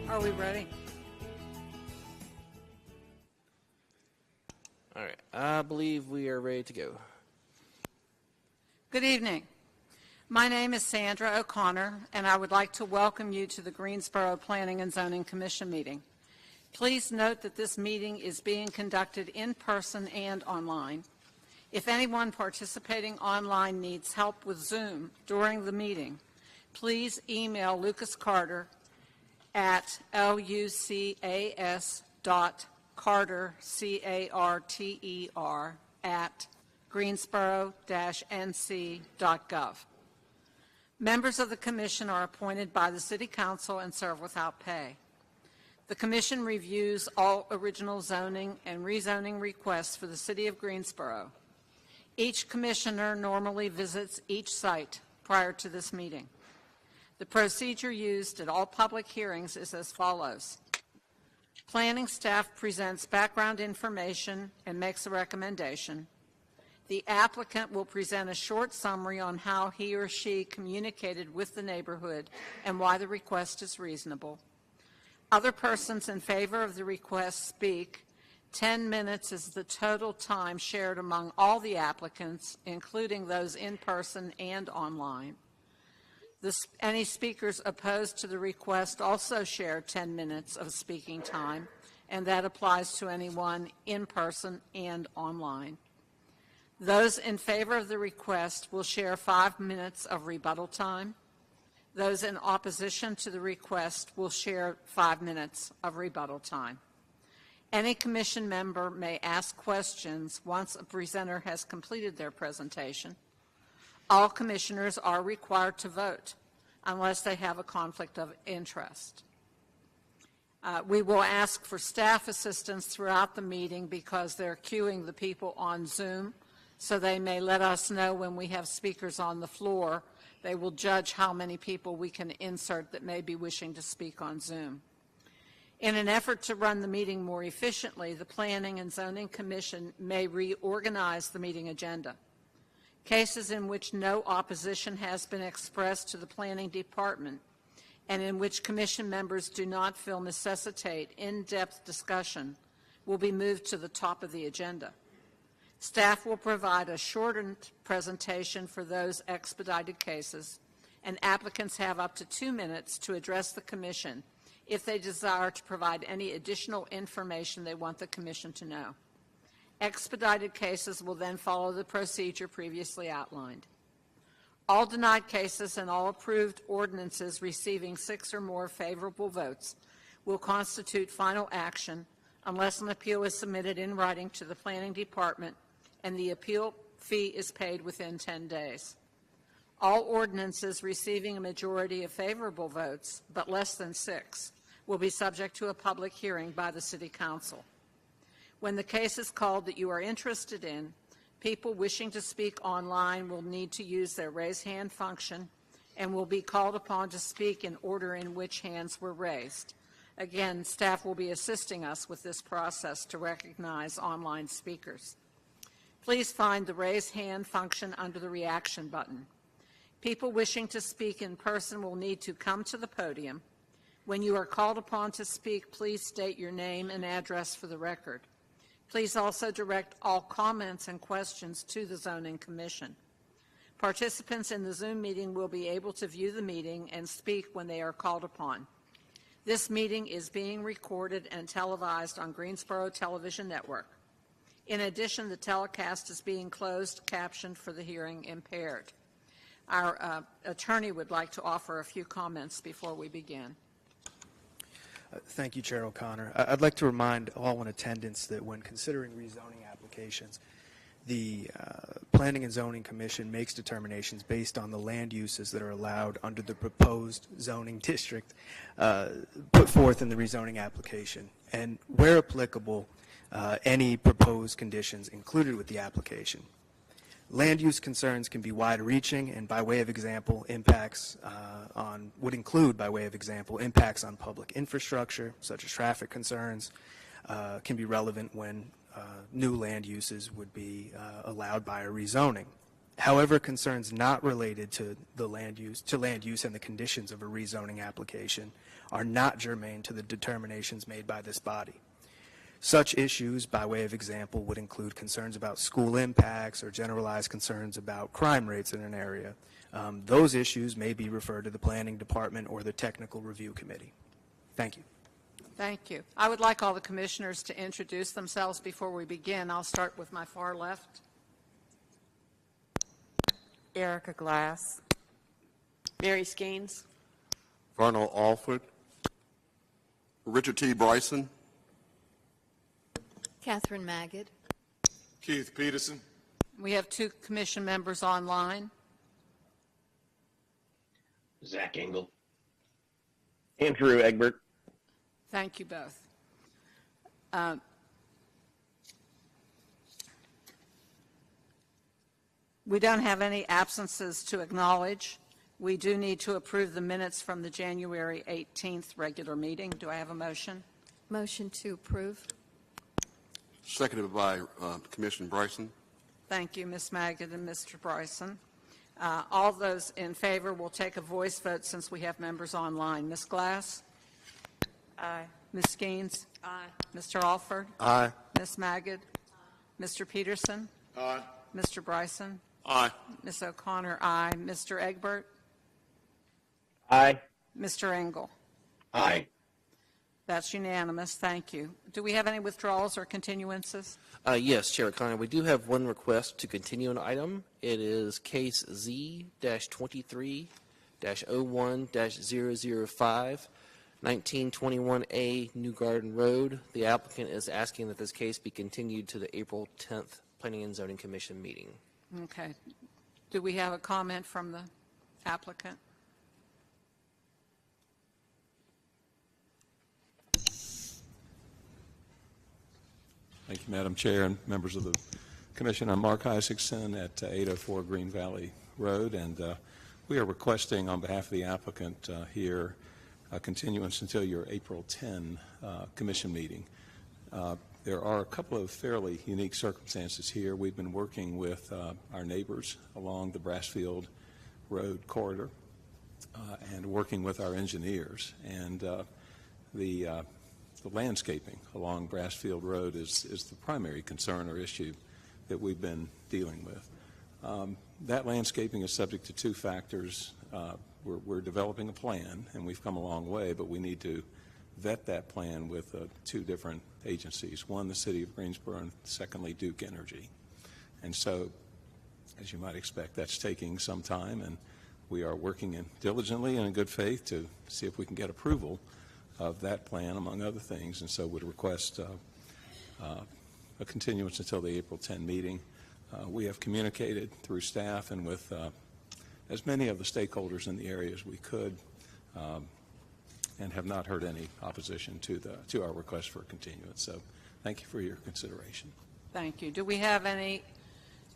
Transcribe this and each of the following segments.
Are we ready? All right, I believe we are ready to go. Good evening. My name is Sandra O'Connor, and I would like to welcome you to the Greensboro Planning and Zoning Commission meeting. Please note that this meeting is being conducted in person and online. If anyone participating online needs help with Zoom during the meeting, please email Lucas Carter at lucas.carter, C-A-R-T-E-R, at greensboro-nc.gov. Members of the Commission are appointed by the City Council and serve without pay. The Commission reviews all original zoning and rezoning requests for the City of Greensboro. Each Commissioner normally visits each site prior to this meeting. The procedure used at all public hearings is as follows. Planning staff presents background information and makes a recommendation. The applicant will present a short summary on how he or she communicated with the neighborhood and why the request is reasonable. Other persons in favor of the request speak. 10 minutes is the total time shared among all the applicants, including those in person and online. Any speakers opposed to the request also share 10 minutes of speaking time, and that applies to anyone in person and online. Those in favor of the request will share 5 minutes of rebuttal time. Those in opposition to the request will share 5 minutes of rebuttal time. Any commission member may ask questions once a presenter has completed their presentation. All commissioners are required to vote unless they have a conflict of interest. We will ask for staff assistance throughout the meeting because they're queuing the people on Zoom, so they may let us know when we have speakers on the floor. They will judge how many people we can insert that may be wishing to speak on Zoom. In an effort to run the meeting more efficiently, the Planning and Zoning Commission may reorganize the meeting agenda. Cases in which no opposition has been expressed to the Planning Department and in which Commission members do not feel necessitate in-depth discussion will be moved to the top of the agenda. Staff will provide a shortened presentation for those expedited cases, and applicants have up to 2 minutes to address the Commission if they desire to provide any additional information they want the Commission to know. Expedited cases will then follow the procedure previously outlined. All denied cases and all approved ordinances receiving 6 or more favorable votes will constitute final action unless an appeal is submitted in writing to the Planning Department and the appeal fee is paid within 10 days. All ordinances receiving a majority of favorable votes, but less than 6, will be subject to a public hearing by the City Council. When the case is called that you are interested in, people wishing to speak online will need to use their raise hand function and will be called upon to speak in order in which hands were raised. Again, staff will be assisting us with this process to recognize online speakers. Please find the raise hand function under the reaction button. People wishing to speak in person will need to come to the podium. When you are called upon to speak, please state your name and address for the record. Please also direct all comments and questions to the Zoning Commission. Participants in the Zoom meeting will be able to view the meeting and speak when they are called upon. This meeting is being recorded and televised on Greensboro Television Network. In addition, the telecast is being closed captioned for the hearing impaired. Our attorney would like to offer a few comments before we begin. Thank you, Chair O'Connor. I'd like to remind all in attendance that when considering rezoning applications, the Planning and Zoning Commission makes determinations based on the land uses that are allowed under the proposed zoning district put forth in the rezoning application. And where applicable, any proposed conditions included with the application. Land use concerns can be wide-reaching and, by way of example, would include, by way of example, impacts on public infrastructure, such as traffic concerns, can be relevant when new land uses would be allowed by a rezoning. However, concerns not related to the land use and the conditions of a rezoning application are not germane to the determinations made by this body. Such issues, by way of example, would include concerns about school impacts or generalized concerns about crime rates in an area. Those issues may be referred to the Planning Department or the Technical Review Committee. Thank you. Thank you. I would like all the commissioners to introduce themselves before we begin. I'll start with my far left. Erica Glass. Mary Skeens. Vernal Alford. Richard T. Bryson. Catherine Magid. Keith Peterson. We have 2 commission members online. Zach Engel. Andrew Egbert. Thank you both. We don't have any absences to acknowledge. We do need to approve the minutes from the January 18th regular meeting. Do I have a motion? Motion to approve. Seconded by Commissioner Bryson. Thank you, Ms. Magid and Mr. Bryson. All those in favor will take a voice vote since we have members online. Ms. Glass? Aye. Ms. Skeens? Aye. Mr. Alford? Aye. Ms. Magid? Mr. Peterson? Aye. Mr. Bryson? Aye. Ms. O'Connor, aye. Mr. Egbert? Aye. Mr. Engel? Aye. That's unanimous. Thank you. Do we have any withdrawals or continuances? Yes, Chair O'Connor, we do have one request to continue an item. It is case Z-23-01-005, 1921A New Garden Road. The applicant is asking that this case be continued to the April 10th Planning and Zoning Commission meeting. Okay. Do we have a comment from the applicant? Thank you, Madam Chair and members of the Commission. I'm Mark Isaacson at 804 Green Valley Road, and we are requesting on behalf of the applicant here a continuance until your April 10 Commission meeting. There are a couple of fairly unique circumstances here. We've been working with our neighbors along the Brassfield Road corridor and working with our engineers. And the landscaping along Brassfield Road is the primary concern or issue that we've been dealing with. That landscaping is subject to 2 factors. We're developing a plan, and we've come a long way, but we need to vet that plan with 2 different agencies. One, the City of Greensboro, and secondly, Duke Energy. And so, as you might expect, that's taking some time, and we are working diligently and in good faith to see if we can get approval of that plan, among other things, and so would request a continuance until the April 10 meeting. We have communicated through staff and with as many of the stakeholders in the area as we could, and have not heard any opposition to our request for a continuance. So thank you for your consideration. Thank you. Do we have any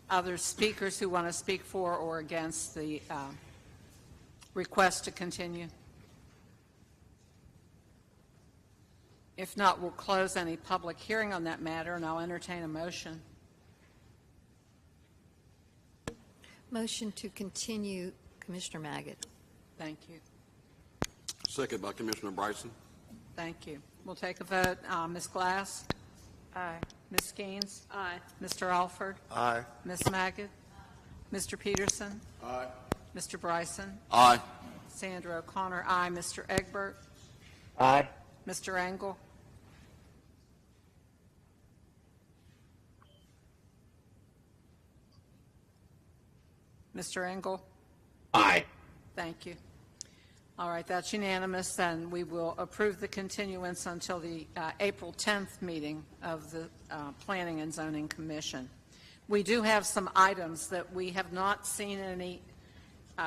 other speakers who want to speak for or against the request to continue? If not, we'll close any public hearing on that matter, and I'll entertain a motion. Motion to continue, Commissioner Magid. Thank you. Seconded by Commissioner Bryson. Thank you. We'll take a vote. Ms. Glass? Aye. Ms. Skeens? Aye. Mr. Alford? Aye. Ms. Magid? Mr. Peterson? Aye. Mr. Bryson? Aye. Sandra O'Connor, aye. Mr. Egbert? Aye. Mr. Engel? Mr. Engel? Aye. Thank you. All right, that's unanimous. Then we will approve the continuance until the April 10th meeting of the Planning and Zoning Commission. We do have some items that we have not seen any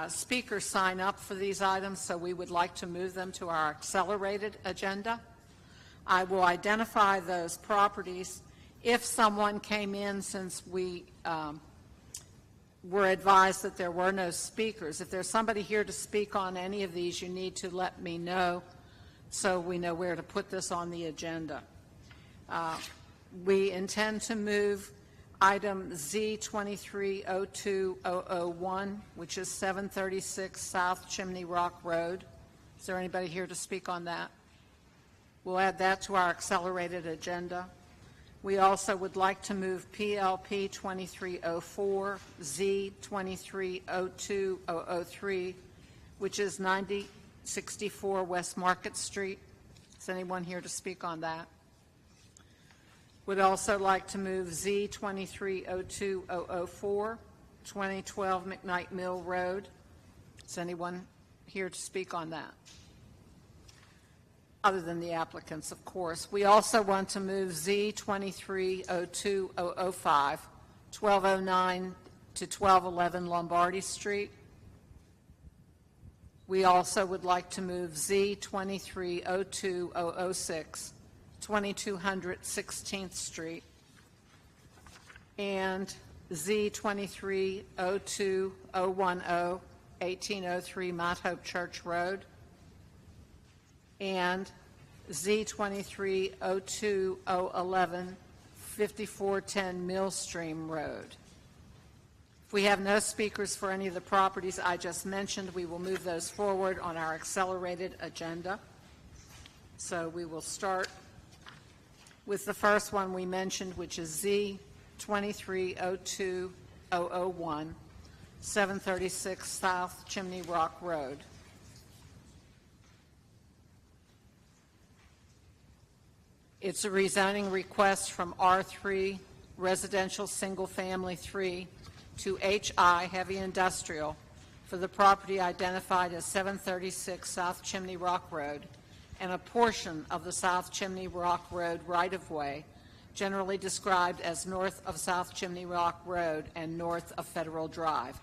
speakers sign up for these items, so we would like to move them to our accelerated agenda. I will identify those properties. If someone came in, since we were advised that there were no speakers, if there's somebody here to speak on any of these, you need to let me know so we know where to put this on the agenda. We intend to move item Z2302-001, which is 736 South Chimney Rock Road. Is there anybody here to speak on that? We'll add that to our accelerated agenda. We also would like to move PLP 2304, Z 2302-003, which is 9064 West Market Street. Is anyone here to speak on that? Would also like to move Z 2302-004, 2012 McKnight Mill Road. Is anyone here to speak on that? Other than the applicants, of course. We also want to move Z 2302-005, 1209 to 1211 Lombardy Street. We also would like to move Z 2302-006, 2200 16th Street, and Z 2302-010, 1803 Mount Hope Church Road, and Z 2302-011, 5410 Millstream Road. If we have no speakers for any of the properties I just mentioned, we will move those forward on our accelerated agenda. So we will start with the first one we mentioned, which is Z 2302-001, 736 South Chimney Rock Road. It's a rezoning request from R3 Residential Single Family 3 to HI Heavy Industrial for the property identified as 736 South Chimney Rock Road and a portion of the South Chimney Rock Road right-of-way, generally described as north of South Chimney Rock Road and north of Federal Drive,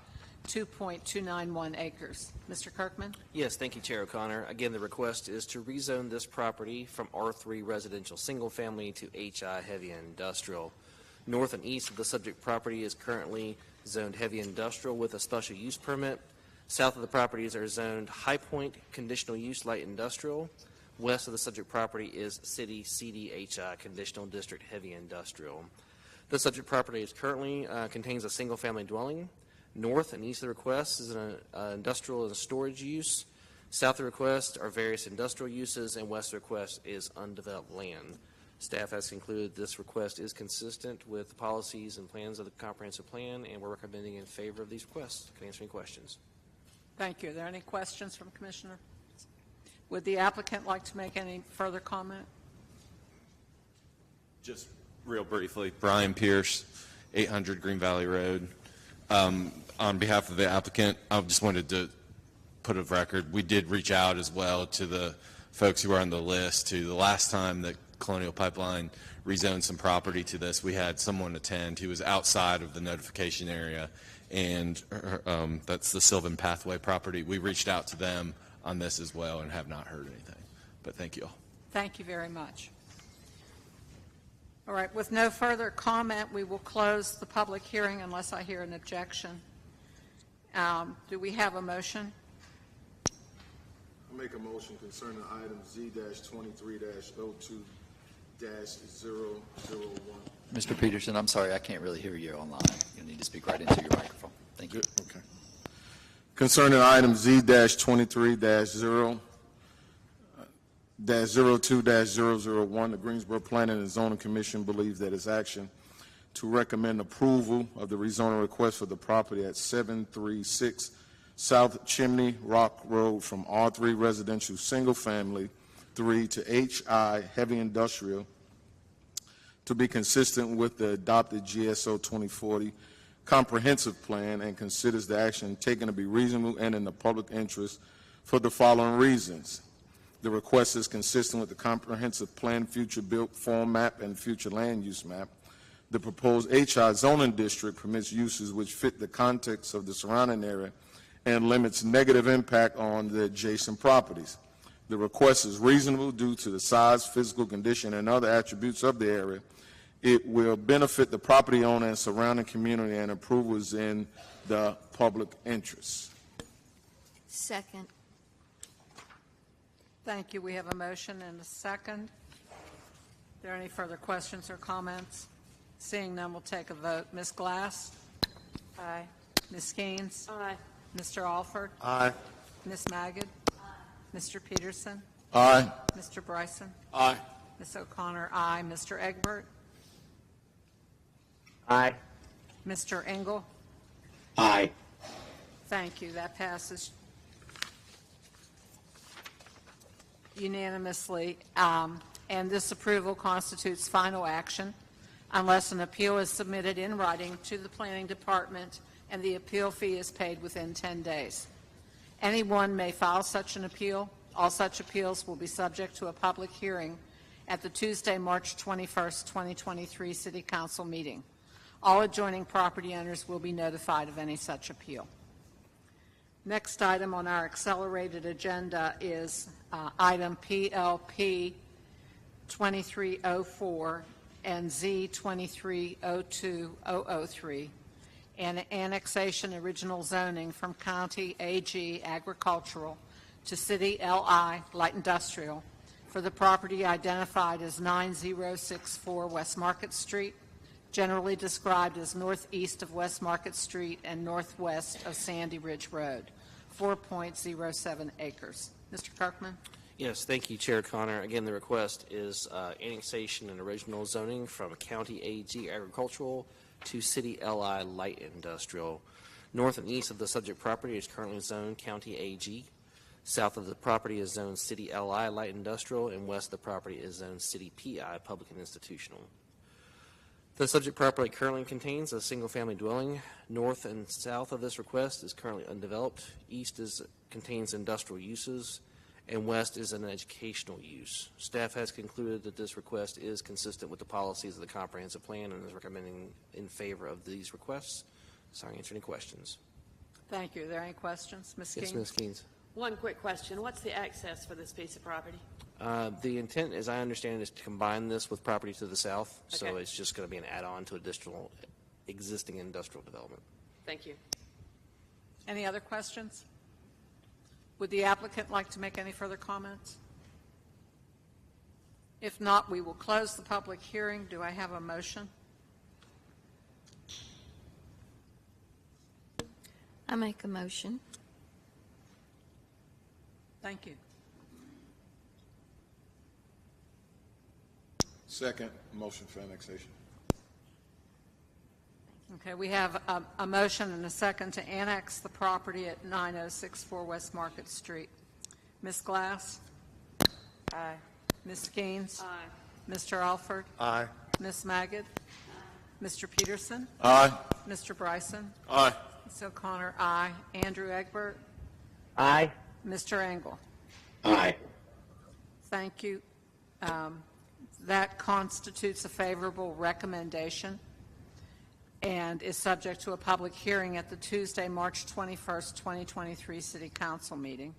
2.291 acres. Mr. Kirkman? Yes, thank you, Chair O'Connor. Again, the request is to rezone this property from R3 Residential Single Family to HI Heavy Industrial. North and east of the subject property is currently zoned Heavy Industrial with a special use permit. South of the properties are zoned High Point Conditional Use Light Industrial. West of the subject property is City CDHI Conditional District Heavy Industrial. The subject property is currently contains a single-family dwelling. North and east of the request is an industrial and storage use. South of the request are various industrial uses, and west of the request is undeveloped land. Staff has concluded this request is consistent with the policies and plans of the comprehensive plan, and we're recommending in favor of these requests. Can answer any questions. Thank you. Are there any questions from Commissioner? Would the applicant like to make any further comment? Just real briefly, Brian Pierce, 800 Green Valley Road. On behalf of the applicant, I just wanted to put a record. We did reach out as well to the folks who are on the list. To the last time that Colonial Pipeline rezoned some property to this, we had someone attend who was outside of the notification area, and that's the Sylvan Pathway property. We reached out to them on this as well and have not heard anything. But thank you all. Thank you very much. All right, with no further comment, we will close the public hearing unless I hear an objection. Do we have a motion? I make a motion concerning item Z-23-02-001. Mr. Peterson, I'm sorry, I can't really hear you online. You'll need to speak right into your microphone. Thank you. Good, okay. Concerning item Z-23-02-001, the Greensboro Planning and Zoning Commission believes that its action to recommend approval of the rezoning request for the property at 736 South Chimney Rock Road from R3 Residential Single Family 3 to HI Heavy Industrial to be consistent with the adopted GSO 2040 comprehensive plan, and considers the action taken to be reasonable and in the public interest for the following reasons. The request is consistent with the comprehensive plan, future built form map, and future land use map. The proposed HI zoning district permits uses which fit the context of the surrounding area and limits negative impact on the adjacent properties. The request is reasonable due to the size, physical condition, and other attributes of the area. It will benefit the property owner and surrounding community, and approval is in the public interest. Second. Thank you. We have a motion and a second. Are there any further questions or comments? Seeing none, we'll take a vote. Ms. Glass? Aye. Ms. Gaines? Aye. Mr. Alford? Aye. Ms. Magid? Mr. Peterson? Aye. Mr. Bryson? Aye. Ms. O'Connor, aye. Mr. Egbert? Aye. Mr. Engel? Aye. Thank you. That passes unanimously, and this approval constitutes final action unless an appeal is submitted in writing to the Planning Department and the appeal fee is paid within 10 days. Anyone may file such an appeal. All such appeals will be subject to a public hearing at the Tuesday, March 21st, 2023 City Council meeting. All adjoining property owners will be notified of any such appeal. Next item on our accelerated agenda is item PLP 2304 and Z2302003, and annexation original zoning from County AG Agricultural to City LI Light Industrial for the property identified as 9064 West Market Street, generally described as northeast of West Market Street and northwest of Sandy Ridge Road, 4.07 acres. Mr. Kirkman? Yes, thank you, Chair Connor. Again, the request is annexation and original zoning from County AG Agricultural to City LI Light Industrial. North and east of the subject property is currently zoned County AG. South of the property is zoned City LI Light Industrial, and west of the property is zoned City PI Public and Institutional. The subject property currently contains a single-family dwelling. North and south of this request is currently undeveloped. East contains industrial uses, and west is an educational use. Staff has concluded that this request is consistent with the policies of the comprehensive plan and is recommending in favor of these requests. Sorry, answer any questions. Thank you. Are there any questions? Ms. King? Yes, Ms. Keynes. One quick question. What's the access for this piece of property? The intent, as I understand it, is to combine this with property to the south, so Okay. it's just going to be an add-on to additional existing industrial development. Thank you. Any other questions? Would the applicant like to make any further comments? If not, we will close the public hearing. Do I have a motion? I make a motion. Thank you. Second motion for annexation. Okay, we have a motion and a second to annex the property at 9064 West Market Street. Ms. Glass? Aye. Ms. Gaines? Aye. Mr. Alford? Aye. Ms. Magid? Mr. Peterson? Aye. Mr. Bryson? Aye. Ms. O'Connor, aye. Andrew Egbert? Aye. Mr. Engel? Aye. Thank you. That constitutes a favorable recommendation and is subject to a public hearing at the Tuesday, March 21st, 2023 City Council meeting.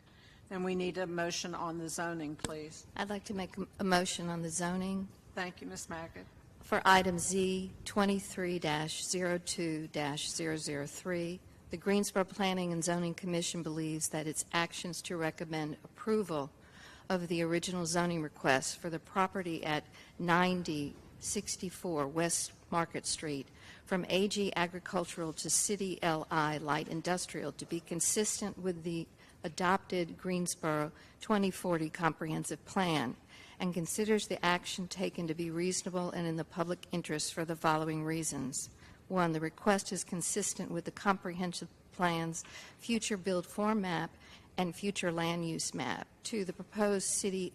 And we need a motion on the zoning, please. I'd like to make a motion on the zoning Thank you, Ms. Magid. for item Z 23-02-003. The Greensboro Planning and Zoning Commission believes that its actions to recommend approval of the original zoning request for the property at 9064 West Market Street from AG Agricultural to City LI Light Industrial to be consistent with the adopted Greensboro 2040 Comprehensive Plan, and considers the action taken to be reasonable and in the public interest for the following reasons. One, the request is consistent with the comprehensive plan's future build form map and future land use map. Two, the proposed City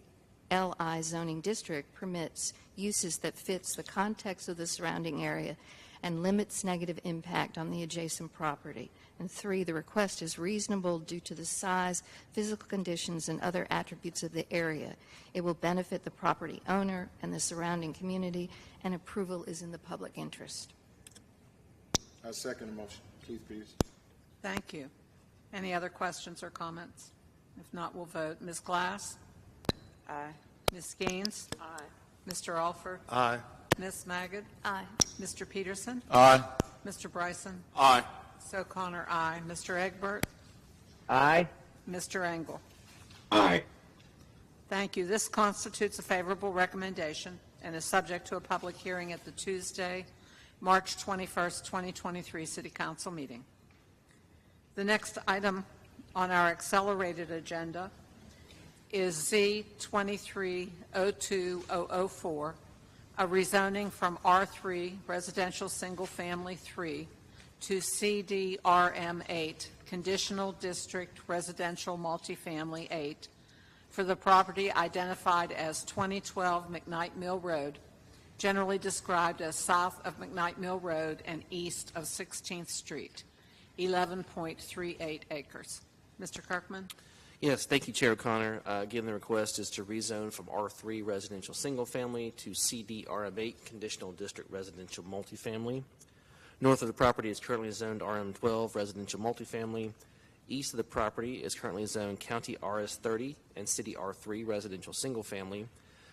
LI zoning district permits uses that fits the context of the surrounding area and limits negative impact on the adjacent property. And three, the request is reasonable due to the size, physical conditions, and other attributes of the area. It will benefit the property owner and the surrounding community, and approval is in the public interest. I second the motion. Please, Peters. Thank you. Any other questions or comments? If not, we'll vote. Ms. Glass? Aye. Ms. Gaines? Aye. Mr. Alford? Aye. Ms. Magid? Aye. Mr. Peterson? Aye. Mr. Bryson? Aye. Ms. O'Connor, aye. Mr. Egbert? Aye. Mr. Engel? Aye. Thank you. This constitutes a favorable recommendation and is subject to a public hearing at the Tuesday, March 21st, 2023 City Council meeting. The next item on our accelerated agenda is Z-2302-004, a rezoning from R3 Residential Single Family 3 to CDRM8 Conditional District Residential Multifamily 8 for the property identified as 2012 McKnight Mill Road, generally described as south of McKnight Mill Road and east of 16th Street, 11.38 acres. Mr. Kirkman? Yes, thank you, Chair O'Connor. Again, the request is to rezone from R3 Residential Single Family to CDRM8 Conditional District Residential Multifamily. North of the property is currently zoned RM12 Residential Multifamily. East of the property is currently zoned County RS30 and City R3 Residential Single Family.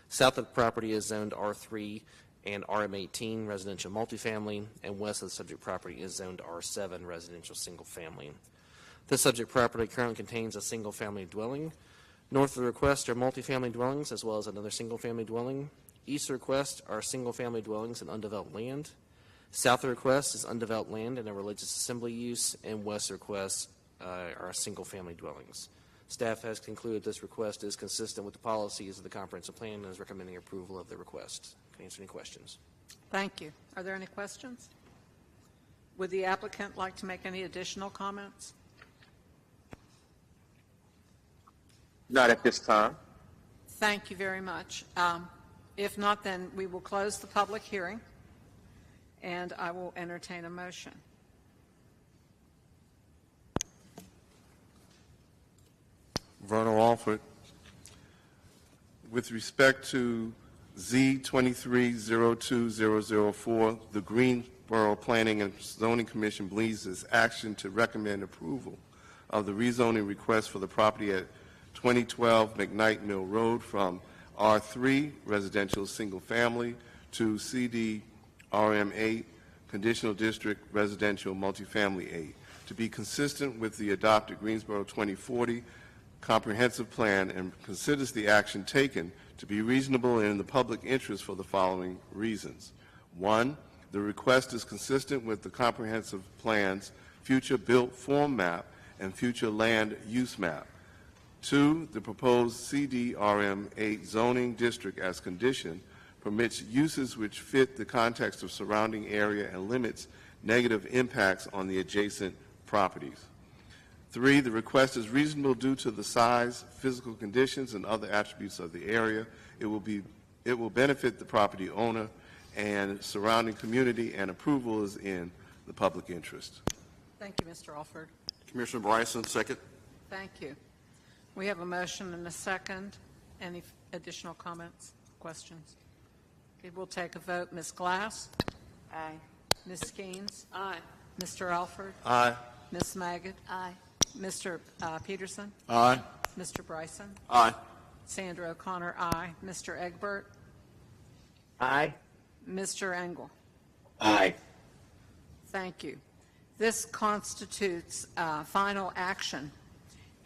South of the property is zoned R3 and RM18 Residential Multifamily, and west of the subject property is zoned R7 Residential Single Family. The subject property currently contains a single-family dwelling. North of the request are multifamily dwellings as well as another single-family dwelling. East of the request are single-family dwellings and undeveloped land. South of the request is undeveloped land and a religious assembly use, and west of the request are single-family dwellings. Staff has concluded this request is consistent with the policies of the comprehensive plan and is recommending approval of the request. Can I answer any questions? Thank you. Are there any questions? Would the applicant like to make any additional comments? Not at this time. Thank you very much. If not, then we will close the public hearing, and I will entertain a motion. Vernal Alford. With respect to Z-2302-004, the Greensboro Planning and Zoning Commission believes this action to recommend approval of the rezoning request for the property at 2012 McKnight Mill Road from R3 Residential Single Family to CDRM8 Conditional District Residential Multifamily 8 to be consistent with the adopted Greensboro 2040 Comprehensive Plan and considers the action taken to be reasonable and in the public interest for the following reasons. 1, the request is consistent with the Comprehensive Plan's future built form map and future land use map. 2, the proposed CDRM8 zoning district as condition permits uses which fit the context of surrounding area and limits negative impacts on the adjacent properties. 3, the request is reasonable due to the size, physical conditions, and other attributes of the area. It will benefit the property owner and surrounding community, and approval is in the public interest. Thank you, Mr. Alford. Commissioner Bryson, second. Thank you. We have a motion and a second. Any additional comments, questions? Okay, we'll take a vote. Ms. Glass? Aye. Ms. Skeens? Aye. Mr. Alford? Aye. Ms. Magid? Aye. Mr. Peterson? Aye. Mr. Bryson? Aye. Sandra O'Connor, aye. Mr. Egbert? Aye. Mr. Engel? Aye. Thank you. This constitutes final action,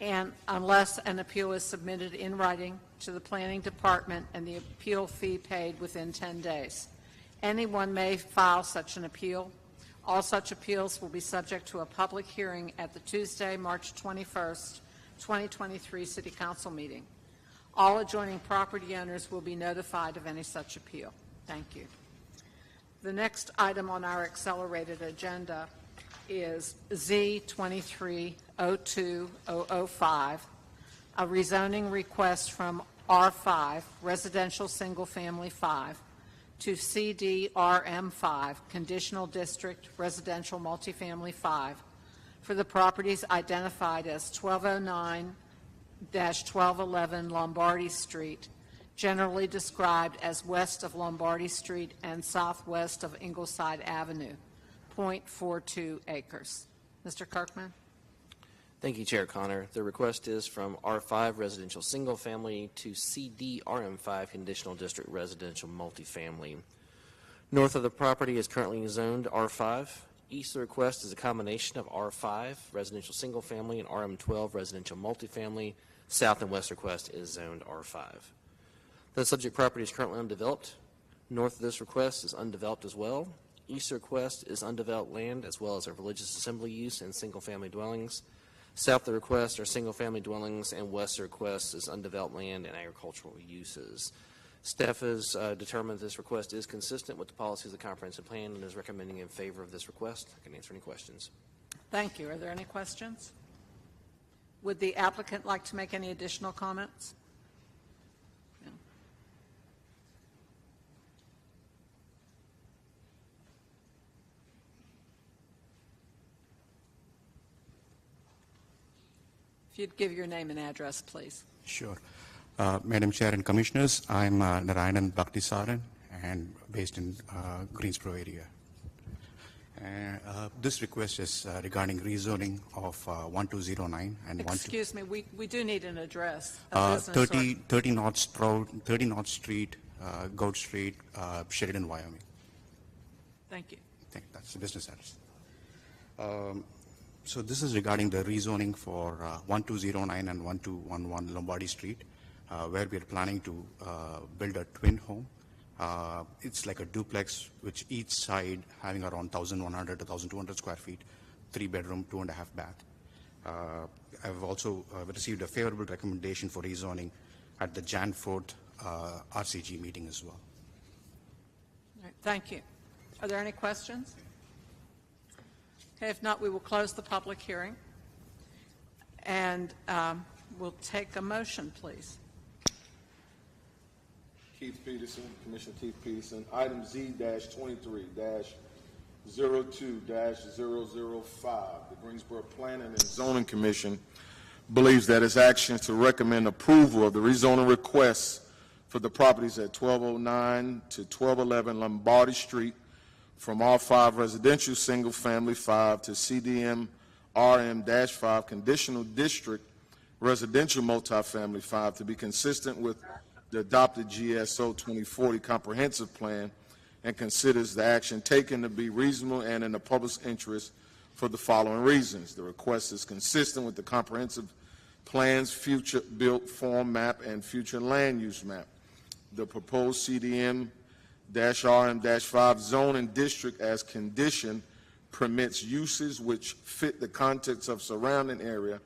and unless an appeal is submitted in writing to the Planning Department and the appeal fee paid within 10 days. Anyone may file such an appeal. All such appeals will be subject to a public hearing at the Tuesday, March 21st, 2023 City Council meeting. All adjoining property owners will be notified of any such appeal. Thank you. The next item on our accelerated agenda is Z-2302-005, a rezoning request from R5, Residential Single Family 5, to CDRM5, Conditional District Residential Multifamily 5, for the properties identified as 1209-1211 Lombardy Street, generally described as west of Lombardy Street and southwest of Ingleside Avenue, 0.42 acres. Mr. Kirkman? Thank you, Chair Connor. The request is from R5 Residential Single Family to CDRM5 Conditional District Residential Multifamily. North of the property is currently zoned R5. East of the request is a combination of R5 Residential Single Family and RM12 Residential Multifamily. South and west request is zoned R5. The subject property is currently undeveloped. North of this request is undeveloped as well. East of the request is undeveloped land as well as a religious assembly use and single-family dwellings. South of the request are single-family dwellings, and west of the request is undeveloped land and agricultural uses. Staff has determined this request is consistent with the policies of the comprehensive plan and is recommending in favor of this request. I can answer any questions. Thank you. Are there any questions? Would the applicant like to make any additional comments? No. If you'd give your name and address, please. Sure. Madam Chair and Commissioners, I'm Narayanan Bhaktisaran and based in Greensboro area. This request is regarding rezoning of 1209 and Excuse me, we do need an address. 30 North Street, Goat Street, Sheridan, Wyoming. Thank you. That's the business address. So this is regarding the rezoning for 1209 and 1211 Lombardi Street, where we are planning to build a twin home. It's like a duplex, which each side having around 1,100 to 1,200 square feet, 3-bedroom, 2.5 bath. I've also received a favorable recommendation for rezoning at the Jan 4th RCG meeting as well. All right, thank you. Are there any questions? Okay, if not, we will close the public hearing. And we'll take a motion, please. Keith Peterson, Commissioner Keith Peterson. Item Z-23-02-005, the Greensboro Planning and Zoning Commission believes that its action to recommend approval of the rezoning requests for the properties at 1209 to 1211 Lombardi Street from R5 Residential Single Family 5 to CDM RM-5 Conditional District Residential Multifamily 5 to be consistent with the adopted GSO 2040 Comprehensive Plan and considers the action taken to be reasonable and in the public's interest for the following reasons. The request is consistent with the Comprehensive Plan's future built form map and future land use map. The proposed CDM-RM-5 zoning district as condition permits uses which fit the context of surrounding area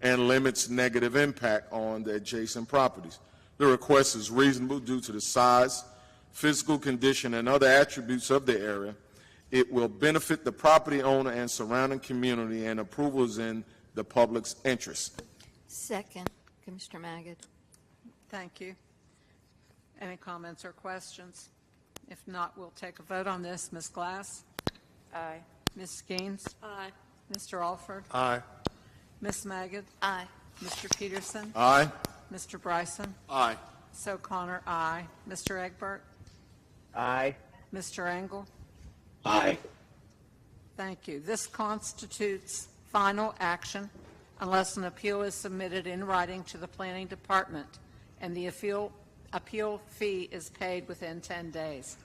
and limits negative impact on the adjacent properties. The request is reasonable due to the size, physical condition, and other attributes of the area. It will benefit the property owner and surrounding community, and approval is in the public's interest. Second, Commissioner Magid. Thank you. Any comments or questions? If not, we'll take a vote on this. Ms. Glass? Aye. Ms. Gaines? Aye. Mr. Alford? Aye. Ms. Magid? Aye. Mr. Peterson? Aye. Mr. Bryson? Aye. So Connor, aye. Mr. Egbert? Aye. Mr. Engel? Aye. Thank you. This constitutes final action unless an appeal is submitted in writing to the Planning Department and the appeal fee is paid within 10 days.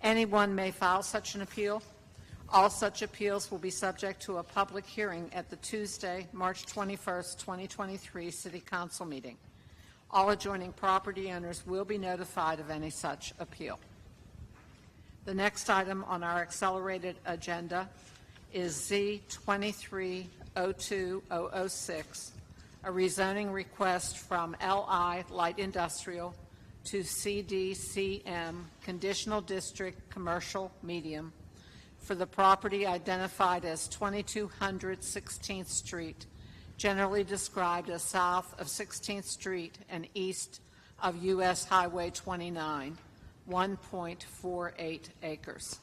Anyone may file such an appeal. All such appeals will be subject to a public hearing at the Tuesday, March 21st, 2023 City Council meeting. All adjoining property owners will be notified of any such appeal. The next item on our accelerated agenda is Z-23-02-006, a rezoning request from LI Light Industrial to CDCM Conditional District Commercial Medium for the property identified as 2200 16th Street, generally described as south of 16th Street and east of U.S. Highway 29, 1.48 acres.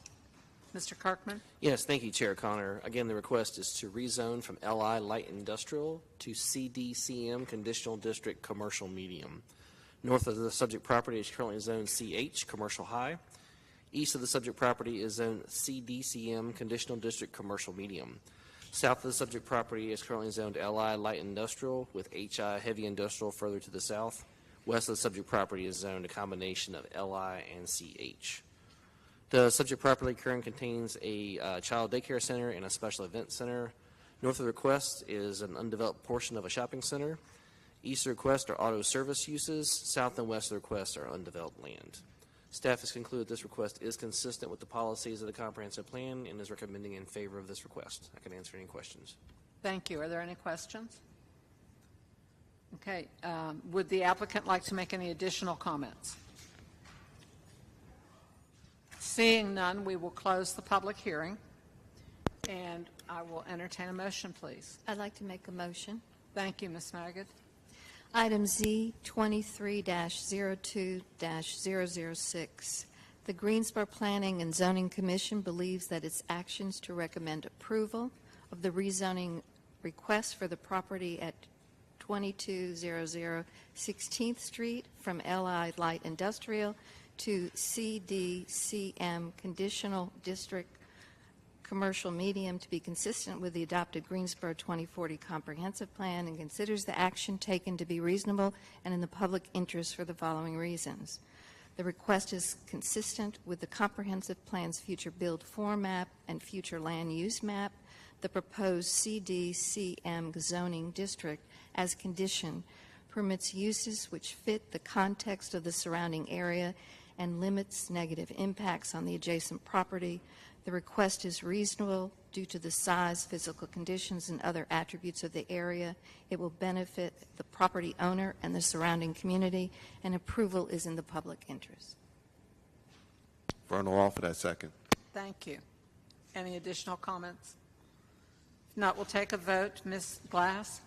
Mr. Kirkman? Yes, thank you, Chair Connor. Again, the request is to rezone from LI Light Industrial to CDCM Conditional District Commercial Medium. North of the subject property is currently zoned CH, Commercial High. East of the subject property is zoned CDCM, Conditional District Commercial Medium. South of the subject property is currently zoned LI Light Industrial with HI Heavy Industrial further to the south. West of the subject property is zoned a combination of LI and CH. The subject property currently contains a child daycare center and a special event center. North of the request is an undeveloped portion of a shopping center. East of the request are auto service uses. South and west of the request are undeveloped land. Staff has concluded this request is consistent with the policies of the comprehensive plan and is recommending in favor of this request. I can answer any questions. Thank you. Are there any questions? Okay. Would the applicant like to make any additional comments? Seeing none, we will close the public hearing, and I will entertain a motion, please. I'd like to make a motion. Thank you, Ms. Magid. Item Z 23-02-006. The Greensboro Planning and Zoning Commission believes that its actions to recommend approval of the rezoning request for the property at 2200 16th Street from LI Light Industrial to CDCM Conditional District Commercial Medium to be consistent with the adopted Greensboro 2040 Comprehensive Plan, and considers the action taken to be reasonable and in the public interest for the following reasons. The request is consistent with the Comprehensive Plan's future build form map and future land use map. The proposed CDCM zoning district, as conditioned, permits uses which fit the context of the surrounding area and limits negative impacts on the adjacent property. The request is reasonable due to the size, physical conditions, and other attributes of the area. It will benefit the property owner and the surrounding community, and approval is in the public interest. Vernon Wall for that second. Thank you. Any additional comments? If not, we'll take a vote. Ms. Glass?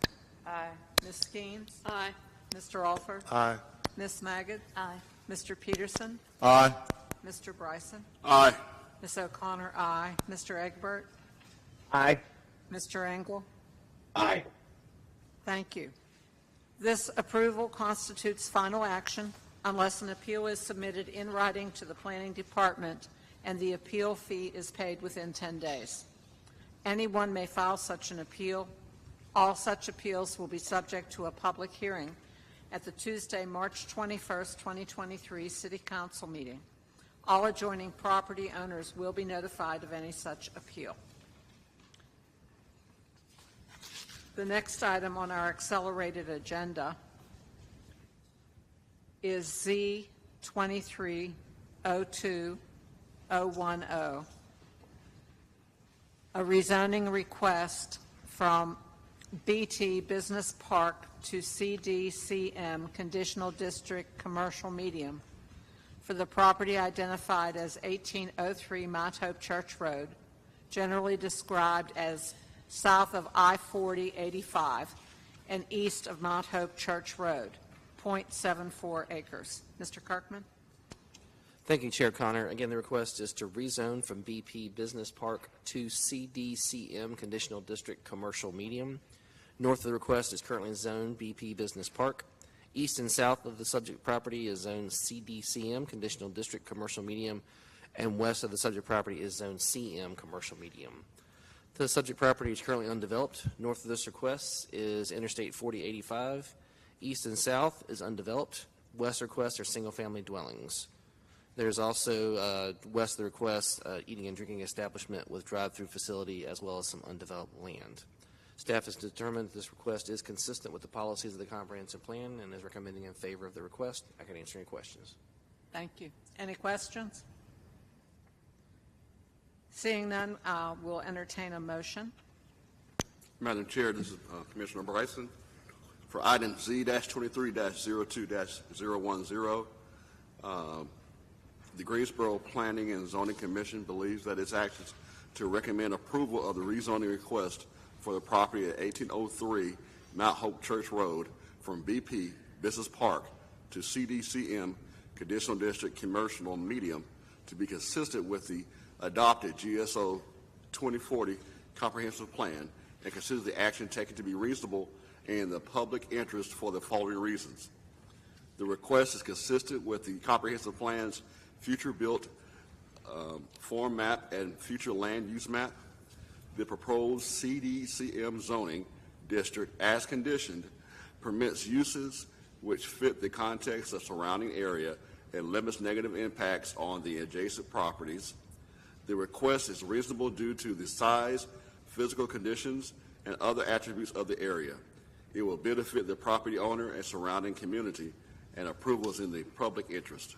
Aye. Ms. Skeens? Aye. Mr. Alford? Aye. Ms. Magid? Aye. Mr. Peterson? Aye. Mr. Bryson? Aye. Ms. O'Connor, aye. Mr. Egbert? Aye. Mr. Engel? Aye. Thank you. This approval constitutes final action unless an appeal is submitted in writing to the Planning Department and the appeal fee is paid within 10 days. Anyone may file such an appeal. All such appeals will be subject to a public hearing at the Tuesday, March 21st, 2023 City Council meeting. All adjoining property owners will be notified of any such appeal. The next item on our accelerated agenda is Z 23-02-010, a rezoning request from BT Business Park to CDCM Conditional District Commercial Medium for the property identified as 1803 Mount Hope Church Road, generally described as south of I-40-85 and east of Mount Hope Church Road, 0.74 acres. Mr. Kirkman? Thank you, Chair Connor. Again, the request is to rezone from BP Business Park to CDCM Conditional District Commercial Medium. North of the request is currently zoned BP Business Park. East and south of the subject property is zoned CDCM Conditional District Commercial Medium, and west of the subject property is zoned CM Commercial Medium. The subject property is currently undeveloped. North of this request is Interstate 4085. East and south is undeveloped. West of the request are single-family dwellings. There's also, west of the request, eating and drinking establishment with drive-through facility, as well as some undeveloped land. Staff has determined that this request is consistent with the policies of the comprehensive plan and is recommending in favor of the request. I can answer any questions. Thank you. Any questions? Seeing none, we'll entertain a motion. Madam Chair, this is Commissioner Bryson. For item Z-23-02-010, the Greensboro Planning and Zoning Commission believes that its actions to recommend approval of the rezoning request for the property at 1803 Mount Hope Church Road from BP Business Park to CDCM Conditional District Commercial Medium to be consistent with the adopted GSO 2040 Comprehensive Plan and considers the action taken to be reasonable and in the public interest for the following reasons. The request is consistent with the Comprehensive Plan's future built form map and future land use map. The proposed CDCM zoning district, as conditioned, permits uses which fit the context of surrounding area and limits negative impacts on the adjacent properties. The request is reasonable due to the size, physical conditions, and other attributes of the area. It will benefit the property owner and surrounding community, and approval is in the public interest.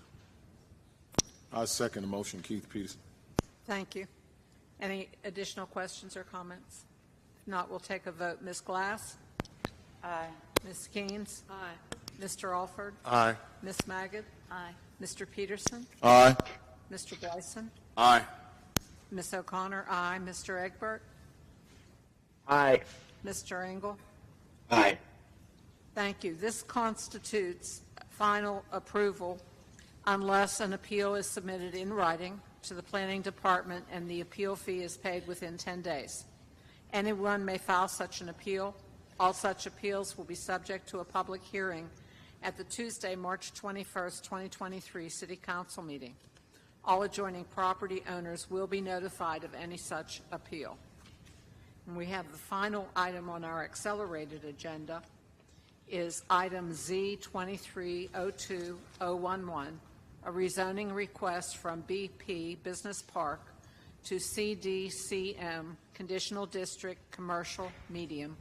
I second the motion, Keith Peterson. Thank you. Any additional questions or comments? If not, we'll take a vote. Ms. Glass? Aye. Ms. Keynes? Aye. Mr. Alford? Aye. Ms. Magid? Aye. Mr. Peterson? Aye. Mr. Bryson? Aye. Ms. O'Connor? Aye. Mr. Egbert? Aye. Mr. Engel? Aye. Thank you. This constitutes final approval unless an appeal is submitted in writing to the Planning Department and the appeal fee is paid within 10 days. Anyone may file such an appeal. All such appeals will be subject to a public hearing at the Tuesday, March 21st, 2023 City Council meeting. All adjoining property owners will be notified of any such appeal. And we have the final item on our accelerated agenda is item Z2302011, a rezoning request from BP Business Park to CDCM Conditional District Commercial Medium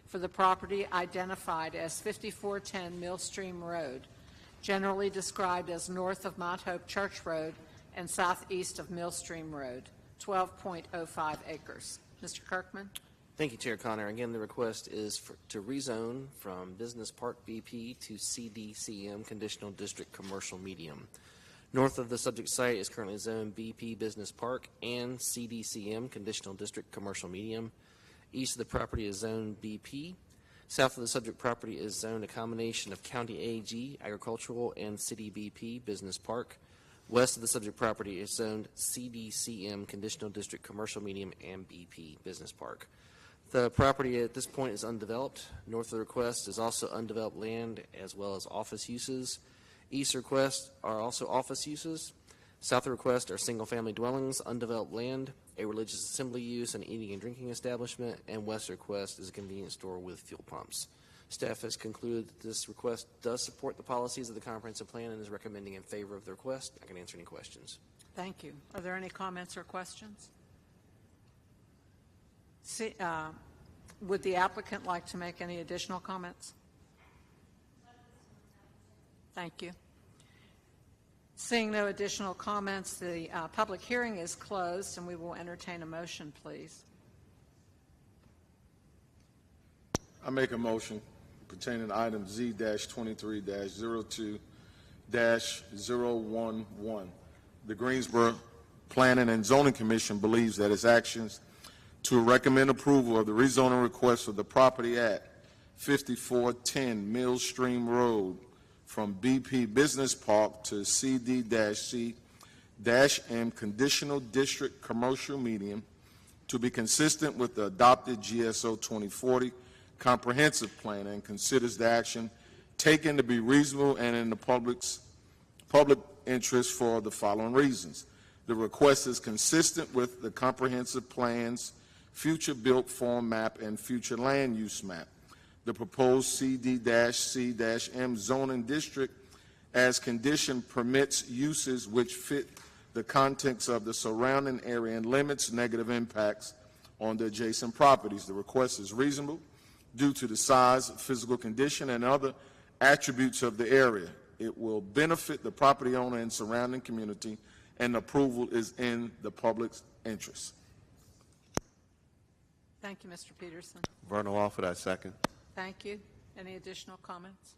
for the property identified as 5410 Millstream Road, generally described as north of Mount Hope Church Road and southeast of Millstream Road, 12.05 acres. Mr. Kirkman? Thank you, Chair Connor. Again, the request is to rezone from Business Park BP to CDCM Conditional District Commercial Medium. North of the subject site is currently zoned BP Business Park and CDCM Conditional District Commercial Medium. East of the property is zoned BP. South of the subject property is zoned a combination of County AG Agricultural and City BP Business Park. West of the subject property is zoned CDCM Conditional District Commercial Medium and BP Business Park. The property at this point is undeveloped. North of the request is also undeveloped land as well as office uses. East of the request are also office uses. South of the request are single-family dwellings, undeveloped land, a religious assembly use, an eating and drinking establishment, and west of the request is a convenience store with fuel pumps. Staff has concluded that this request does support the policies of the comprehensive plan and is recommending in favor of the request. I can answer any questions. Thank you. Are there any comments or questions? Would the applicant like to make any additional comments? Thank you. Seeing no additional comments, the public hearing is closed, and we will entertain a motion, please. I make a motion pertaining to item Z-23-02-011. The Greensboro Planning and Zoning Commission believes that its actions to recommend approval of the rezoning request for the property at 5410 Millstream Road from BP Business Park to CD-C-M Conditional District Commercial Medium to be consistent with the adopted GSO 2040 comprehensive plan and considers the action taken to be reasonable and in the public interest for the following reasons. The request is consistent with the comprehensive plan's future built form map and future land use map. The proposed CD-C-M zoning district as condition permits uses which fit the context of the surrounding area and limits negative impacts on the adjacent properties. The request is reasonable due to the size, physical condition, and other attributes of the area. It will benefit the property owner and surrounding community, and approval is in the public's interest. Thank you, Mr. Peterson. Vernon Alford, I second. Thank you. Any additional comments?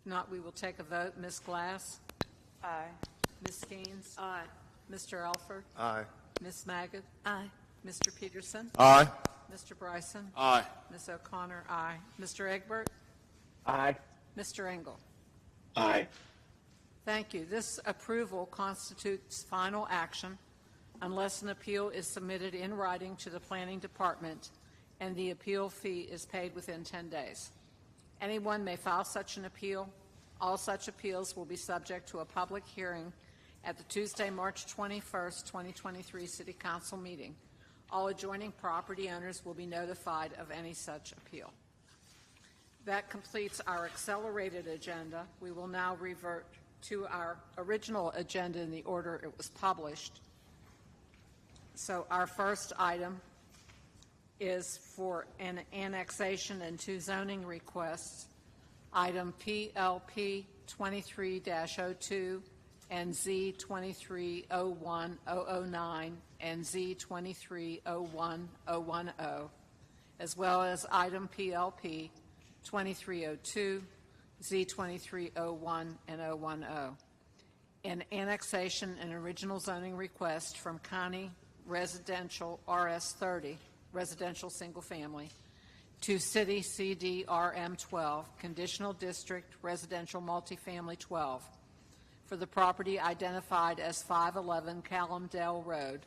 If not, we will take a vote. Ms. Glass? Aye. Ms. Keynes? Aye. Mr. Alford? Aye. Ms. Magid? Aye. Mr. Peterson? Aye. Mr. Bryson? Aye. Ms. O'Connor? Aye. Mr. Egbert? Aye. Mr. Engel? Aye. Thank you. This approval constitutes final action unless an appeal is submitted in writing to the Planning Department and the appeal fee is paid within 10 days. Anyone may file such an appeal. All such appeals will be subject to a public hearing at the Tuesday, March 21st, 2023 City Council meeting. All adjoining property owners will be notified of any such appeal. That completes our accelerated agenda. We will now revert to our original agenda in the order it was published. So our first item is for an annexation and two zoning requests, item PLP 23-02 and Z2301009 and Z2301010. as well as item PLP 2302, Z2301, and 010. An annexation and original zoning request from Connie Residential RS30, residential single family, to City CDRM 12, conditional district residential multifamily 12, for the property identified as 511 Callumdale Road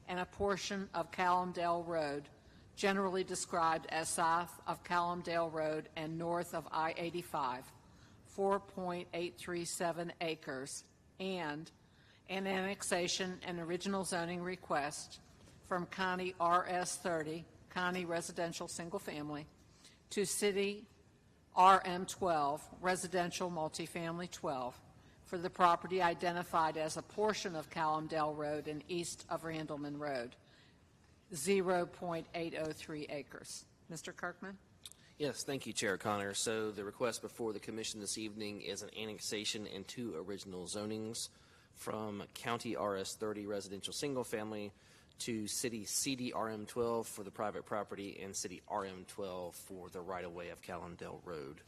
and a portion of Callumdale Road, generally described as south of Callumdale Road and north of I-85, 4.837 acres, and an annexation and original zoning request from Connie RS30, Connie Residential Single Family, to City RM12, Residential Multifamily 12, for the property identified as a portion of Callumdale Road and east of Randleman Road, 0.803 acres. Mr. Kirkman? Yes, thank you, Chair Connor. So the request before the Commission this evening is an annexation and two original zonings from County RS30 Residential Single Family to City CDRM12 for the private property and City RM12 for the right-of-way of Callumdale Road.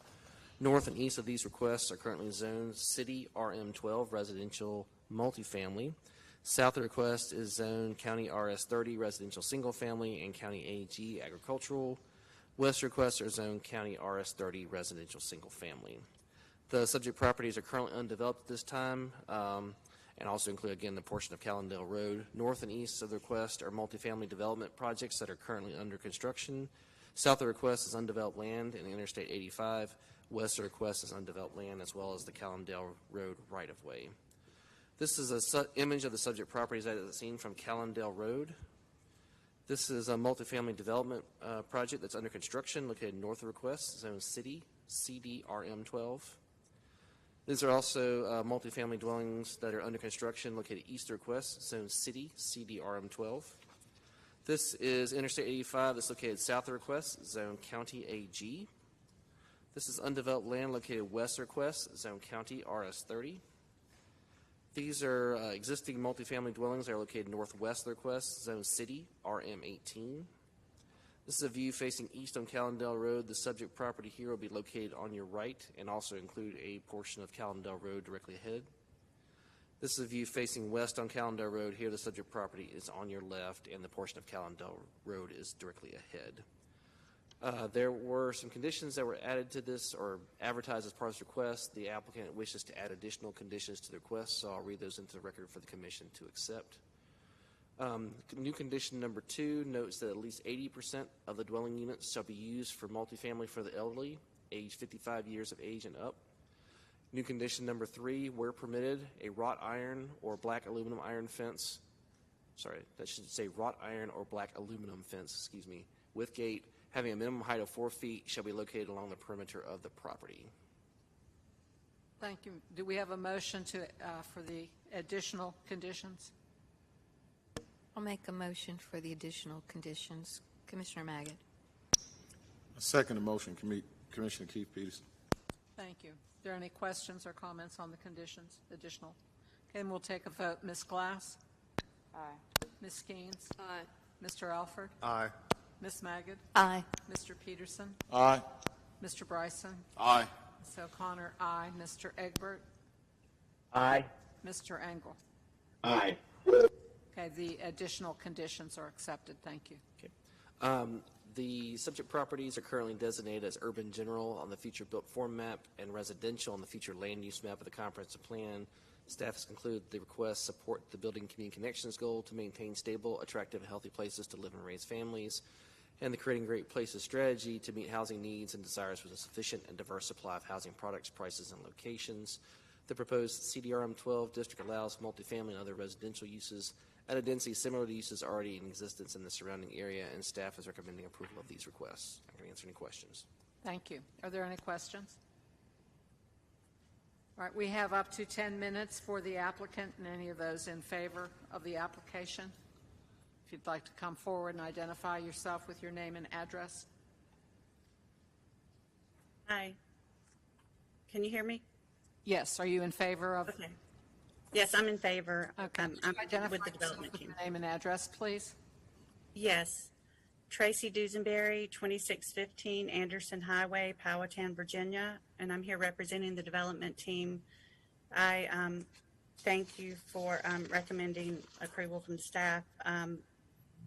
North and east of these requests are currently zoned City RM12 Residential Multifamily. South of the request is zoned County RS30 Residential Single Family and County AG Agricultural. West requests are zoned County RS30 Residential Single Family. The subject properties are currently undeveloped at this time, and also include, again, the portion of Callumdale Road. North and east of the request are multifamily development projects that are currently under construction. South of the request is undeveloped land in Interstate 85. West of the request is undeveloped land as well as the Callumdale Road right-of-way. This is an image of the subject properties as it's seen from Callumdale Road. This is a multifamily development project that's under construction located north of the request, zone City, CDRM12. These are also multifamily dwellings that are under construction located east of request, zone City, CDRM12. This is Interstate 85 that's located south of request, zone County AG. This is undeveloped land located west of request, zone County RS30. These are existing multifamily dwellings that are located northwest of the request, zone City, RM18. This is a view facing east on Callumdale Road. The subject property here will be located on your right and also include a portion of Callumdale Road directly ahead. This is a view facing west on Callumdale Road. Here the subject property is on your left and the portion of Callumdale Road is directly ahead. There were some conditions that were added to this or advertised as part of this request. The applicant wishes to add additional conditions to the request, so I'll read those into the record for the Commission to accept. New condition number 2 notes that at least 80% of the dwelling units shall be used for multifamily for the elderly, age 55 years of age and up. New condition number 3, where permitted, a wrought iron or black aluminum iron fence, that should say wrought iron or black aluminum fence, with gate having a minimum height of 4 feet shall be located along the perimeter of the property. Thank you. Do we have a motion for the additional conditions? I'll make a motion for the additional conditions. Commissioner Maggot. I second the motion, Commissioner Keith Peterson. Thank you. Are there any questions or comments on the conditions, additional? Okay, and we'll take a vote. Ms. Glass? Aye. Ms. Skeens? Aye. Mr. Alford? Aye. Ms. Maggot? Aye. Mr. Peterson? Aye. Mr. Bryson? Aye. Ms. O'Connor? Aye. Mr. Egbert? Aye. Mr. Engel? Aye. Okay, the additional conditions are accepted. Thank you. Okay. The subject properties are currently designated as urban general on the future built form map and residential on the future land use map of the comprehensive plan. Staff has concluded the request support the building community connections goal to maintain stable, attractive, and healthy places to live and raise families, and the creating great places strategy to meet housing needs and desires with a sufficient and diverse supply of housing products, prices, and locations. The proposed CDRM 12 district allows multifamily and other residential uses at a density similar to uses already in existence in the surrounding area, and staff is recommending approval of these requests. I can answer any questions. Thank you. Are there any questions? All right, we have up to 10 minutes for the applicant and any of those in favor of the application. If you'd like to come forward and identify yourself with your name and address. Hi. Can you hear me? Yes. Are you in favor of? Okay. Yes, I'm in favor. Okay. I'm Identify with the yourself development with team. your name and address, please. Yes. Tracy Dusenberry, 2615 Anderson Highway, Powhatan, Virginia, and I'm here representing the development team. I thank you for recommending approval from staff.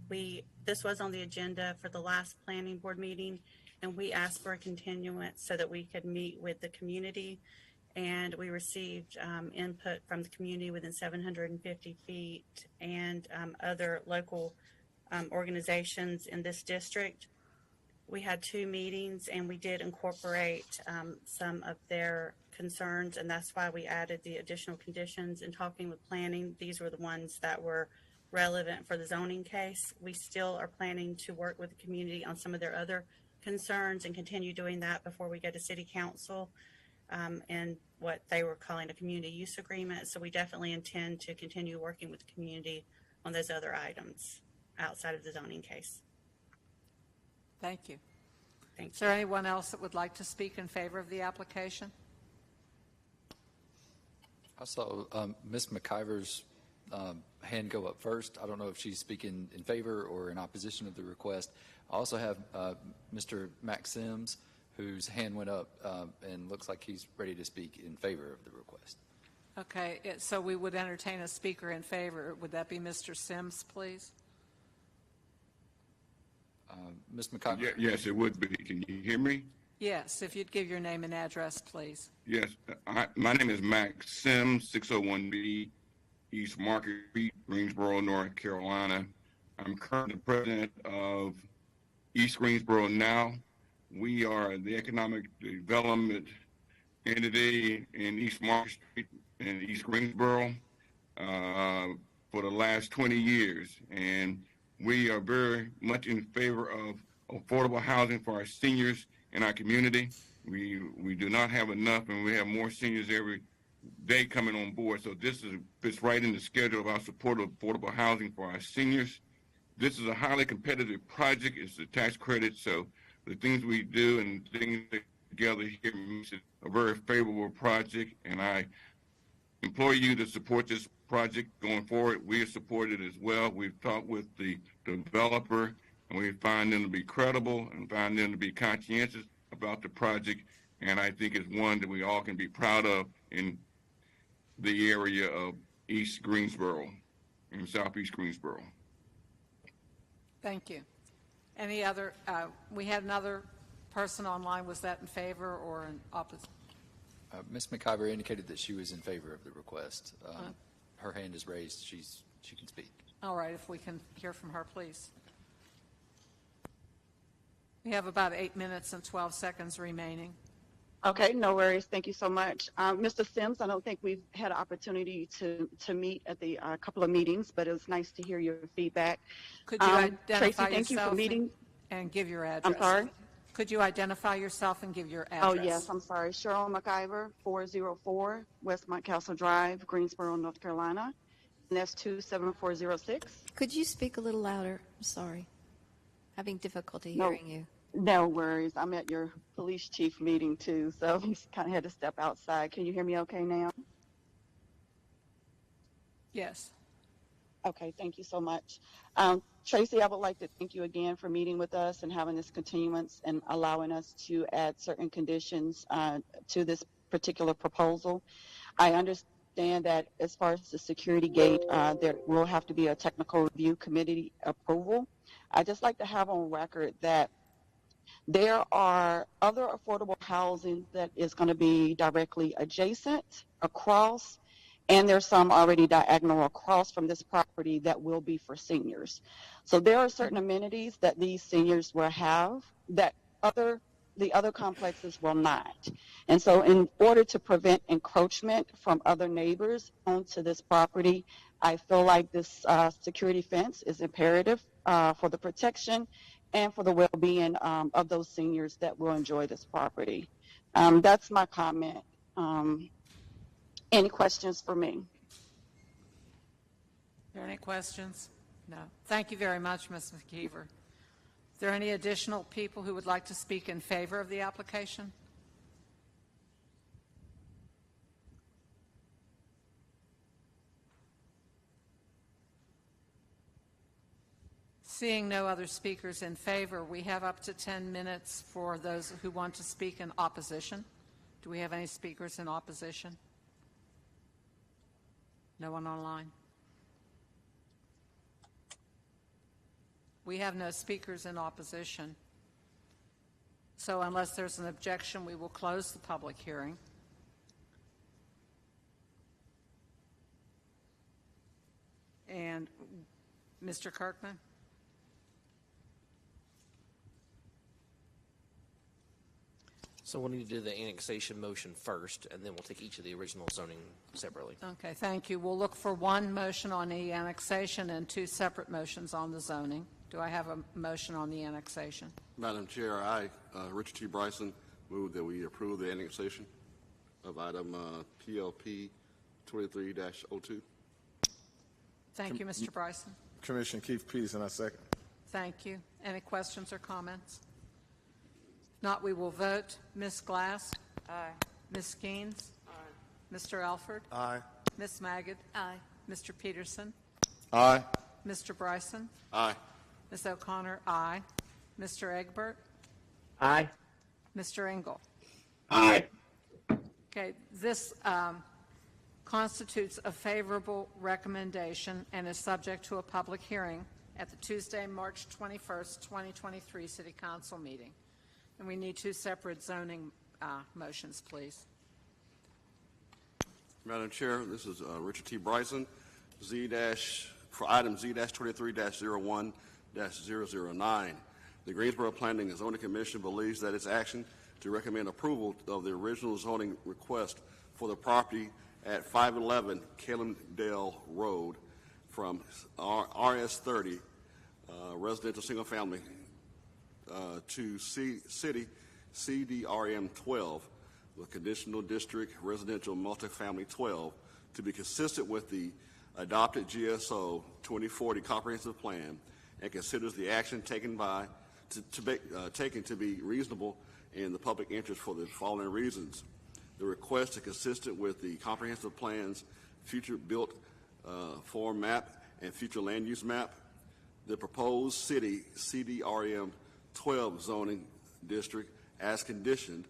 This was on the agenda for the last planning board meeting, and we asked for a continuance so that we could meet with the community, and we received input from the community within 750 feet and other local organizations in this district. We had 2 meetings, and we did incorporate some of their concerns, and that's why we added the additional conditions. In talking with planning, these were the ones that were relevant for the zoning case. We still are planning to work with the community on some of their other concerns and continue doing that before we go to city council and what they were calling a community use agreement. So we definitely intend to continue working with the community on those other items outside of the zoning case. Thank you. Thank Is there anyone else that would like to speak in favor of the application? I saw Ms. McIver's hand go up first. I don't know if she's speaking in favor or in opposition of the request. I also have Mr. Max Sims, whose hand went up and looks like he's ready to speak in favor of the request. Okay, so we would entertain a speaker in favor. Would that be Mr. Sims, please? Ms. McIver? Yes, it would be. Can you hear me? Yes, if you'd give your name and address, please. Yes, my name is Max Sims, 601B East Market Street, Greensboro, North Carolina. I'm currently president of East Greensboro Now. We are the economic development entity in East Market Street in East Greensboro for the last 20 years. And we are very much in favor of affordable housing for our seniors in our community. We do not have enough, and we have more seniors every day coming on board. So this fits right in the schedule of our support of affordable housing for our seniors. This is a highly competitive project. It's a tax credit, so the things we do and things together here makes it a very favorable project, and I implore you to support this project going forward. We have supported it as well. We've talked with the developer, and we find them to be credible and find them to be conscientious about the project, and I think it's one that we all can be proud of in the area of East Greensboro and Southeast Greensboro. Thank you. Any other, we had another person online. Was that in favor or in opposite? Ms. McIver indicated that she was in favor of the request. Her hand is raised. She can speak. All right, if we can hear from her, please. We have about 8 minutes and 12 seconds remaining. Okay, no worries. Thank you so much. Mr. Sims, I don't think we've had an opportunity to meet at the couple of meetings, but it was nice to hear your feedback. Could you identify Tracy, thank you for yourself meeting. and give your address? I'm sorry? Could you identify yourself and give your address? Oh, yes, I'm sorry. Cheryl McIver, 404 Westmont Castle Drive, Greensboro, North Carolina. And that's 27406. Could you speak a little louder? I'm sorry. Having difficulty hearing you. No worries. I'm at your police chief meeting too, so I kind of had to step outside. Can you hear me okay now? Yes. Okay, thank you so much. Tracy, I would like to thank you again for meeting with us and having this continuance and allowing us to add certain conditions to this particular proposal. I understand that as far as the security gate, there will have to be a technical review committee approval. I'd just like to have on record that there are other affordable housing that is going to be directly adjacent, across, and there's some already diagonal across from this property that will be for seniors. So there are certain amenities that these seniors will have that the other complexes will not. And so in order to prevent encroachment from other neighbors onto this property, I feel like this security fence is imperative for the protection and for the well-being of those seniors that will enjoy this property. That's my comment. Any questions for me? Are there any questions? No. Thank you very much, Ms. McKeever. Is there any additional people who would like to speak in favor of the application? Seeing no other speakers in favor, we have up to 10 minutes for those who want to speak in opposition. Do we have any speakers in opposition? No one online? We have no speakers in opposition. So unless there's an objection, we will close the public hearing. And Mr. Kirkman? So we'll need to do the annexation motion first, and then we'll take each of the original zoning separately. Okay, thank you. We'll look for one motion on the annexation and two separate motions on the zoning. Do I have a motion on the annexation? Madam Chair, I, Richard T. Bryson, move that we approve the annexation of item PLP 23-02. Thank you, Mr. Bryson. Commissioner Keith Peterson, I second. Thank you. Any questions or comments? If not, we will vote. Ms. Glass? Aye. Ms. Skeens? Aye. Mr. Alford? Aye. Ms. Magid? Aye. Mr. Peterson? Aye. Mr. Bryson? Aye. Ms. O'Connor? Aye. Mr. Egbert? Aye. Mr. Engel? Aye. Okay, this constitutes a favorable recommendation and is subject to a public hearing at the Tuesday, March 21st, 2023 City Council meeting. And we need two separate zoning motions, please. Madam Chair, this is Richard T. Bryson, for item Z-23-01-009. The Greensboro Planning and Zoning Commission believes that its action to recommend approval of the original zoning request for the property at 511 Calendale Road from RS30 residential single family to City CDRM 12 with conditional district residential multifamily 12 to be consistent with the adopted GSO 2040 comprehensive plan and considers the action taken to be reasonable in the public interest for the following reasons. The request is consistent with the comprehensive plan's future built form map and future land use map. The proposed city CDRM 12 zoning district as conditioned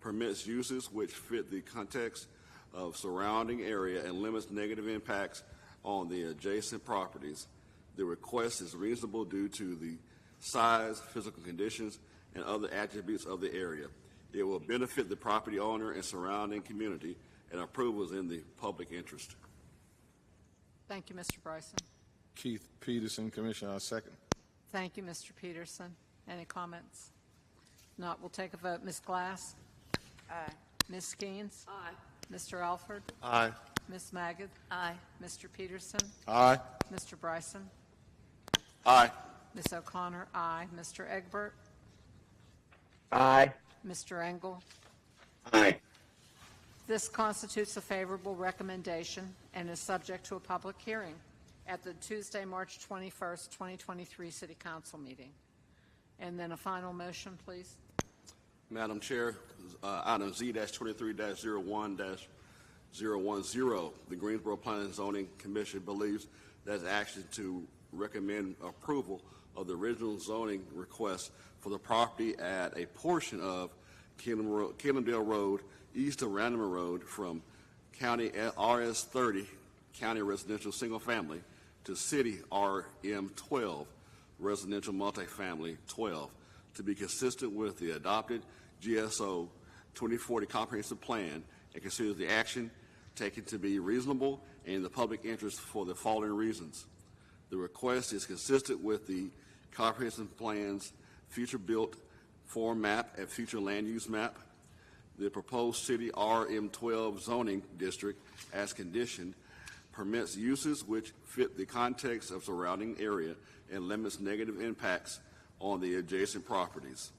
permits uses which fit the context of surrounding area and limits negative impacts on the adjacent properties. The request is reasonable due to the size, physical conditions, and other attributes of the area. It will benefit the property owner and surrounding community, and approval is in the public interest. Thank you, Mr. Bryson. Keith Peterson, Commissioner, I second. Thank you, Mr. Peterson. Any comments? If not, we'll take a vote. Ms. Glass? Aye. Ms. Skeens? Aye. Mr. Alford? Aye. Ms. Magid? Aye. Mr. Peterson? Aye. Mr. Bryson? Aye. Ms. O'Connor? Aye. Mr. Egbert? Aye. Mr. Engel? Aye. This constitutes a favorable recommendation and is subject to a public hearing at the Tuesday, March 21st, 2023 City Council meeting. And then a final motion, please. Madam Chair, item Z-23-01-010, the Greensboro Planning and Zoning Commission believes that its action to recommend approval of the original zoning request for the property at a portion of Calendale Road, east of Random Road, from County RS30, County Residential Single Family, to City RM 12, Residential Multifamily 12, to be consistent with the adopted GSO 2040 Comprehensive Plan and considers the action taken to be reasonable and in the public interest for the following reasons. The request is consistent with the Comprehensive Plan's future built form map and future land use map. The proposed City RM12 zoning district, as conditioned, permits uses which fit the context of surrounding area and limits negative impacts on the adjacent properties.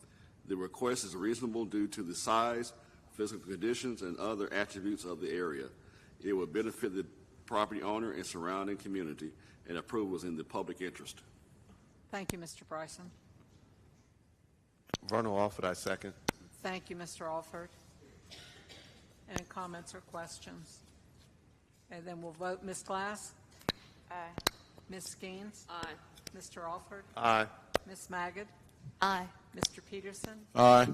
The request is reasonable due to the size, physical conditions, and other attributes of the area. It will benefit the property owner and surrounding community, and approval is in the public interest. Thank you, Mr. Bryson. Vernon Alford, I second. Thank you, Mr. Alford. Any comments or questions? And then we'll vote. Ms. Glass? Aye. Ms. Skeens? Aye. Mr. Alford? Aye. Ms. Magid? Aye. Mr. Peterson? Aye.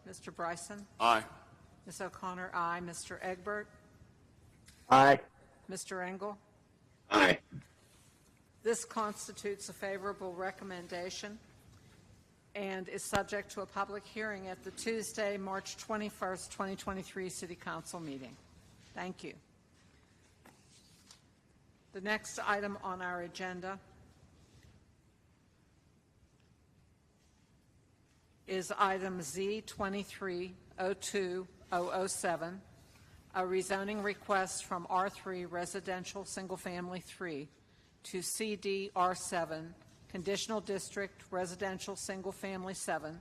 Mr. Bryson? Aye. Ms. O'Connor, aye. Mr. Egbert? Aye. Mr. Engel? Aye. This constitutes a favorable recommendation and is subject to a public hearing at the Tuesday, March 21st, 2023 City Council meeting. Thank you. The next item on our agenda is item Z2302-007, a rezoning request from R3 Residential Single Family 3 to CDR7 Conditional District Residential Single Family 7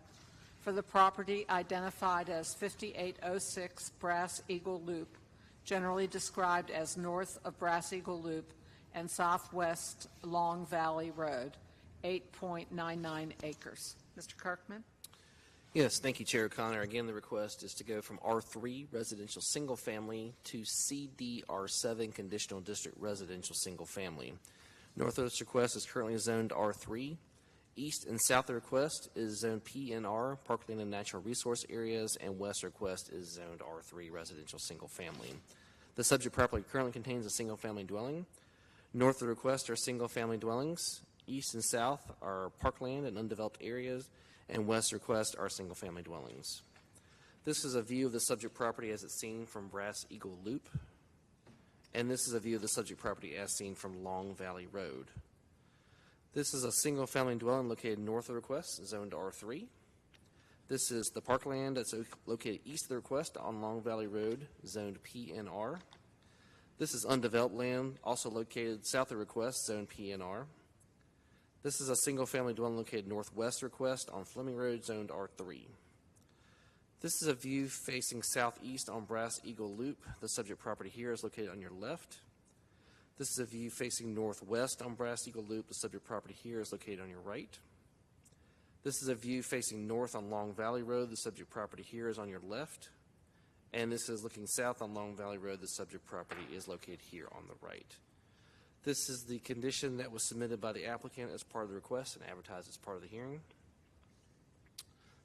for the property identified as 5806 Brass Eagle Loop, generally described as north of Brass Eagle Loop and southwest Long Valley Road, 8.99 acres. Mr. Kirkman? Yes, thank you, Chair O'Connor. Again, the request is to go from R3 Residential Single Family to CDR7 Conditional District Residential Single Family. North of this request is currently zoned R3. East and south of the request is zoned PNR, Parkland and Natural Resource Areas, and west request is zoned R3 Residential Single Family. The subject property currently contains a single-family dwelling. North of the request are single-family dwellings. East and south are parkland and undeveloped areas, and west request are single-family dwellings. This is a view of the subject property as it's seen from Brass Eagle Loop, and this is a view of the subject property as seen from Long Valley Road. This is a single-family dwelling located north of the request, zoned R3. This is the parkland that's located east of the request on Long Valley Road, zoned PNR. This is undeveloped land, also located south of the request, zoned PNR. This is a single-family dwelling located northwest request on Fleming Road, zoned R3. This is a view facing southeast on Brass Eagle Loop. The subject property here is located on your left. This is a view facing northwest on Brass Eagle Loop. The subject property here is located on your right. This is a view facing north on Long Valley Road. The subject property here is on your left. And this is looking south on Long Valley Road. The subject property is located here on the right. This is the condition that was submitted by the applicant as part of the request and advertised as part of the hearing.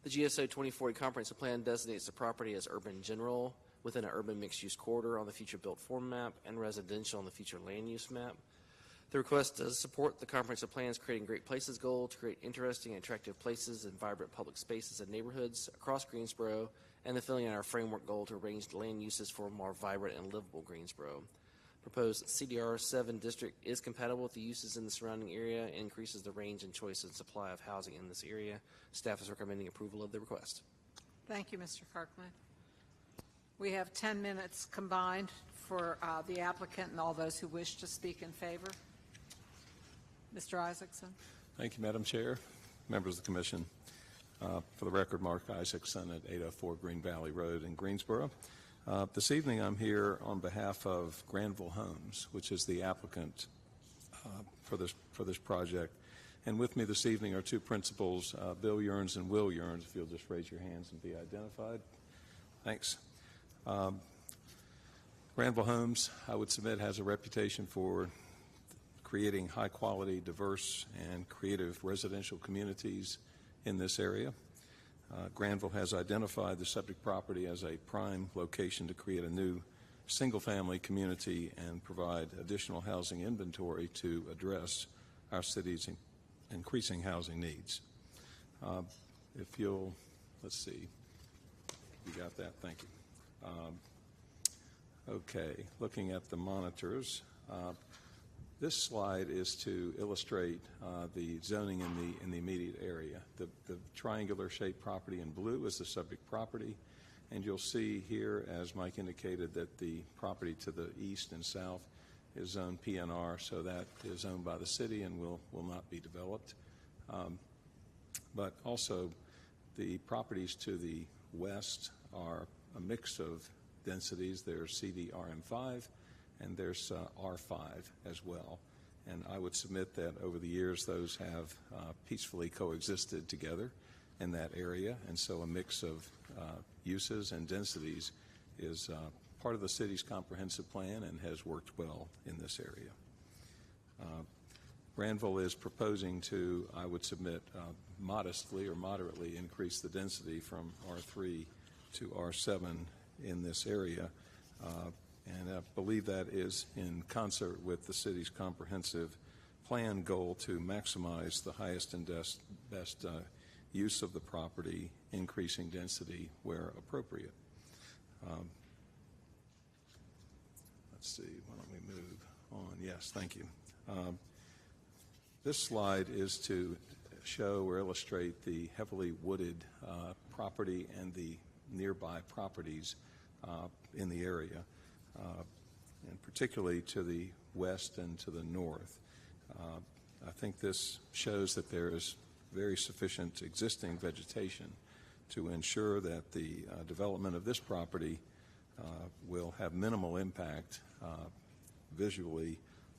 The GSO 2040 Comprehensive Plan designates the property as urban general within an urban mixed-use corridor on the future built form map and residential on the future land use map. The request does support the comprehensive plan's creating great places goal to create interesting and attractive places and vibrant public spaces and neighborhoods across Greensboro, and the filling in our framework goal to arrange land uses for a more vibrant and livable Greensboro. Proposed CDR7 district is compatible with the uses in the surrounding area and increases the range and choice and supply of housing in this area. Staff is recommending approval of the request. Thank you, Mr. Kirkman. We have 10 minutes combined for the applicant and all those who wish to speak in favor. Mr. Isaacson. Thank you, Madam Chair, members of the Commission. For the record, Mark Isaacson at 804 Green Valley Road in Greensboro. This evening I'm here on behalf of Granville Homes, which is the applicant for this project. And with me this evening are two principals, Bill Yearns and Will Yearns, if you'll just raise your hands and be identified. Thanks. Granville Homes, I would submit, has a reputation for creating high-quality, diverse, and creative residential communities in this area. Granville has identified the subject property as a prime location to create a new single-family community and provide additional housing inventory to address our city's increasing housing needs. If you'll, let's see, you got that? Thank you. Okay, looking at the monitors, this slide is to illustrate the zoning in the immediate area. The triangular shaped property in blue is the subject property, and you'll see here, as Mike indicated, that the property to the east and south is zoned PNR, so that is owned by the city and will not be developed. But also, the properties to the west are a mix of densities. There's CDRM5 and there's R5 as well. And I would submit that over the years those have peacefully coexisted together in that area, and so a mix of uses and densities is part of the city's comprehensive plan and has worked well in this area. Granville is proposing to, I would submit, modestly or moderately increase the density from R3 to R7 in this area. And I believe that is in concert with the city's comprehensive plan goal to maximize the highest and best use of the property, increasing density where appropriate. Let's see, why don't we move on? Yes, thank you. This slide is to show or illustrate the heavily wooded property and the nearby properties in the area, and particularly to the west and to the north. I think this shows that there is very sufficient existing vegetation to ensure that the development of this property will have minimal impact visually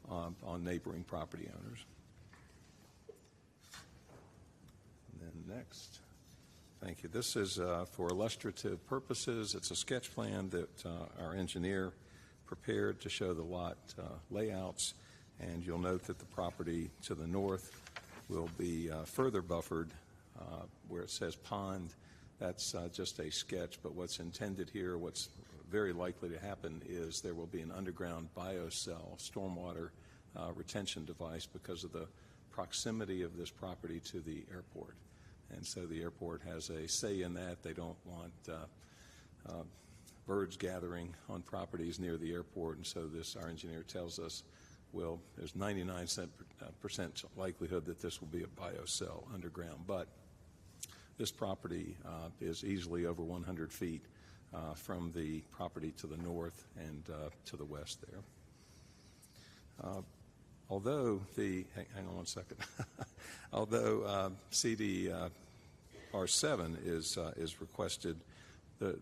on neighboring property owners. And then next, thank you. This is for illustrative purposes. It's a sketch plan that our engineer prepared to show the lot layouts, and you'll note that the property to the north will be further buffered where it says pond. That's just a sketch, but what's intended here, what's very likely to happen is there will be an underground biocell stormwater retention device because of the proximity of this property to the airport. And so the airport has a say in that. They don't want birds gathering on properties near the airport, and so this, our engineer tells us, there's 99% likelihood that this will be a biocell underground, but this property is easily over 100 feet from the property to the north and to the west there. Although hang on one second, although CD R7 is requested,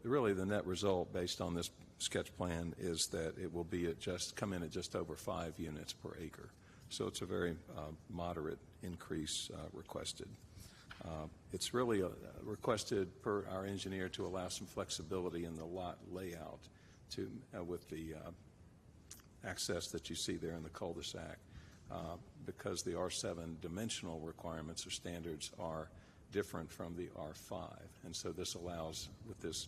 really the net result based on this sketch plan is that it will be come in at just over 5 units per acre. So it's a very moderate increase requested. It's really requested per our engineer to allow some flexibility in the lot layout with the access that you see there in the cul-de-sac because the R7 dimensional requirements or standards are different from the R5. And so this allows, with this,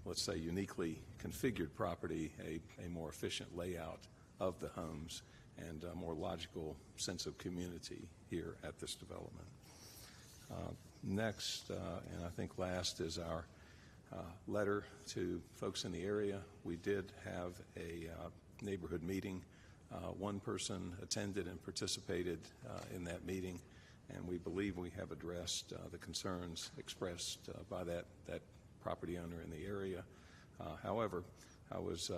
let's say, uniquely configured property, a more efficient layout of the homes and a more logical sense of community here at this development. Next, and I think last, is our letter to folks in the area. We did have a neighborhood meeting. One person attended and participated in that meeting, and we believe we have addressed the concerns expressed by that property owner in the area. However, I was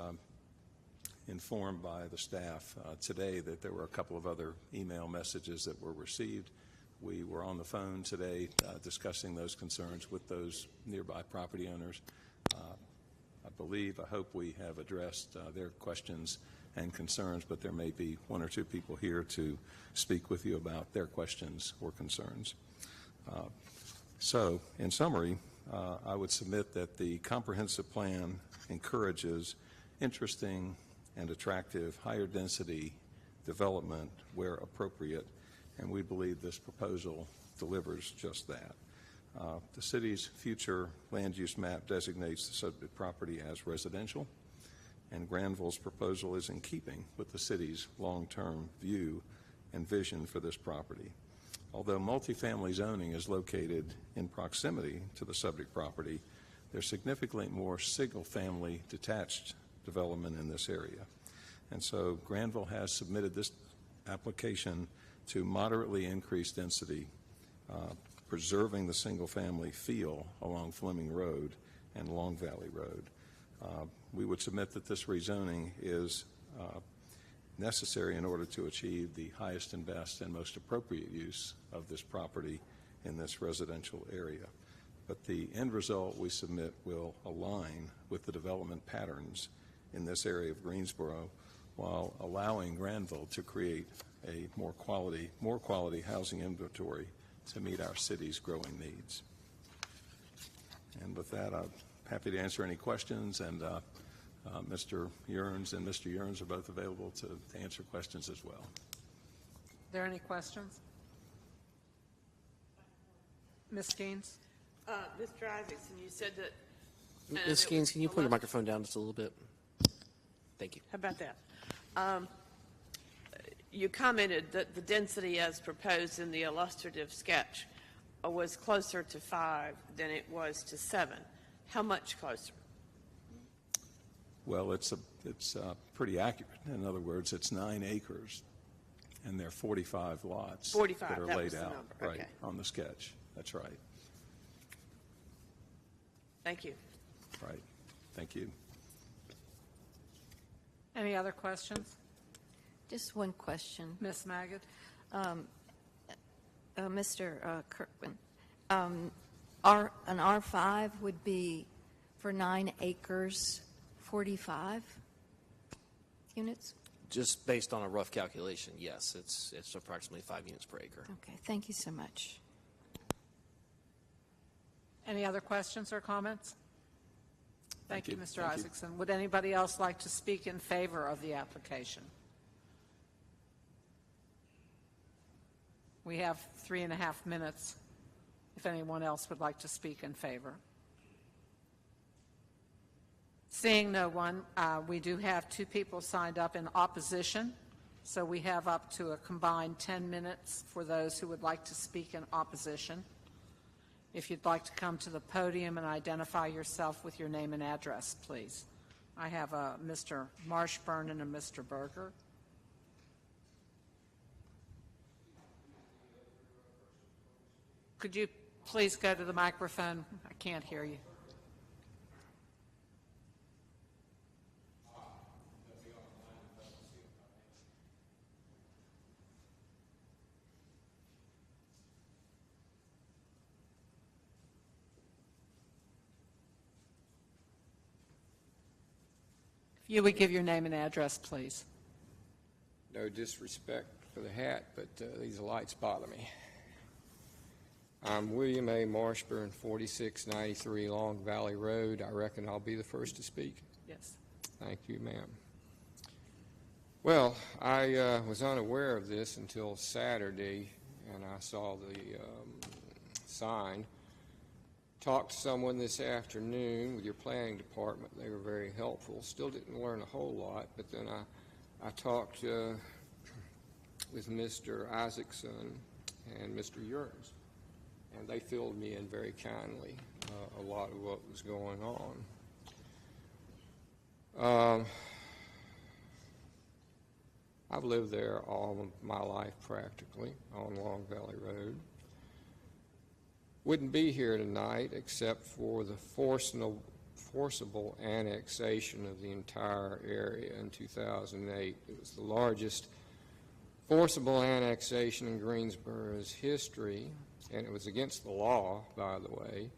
informed by the staff today that there were a couple of other email messages that were received. We were on the phone today discussing those concerns with those nearby property owners. I hope we have addressed their questions and concerns, but there may be one or two people here to speak with you about their questions or concerns. So, in summary, I would submit that the comprehensive plan encourages interesting and attractive higher density development where appropriate, and we believe this proposal delivers just that. The city's future land use map designates the subject property as residential, and Granville's proposal is in keeping with the city's long-term view and vision for this property. Although multifamily zoning is located in proximity to the subject property, there's significantly more single-family detached development in this area. And so Granville has submitted this application to moderately increase density, preserving the single-family feel along Fleming Road and Long Valley Road. We would submit that this rezoning is necessary in order to achieve the highest and best and most appropriate use of this property in this residential area. But the end result we submit will align with the development patterns in this area of Greensboro while allowing Granville to create a more quality housing inventory to meet our city's growing needs. And with that, I'm happy to answer any questions, and Mr. Yearns and Mr. Yearns are both available to answer questions as well. there any questions? Ms. Gaines? Mr. Isaacson, you said that. Ms. Gaines, can you pull your microphone down just a little bit? Thank you. How about that? You commented that the density as proposed in the illustrative sketch was closer to 5 than it was to 7. How much closer? Well, it's pretty accurate. In other words, it's 9 acres, and there are 45 lots 45, that are that laid was the out number. right Okay. on the sketch. That's right. Thank you. Right. Thank you. Any other questions? Just one question. Ms. Magid? Mr. Kirkman, an R5 would be for 9 acres, 45 units? Just based on a rough calculation, yes, it's approximately 5 units per acre. Okay, thank you so much. Any other questions or comments? Thank you, Mr. Thank you. Isaacson. Would anybody else like to speak in favor of the application? We have 3.5 minutes if anyone else would like to speak in favor. Seeing no one, we do have 2 people signed up in opposition, so we have up to a combined 10 minutes for those who would like to speak in opposition. If you'd like to come to the podium and identify yourself with your name and address, please. I have Mr. Marshburn and a Mr. Berger. Could you please go to the microphone? I can't hear you. If you would give your name and address, please. No disrespect for the hat, but these lights bother me. I'm William A. Marshburn, 4693 Long Valley Road. I reckon I'll be the first to speak. Yes. Thank you, ma'am. Well, I was unaware of this until Saturday, and I saw the sign. Talked to someone this afternoon with your planning department. They were very helpful. Still didn't learn a whole lot, but then I talked with Mr. Isaacson and Mr. Yerns, and they filled me in very kindly a lot of what was going on. I've lived there all of my life practically on Long Valley Road. Wouldn't be here tonight except for the forcible annexation of the entire area in 2008. It was the largest forcible annexation in Greensboro's history, and it was against the law, by the way.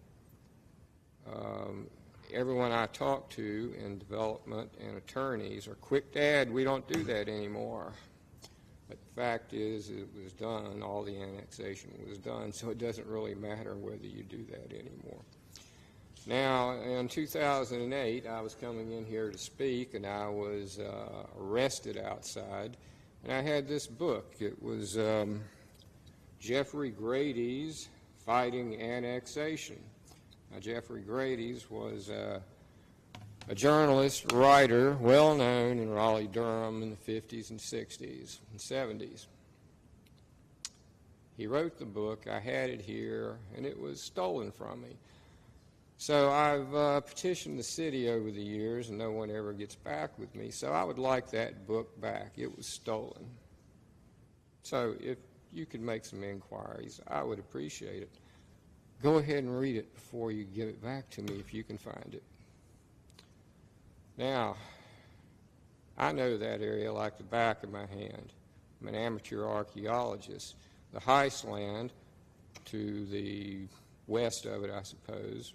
Everyone I talked to in development and attorneys are quick to add, we don't do that anymore. But the fact is, it was done, all the annexation was done, so it doesn't really matter whether you do that anymore. Now, in 2008, I was coming in here to speak, and I was arrested outside, and I had this book. It was Jeffrey Grady's Fighting Annexation. Now, Jeffrey Grady's was a journalist, writer, well known in Raleigh-Durham in the 50s and 60s and 70s. He wrote the book. I had it here, and it was stolen from me. So I've petitioned the city over the years, and no one ever gets back with me. So I would like that book back. It was stolen. So if you could make some inquiries, I would appreciate it. Go ahead and read it before you give it back to me if you can find it. Now, I know that area like the back of my hand. I'm an amateur archaeologist. The Heiss land to the west of it, I suppose,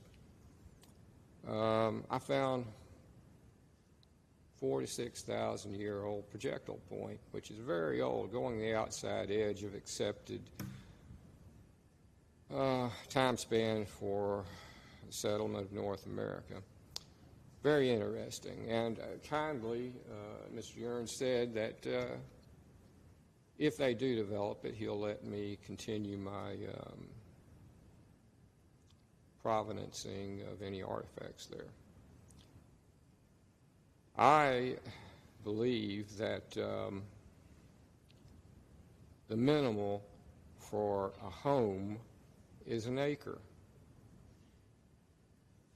I found 4,000 to 6,000 year old projectile point, which is very old, going the outside edge of accepted time span for the settlement of North America. Very interesting. And kindly, Mr. Yerns said that if they do develop it, he'll let me continue my provenancing of any artifacts there. I believe that the minimal for a home is an acre.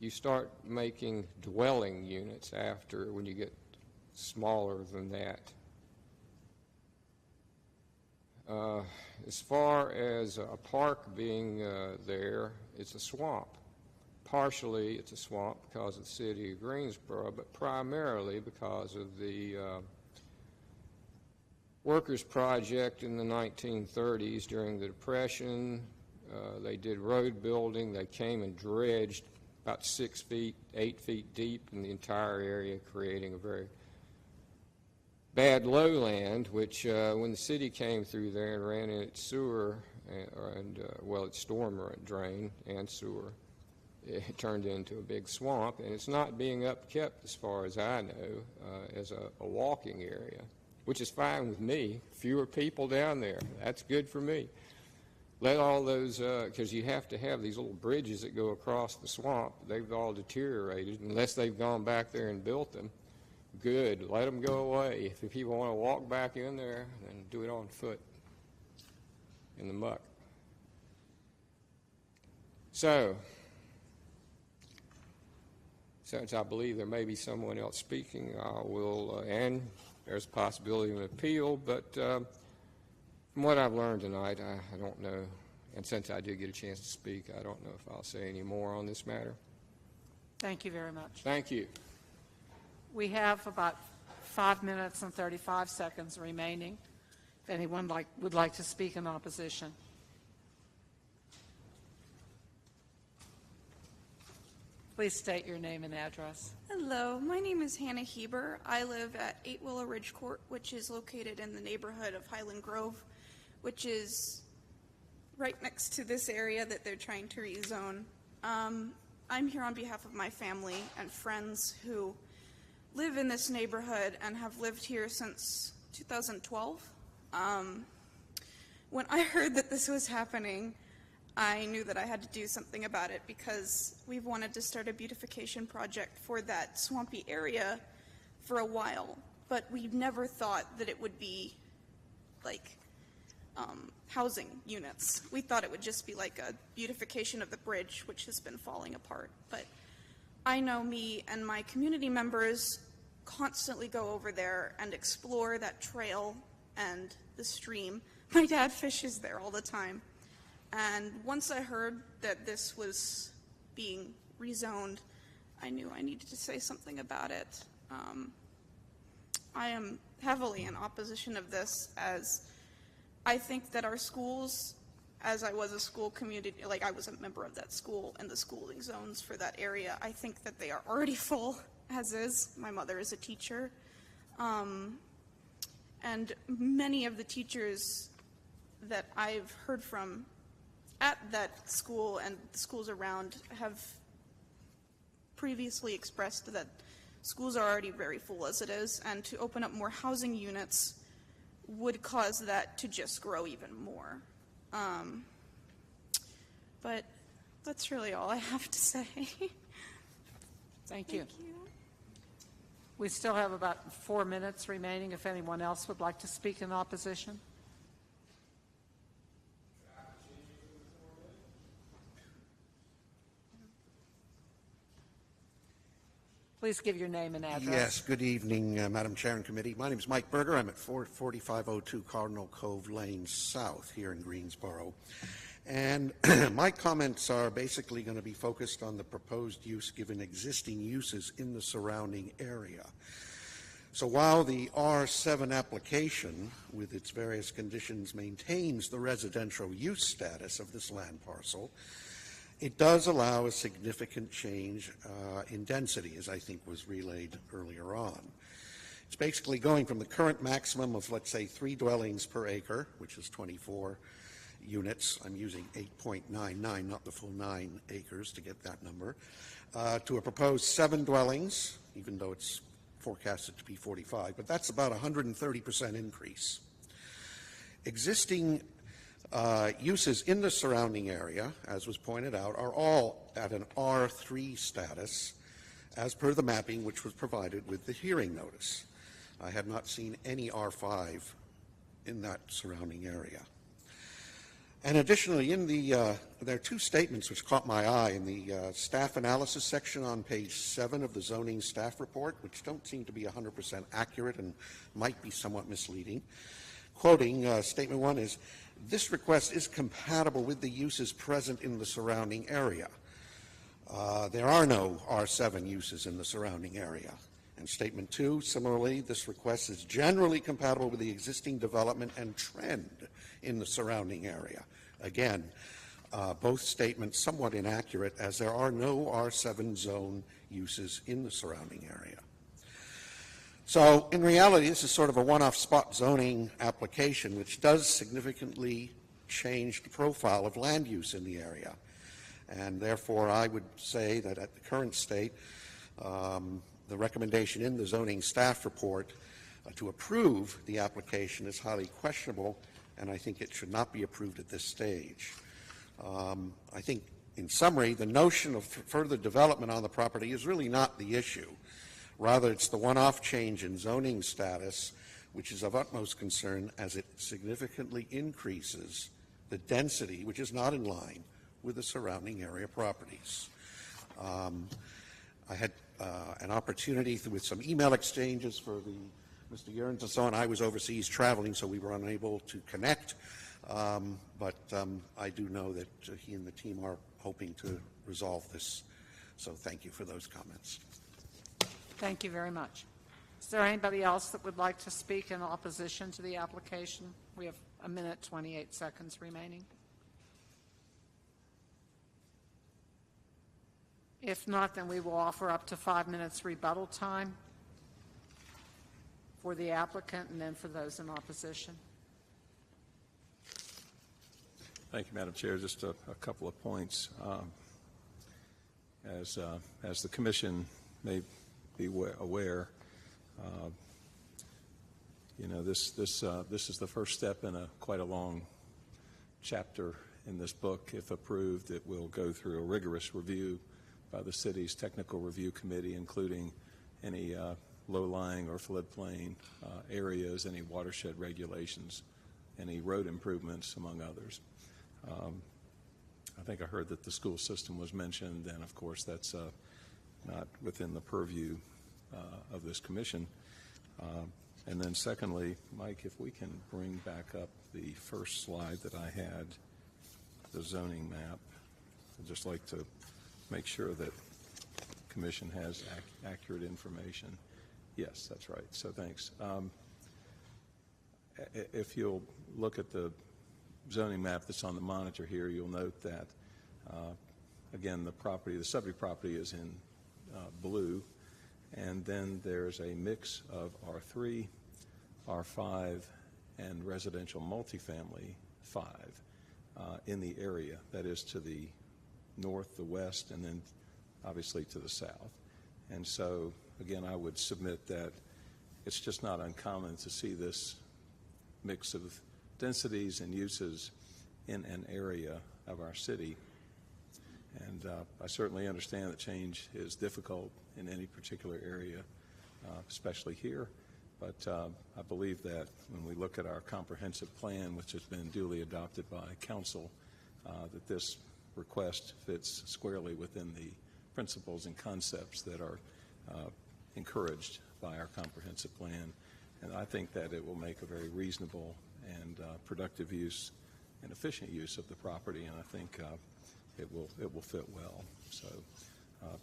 You start making dwelling units after when you get smaller than that. As far as a park being there, it's a swamp. Partially it's a swamp because of the city of Greensboro, but primarily because of the workers' project in the 1930s during the Depression. They did road building. They came and dredged about 6 feet, 8 feet deep in the entire area, creating a very bad lowland, which when the city came through there and ran in its sewer, well, its storm drain and sewer, it turned into a big swamp, and it's not being upkept, as far as I know, as a walking area, which is fine with me. Fewer people down there, that's good for me. Let all those, because you have to have these little bridges that go across the swamp. They've all deteriorated, unless they've gone back there and built them. Good, let them go away. If people want to walk back in there, then do it on foot in the muck. So, since I believe there may be someone else speaking, I will, and there's a possibility of an appeal, but from what I've learned tonight, I don't know, and since I did get a chance to speak, I don't know if I'll say any more on this matter. Thank you very much. Thank you. We have about 5 minutes and 35 seconds remaining. If anyone would like to speak in opposition. Please state your name and address. Hello, my name is Hannah Heber. I live at 8 Willow Ridge Court, which is located in the neighborhood of Highland Grove, which is right next to this area that they're trying to rezone. I'm here on behalf of my family and friends who live in this neighborhood and have lived here since 2012. When I heard that this was happening, I knew that I had to do something about it because we've wanted to start a beautification project for that swampy area for a while, but we never thought that it would be like housing units. We thought it would just be like a beautification of the bridge, which has been falling apart. But I know me and my community members constantly go over there and explore that trail and the stream. My dad fishes there all the time. And once I heard that this was being rezoned, I knew I needed to say something about it. I am heavily in opposition of this, as I think that our schools, as I was a school community, like I was a member of that school and the schooling zones for that area, I think that they are already full, as is. My mother is a teacher. And many of the teachers that I've heard from at that school and the schools around have previously expressed that schools are already very full as it is, and to open up more housing units would cause that to just grow even more. But that's really all I have to say. Thank you. We still have about 4 minutes remaining if anyone else would like to speak in opposition. Please give your name and address. Yes, good evening, Madam Chair and Committee. My name is Mike Berger. I'm at 4502 Cardinal Cove Lane South here in Greensboro. And my comments are basically going to be focused on the proposed use given existing uses in the surrounding area. So while the R7 application, with its various conditions, maintains the residential use status of this land parcel, it does allow a significant change in density, as I think was relayed earlier on. It's basically going from the current maximum of, let's say, 3 dwellings per acre, which is 24 units. I'm using 8.99, not the full 9 acres to get that number, to a proposed 7 dwellings, even though it's forecasted to be 45, but that's about a 130% increase. Existing uses in the surrounding area, as was pointed out, are all at an R3 status as per the mapping which was provided with the hearing notice. I have not seen any R5 in that surrounding area. And additionally, there are two statements which caught my eye in the staff analysis section on page 7 of the zoning staff report, which don't seem to be 100% accurate and might be somewhat misleading. Quoting, statement 1 is, "This request is compatible with the uses present in the surrounding area." There are no R7 uses in the surrounding area. And statement 2, similarly, this request is generally compatible with the existing development and trend in the surrounding area. Again, both statements somewhat inaccurate, as there are no R7 zone uses in the surrounding area. So in reality, this is sort of a one-off spot zoning application, which does significantly change the profile of land use in the area. And therefore, I would say that at the current state, the recommendation in the zoning staff report to approve the application is highly questionable, and I think it should not be approved at this stage. I think, in summary, the notion of further development on the property is really not the issue. Rather, it's the one-off change in zoning status, which is of utmost concern as it significantly increases the density, which is not in line with the surrounding area properties. I had an opportunity with some email exchanges for Mr. Yerns and so on. I was overseas traveling, so we were unable to connect. But I do know that he and the team are hoping to resolve this. So thank you for those comments. Thank you very much. Is there anybody else that would like to speak in opposition to the application? We have 1 minute, 28 seconds remaining. If not, then we will offer up to 5 minutes rebuttal time for the applicant and then for those in opposition. Thank you, Madam Chair. Just a couple of points. As the Commission may be aware, this is the first step in quite a long chapter in this book. If approved, it will go through a rigorous review by the city's technical review committee, including any low-lying or floodplain areas, any watershed regulations, any road improvements, among others. I think I heard that the school system was mentioned, and of course that's not within the purview of this commission. And then secondly, Mike, if we can bring back up the first slide that I had, the zoning map. I'd just like to make sure that the commission has accurate information. Yes, that's right. So thanks. If you'll look at the zoning map that's on the monitor here, you'll note that, again, the subject property is in blue, and then there's a mix of R3, R5, and residential multifamily 5 in the area. That is to the north, the west, and then obviously to the south. And so, again, I would submit that it's just not uncommon to see this mix of densities and uses in an area of our city. And I certainly understand that change is difficult in any particular area, especially here. But I believe that when we look at our comprehensive plan, which has been duly adopted by Council, that this request fits squarely within the principles and concepts that are encouraged by our comprehensive plan. And I think that it will make a very reasonable and productive use and efficient use of the property, and I think it will fit well. So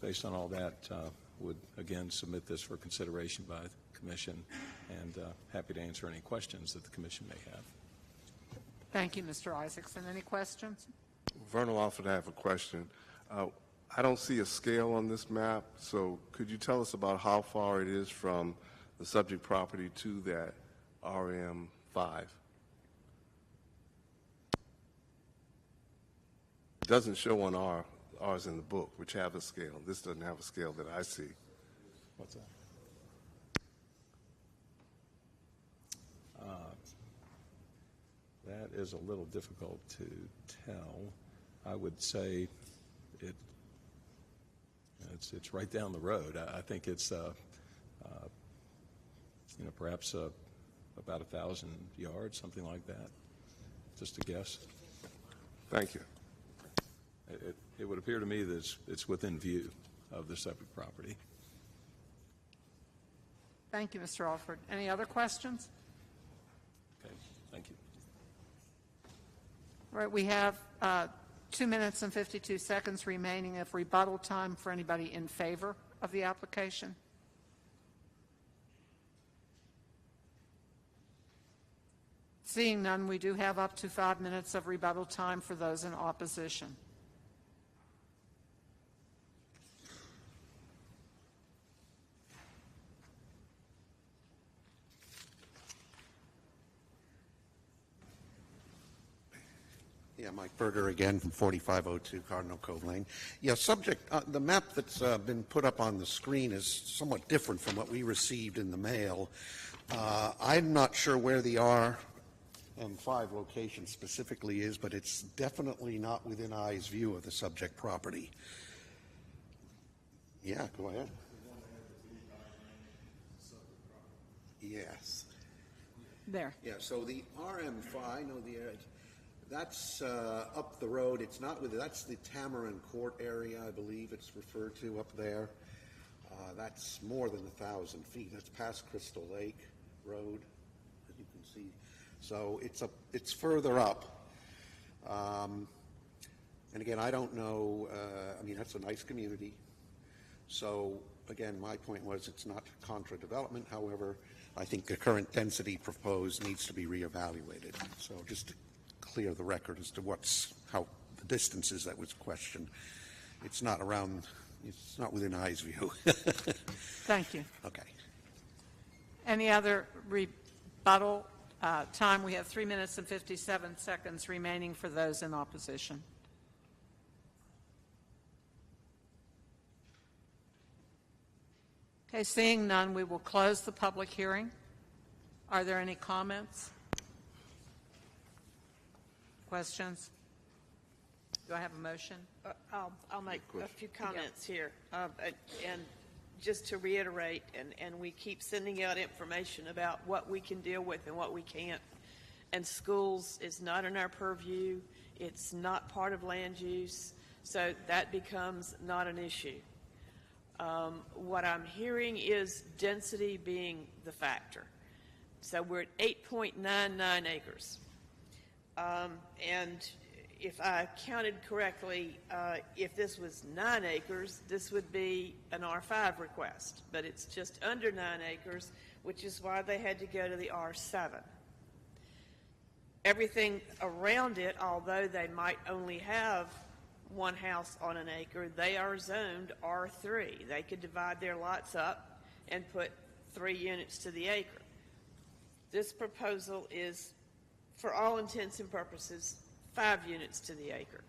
based on all that, would again submit this for consideration by the Commission, and happy to answer any questions that the Commission may have. Thank you, Mr. Isaacson. Any questions? Vernal offered to have a question. I don't see a scale on this map, so could you tell us about how far it is from the subject property to that RM5? It doesn't show on ours in the book, which have a scale. This doesn't have a scale that I see. What's that? That is a little difficult to tell. I would say it's right down the road. I think it's perhaps about 1,000 yards, something like that. Just a guess. Thank you. It would appear to me that it's within view of the subject property. Thank you, Mr. Alford. Any other questions? Okay, thank you. All right, we have 2 minutes and 52 seconds remaining of rebuttal time for anybody in favor of the application. Seeing none, we do have up to 5 minutes of rebuttal time for those in opposition. Yeah, Mike Berger again from 4502 Cardinal Cove Lane. Yeah, the map that's been put up on the screen is somewhat different from what we received in the mail. I'm not sure where the RM5 location specifically is, but it's definitely not within eye's view of the subject property. Yeah, go ahead. Yes. There. Yeah, so the RM5, I know that's up the road. It's not that's the Tamarin Court area, I believe it's referred to up there. That's more than 1,000 feet. That's past Crystal Lake Road, as you can see. So it's further up. And again, I don't know. I mean, that's a nice community. So again, my point was it's not contra development. However, I think the current density proposed needs to be reevaluated. So just to clear the record as to how the distances that was questioned. It's not within eye's view. Thank you. Okay. Any other rebuttal time? We have 3 minutes and 57 seconds remaining for those in opposition. Okay, seeing none, we will close the public hearing. Are there any comments? Questions? Do I have a motion? I'll make a few comments here. And just to reiterate, and we keep sending out information about what we can deal with and what we can't. And schools is not in our purview. It's not part of land use. So that becomes not an issue. What I'm hearing is density being the factor. So we're at 8.99 acres. And if I counted correctly, if this was 9 acres, this would be an R5 request, but it's just under 9 acres, which is why they had to go to the R7. Everything around it, although they might only have one house on an acre, they are zoned R3. They could divide their lots up and put 3 units to the acre. This proposal is, for all intents and purposes, 5 units to the acre.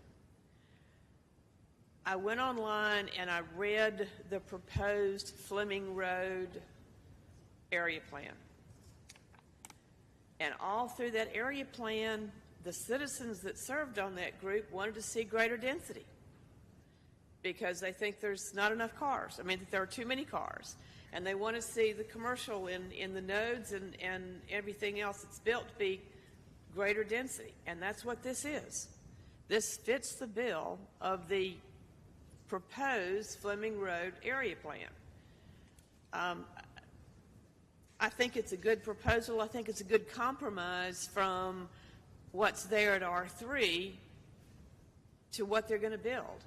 I went online and I read the proposed Fleming Road area plan. And all through that area plan, the citizens that served on that group wanted to see greater density because they think there's not enough cars. I mean, that there are too many cars. And they want to see the commercial in the nodes and everything else that's built to be greater density. And that's what this is. This fits the bill of the proposed Fleming Road area plan. I think it's a good proposal. I think it's a good compromise from what's there at R3 to what they're going to build.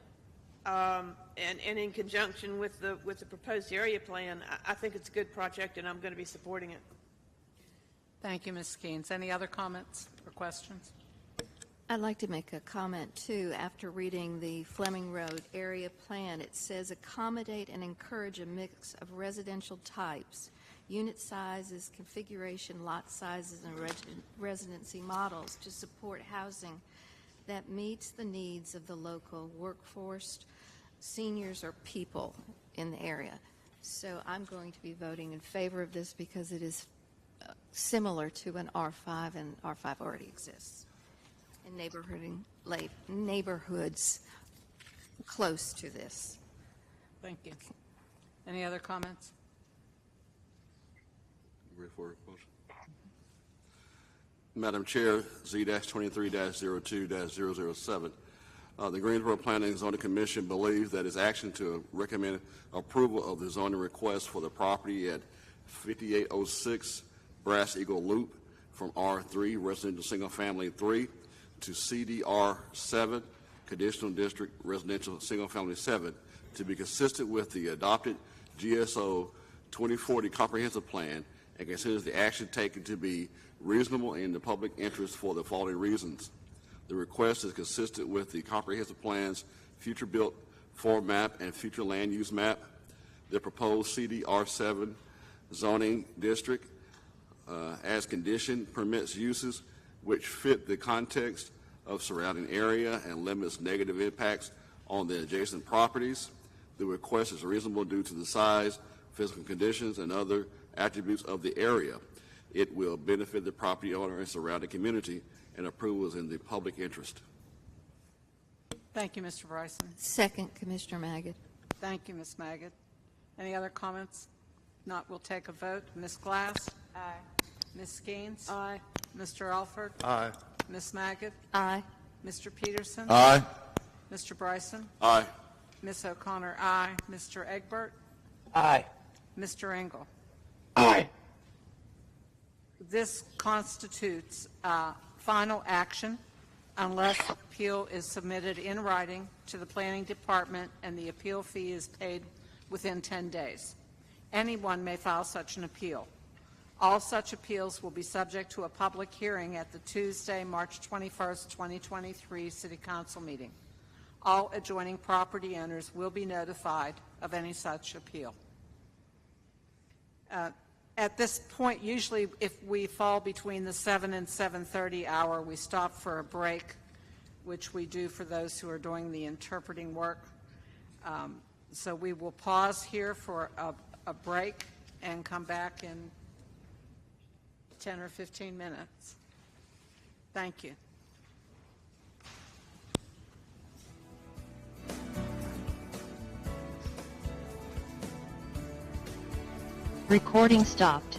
And in conjunction with the proposed area plan, I think it's a good project, and I'm going to be supporting it. Thank you, Ms. Keynes. Any other comments or questions? I'd like to make a comment, too. After reading the Fleming Road area plan, it says accommodate and encourage a mix of residential types, unit sizes, configuration, lot sizes, and residency models to support housing that meets the needs of the local workforce, seniors, or people in the area. So I'm going to be voting in favor of this because it is similar to an R5, and R5 already exists in neighborhoods close to this. Thank you. Any other comments? Ready for a motion? Madam Chair, Z-23-02-007. The Greensboro Planning and Zoning Commission believes that its action to recommend approval of the zoning request for the property at 5806 Brass Eagle Loop from R3 Residential Single Family 3 to CDR 7 Conditional District Residential Single Family 7 to be consistent with the adopted GSO 2040 Comprehensive Plan, and considers the action taken to be reasonable in the public interest for the following reasons. The request is consistent with the comprehensive plan's future built form map and future land use map. The proposed CDR7 zoning district as condition permits uses which fit the context of surrounding area and limits negative impacts on the adjacent properties. The request is reasonable due to the size, physical conditions, and other attributes of the area. It will benefit the property owner and surrounding community, and approval is in the public interest. Thank you, Mr. Bryson. Second, Commissioner Magid. Thank you, Ms. Magid. Any other comments? Not, we'll take a vote. Ms. Glass? Aye. Ms. Skeens? Aye. Mr. Alford? Aye. Ms. Magid? Aye. Mr. Peterson? Aye. Mr. Bryson? Aye. Ms. O'Connor? Aye. Mr. Egbert? Aye. Mr. Engel? Aye. This constitutes final action unless appeal is submitted in writing to the Planning Department and the appeal fee is paid within 10 days. Anyone may file such an appeal. All such appeals will be subject to a public hearing at the Tuesday, March 21st, 2023 City Council meeting. All adjoining property owners will be notified of any such appeal. At this point, usually if we fall between the 7 and 7:30 hour, we stop for a break, which we do for those who are doing the interpreting work. So we will pause here for a break and come back in 10 or 15 minutes. Thank you. Recording stopped.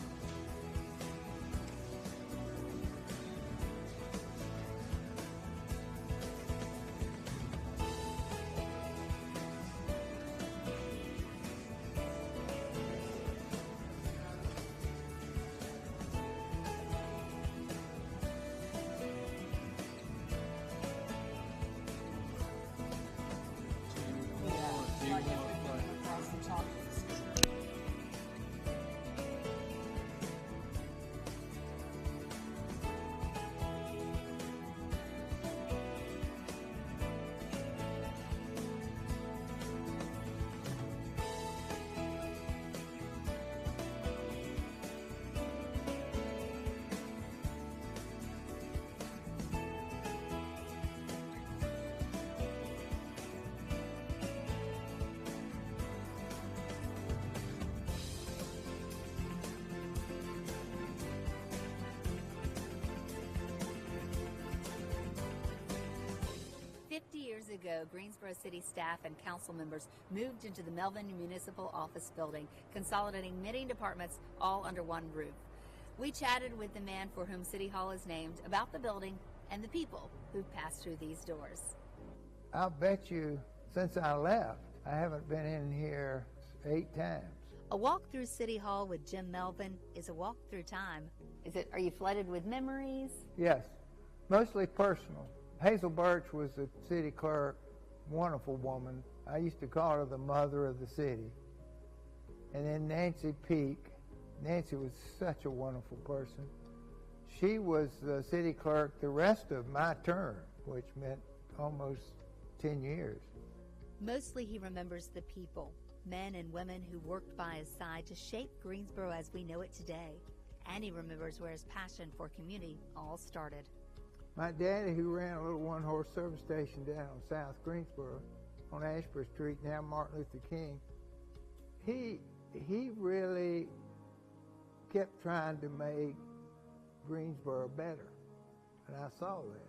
Ago, Greensboro City staff and council members moved into the Melvin Municipal Office Building, consolidating many departments all under one roof. We chatted with the man for whom City Hall is named about the building and the people who passed through these doors. I'll bet you since I left, I haven't been in here 8 times. A walk through City Hall with Jim Melvin is a walk through time. Are you flooded with memories? Yes, mostly personal. Hazel Birch was the city clerk, wonderful woman. I used to call her the mother of the city. And then Nancy Peak. Nancy was such a wonderful person. She was the city clerk the rest of my term, which meant almost 10 years. Mostly he remembers the people, men and women who worked by his side to shape Greensboro as we know it today. And he remembers where his passion for community all started. My daddy, who ran a little one-horse service station down on South Greensboro on Ashburn Street, now Martin Luther King, he really kept trying to make Greensboro better, and I saw that.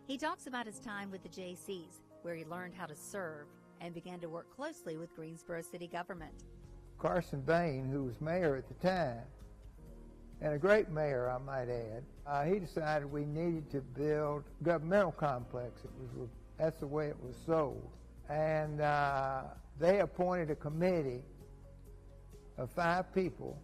He talks about his time with the JCs, where he learned how to serve and began to work closely with Greensboro city government. Carson Bain, who was mayor at the time, and a great mayor, I might add, he decided we needed to build a governmental complex. That's the way it was sold. And they appointed a committee of 5 people.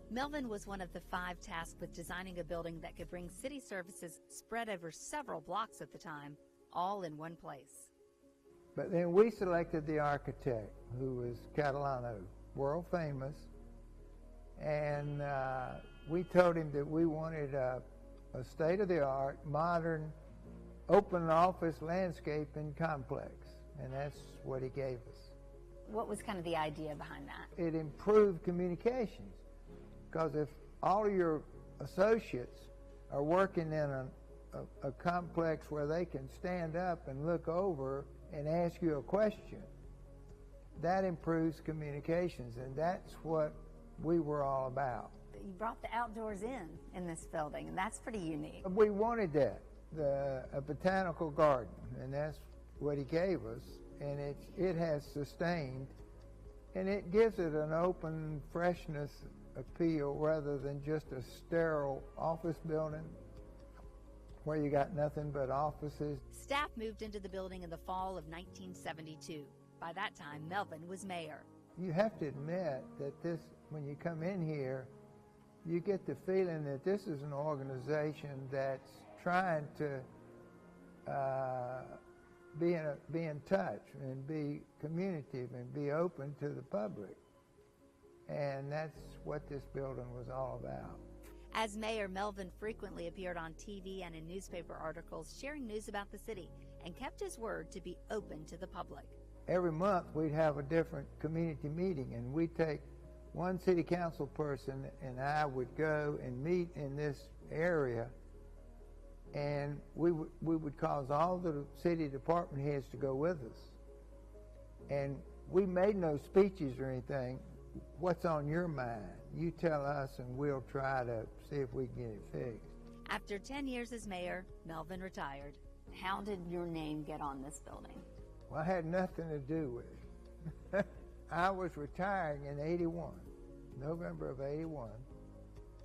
Melvin was one of the 5 tasked with designing a building that could bring city services spread over several blocks at the time, all in one place. But then we selected the architect, who was Catalano, world famous, and we told him that we wanted a state-of-the-art, modern, open office landscaping complex, and that's what he gave us. What was kind of the idea behind that? It improved communications, because if all of your associates are working in a complex where they can stand up and look over and ask you a question, that improves communications, and that's what we were all about. You brought the outdoors in this building, and that's pretty unique. We wanted that, a botanical garden, and that's what he gave us, and it has sustained, and it gives it an open freshness appeal rather than just a sterile office building where you got nothing but offices. Staff moved into the building in the fall of 1972. By that time, Melvin was mayor. You have to admit that this, when you come in here, you get the feeling that this is an organization that's trying to be in touch and be communicative and be open to the public. And that's what this building was all about. As mayor, Melvin frequently appeared on TV and in newspaper articles sharing news about the city and kept his word to be open to the public. Every month we'd have a different community meeting, and we'd take one city council person and I would go and meet in this area, and we would cause all the city department heads to go with us. And we made no speeches or anything. What's on your mind? You tell us and we'll try to see if we can get it fixed. After 10 years as mayor, Melvin retired. How did your name get on this building? Well, I had nothing to do with it. I was retiring in 81, November of 81.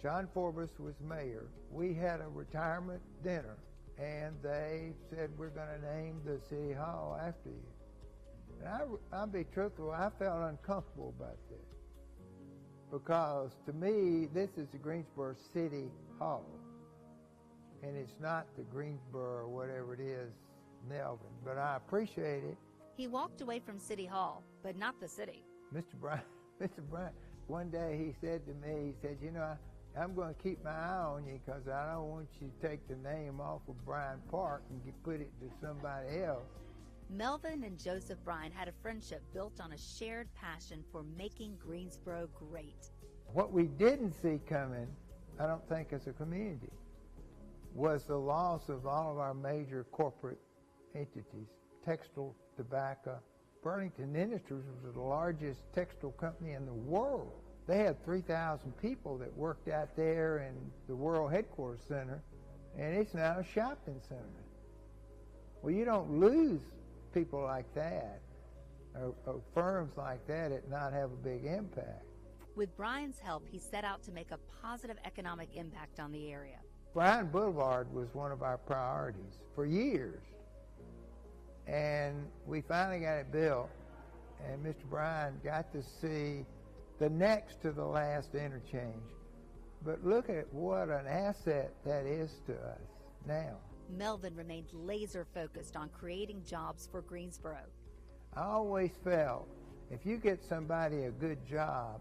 John Forbes was mayor. We had a retirement dinner, and they said, we're going to name the city hall after you. And I'll be truthful, I felt uncomfortable about this, because to me, this is the Greensboro City Hall, and it's not the Greensboro or whatever it is, Melvin, but I appreciate it. He walked away from City Hall, but not the city. Mr. Bryant, one day he said to me, he said, you know, I'm going to keep my eye on you because I don't want you to take the name off of Bryan Park and put it to somebody else. Melvin and Joseph Bryan had a friendship built on a shared passion for making Greensboro great. What we didn't see coming, I don't think as a community, was the loss of all of our major corporate entities, textile, tobacco. Burlington Industries was the largest textile company in the world. They had 3,000 people that worked out there in the World Headquarters Center, and it's now a shopping center. Well, you don't lose people like that, or firms like that not have a big impact. With Bryan's help, he set out to make a positive economic impact on the area. Bryan Boulevard was one of our priorities for years, and we finally got it built, and Mr. Bryan got to see the next to the last interchange. But look at what an asset that is to us now. Melvin remained laser focused on creating jobs for Greensboro. I always felt if you get somebody a good job,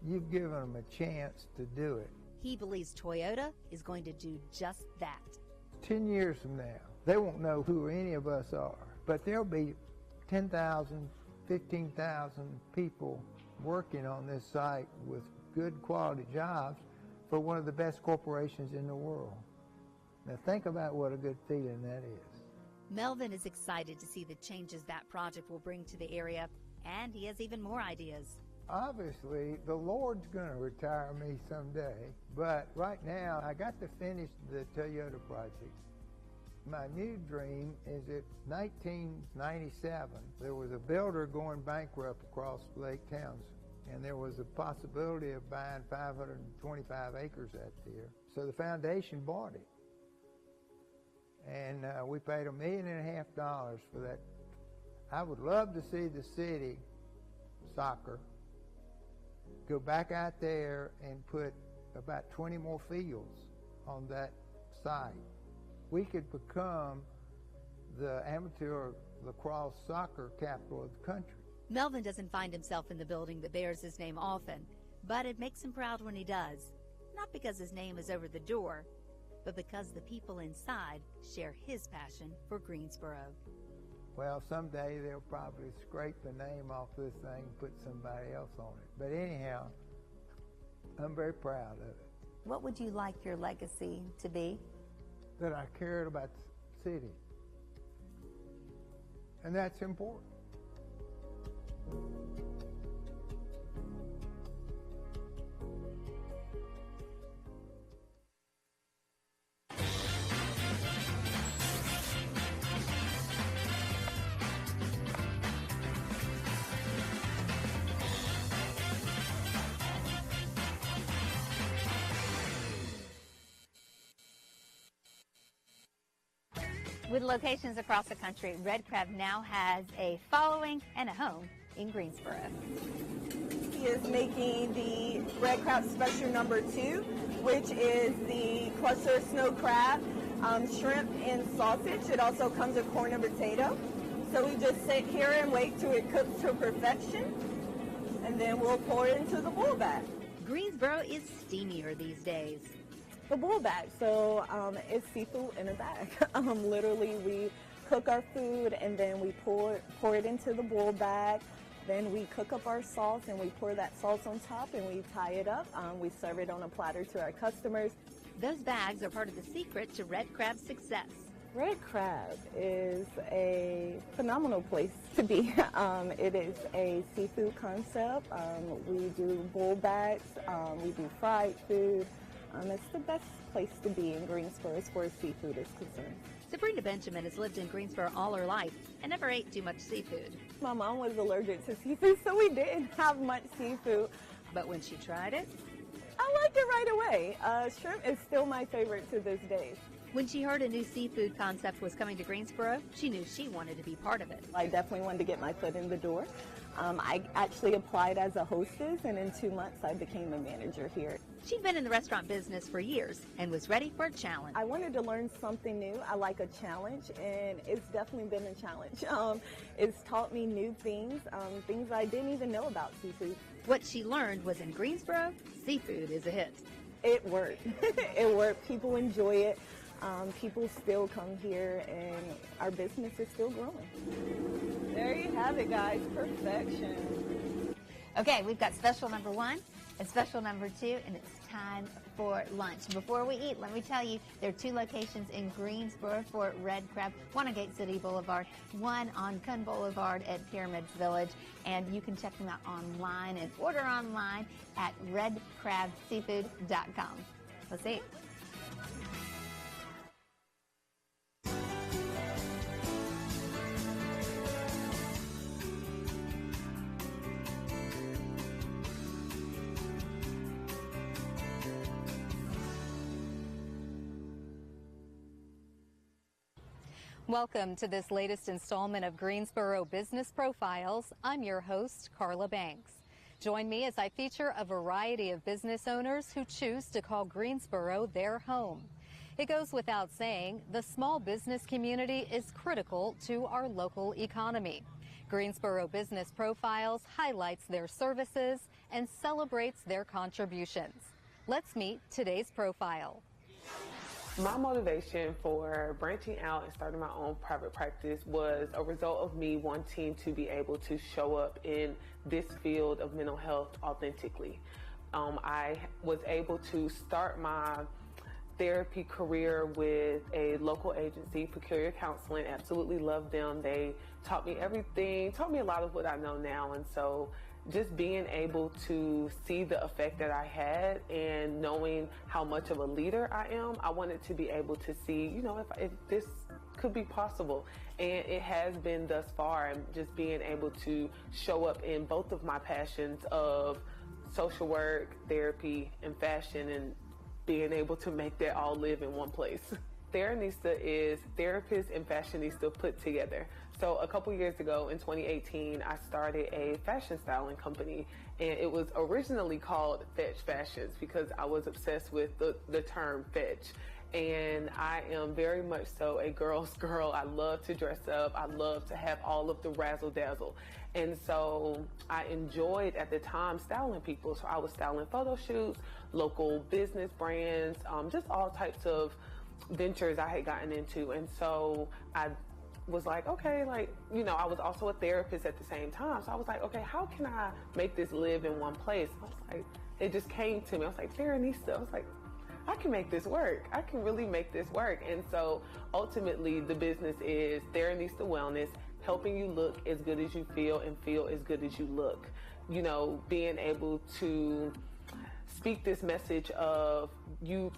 you've given them a chance to do it. He believes Toyota is going to do just that. 10 years from now, they won't know who any of us are, but there'll be 10,000, 15,000 people working on this site with good quality jobs for one of the best corporations in the world. Now think about what a good feeling that is. Melvin is excited to see the changes that project will bring to the area, and he has even more ideas. Obviously, the Lord's going to retire me someday, but right now I got to finish the Toyota project. My new dream is that 1997, there was a builder going bankrupt across Lake Townsend, and there was a possibility of buying 525 acres out there. So the foundation bought it. And we paid $1.5 million for that. I would love to see the city soccer go back out there and put about 20 more fields on that site. We could become the amateur lacrosse soccer capital of the country. Melvin doesn't find himself in the building that bears his name often, but it makes him proud when he does. Not because his name is over the door, but because the people inside share his passion for Greensboro. Well, someday they'll probably scrape the name off this thing and put somebody else on it. But anyhow, I'm very proud of it. What would you like your legacy to be? That I cared about the city. And that's important. With locations across the country, Red Crab now has a following and a home in Greensboro. He is making the Red Crab Special number 2, which is the cluster snow crab, shrimp and sausage. It also comes with corn and potato. So we just sit here and wait till it cooks to perfection, and then we'll pour it into the bowl bag. Greensboro is steamier these days. The bowl bag, so it's seafood in a bag. Literally, we cook our food and then we pour it into the bowl bag. Then we cook up our sauce and we pour that sauce on top and we tie it up. We serve it on a platter to our customers. Those bags are part of the secret to Red Crab's success. Red Crab is a phenomenal place to be. It is a seafood concept. We do bowl bags, we do fried food. It's the best place to be in Greensboro as far as seafood is concerned. Sabrina Benjamin has lived in Greensboro all her life and never ate too much seafood. My mom was allergic to seafood, so we didn't have much seafood. But when she tried it, I liked it right away. Shrimp is still my favorite to this day. when she heard a new seafood concept was coming to Greensboro, she knew she wanted to be part of it. I definitely wanted to get my foot in the door. I actually applied as a hostess, and in 2 months I became a manager here. She'd been in the restaurant business for years and was ready for a challenge. I wanted to learn something new. I like a challenge, and it's definitely been a challenge. It's taught me new things, things I didn't even know about seafood. What she learned was in Greensboro, seafood is a hit. It worked. It worked. People enjoy it. People still come here, and our business is still growing. There you have it, guys. Perfection. Okay, we've got special number 1 and special number 2, and it's time for lunch. Before we eat, let me tell you, there are 2 locations in Greensboro for Red Crab, one on Gate City Boulevard, one on Kun Boulevard at Pyramids Village, and you can check them out online and order online at redcrabseafood.com. Let's eat. Welcome to this latest installment of Greensboro Business Profiles. I'm your host, Carla Banks. Join me as I feature a variety of business owners who choose to call Greensboro their home. It goes without saying, the small business community is critical to our local economy. Greensboro Business Profiles highlights their services and celebrates their contributions. Let's meet today's profile. My motivation for branching out and starting my own private practice was a result of me wanting to be able to show up in this field of mental health authentically. I was able to start my therapy career with a local agency, Peculiar Counseling. Absolutely love them. They taught me everything, taught me a lot of what I know now. And so just being able to see the effect that I had and knowing how much of a leader I am, I wanted to be able to see, you know, if this could be possible. And it has been thus far, and just being able to show up in both of my passions of social work, therapy, and fashion, and being able to make that all live in one place. Theranista is therapist and fashionista put together. So a couple years ago in 2018, I started a fashion styling company, and it was originally called Fetch Fashions because I was obsessed with the term fetch. And I am very much so a girl's girl. I love to dress up. I love to have all of the razzle dazzle. And so I enjoyed at the time styling people. So I was styling photo shoots, local business brands, just all types of ventures I had gotten into. And so I was like, okay, like, you know, I was also a therapist at the same time. So I was like, okay, how can I make this live in one place? I was like, it just came to me. I was like, Theranista. I was like, I can make this work. I can really make this work. And so ultimately the business is Theranista Wellness, helping you look as good as you feel and feel as good as you look. You know, being able to speak this message of you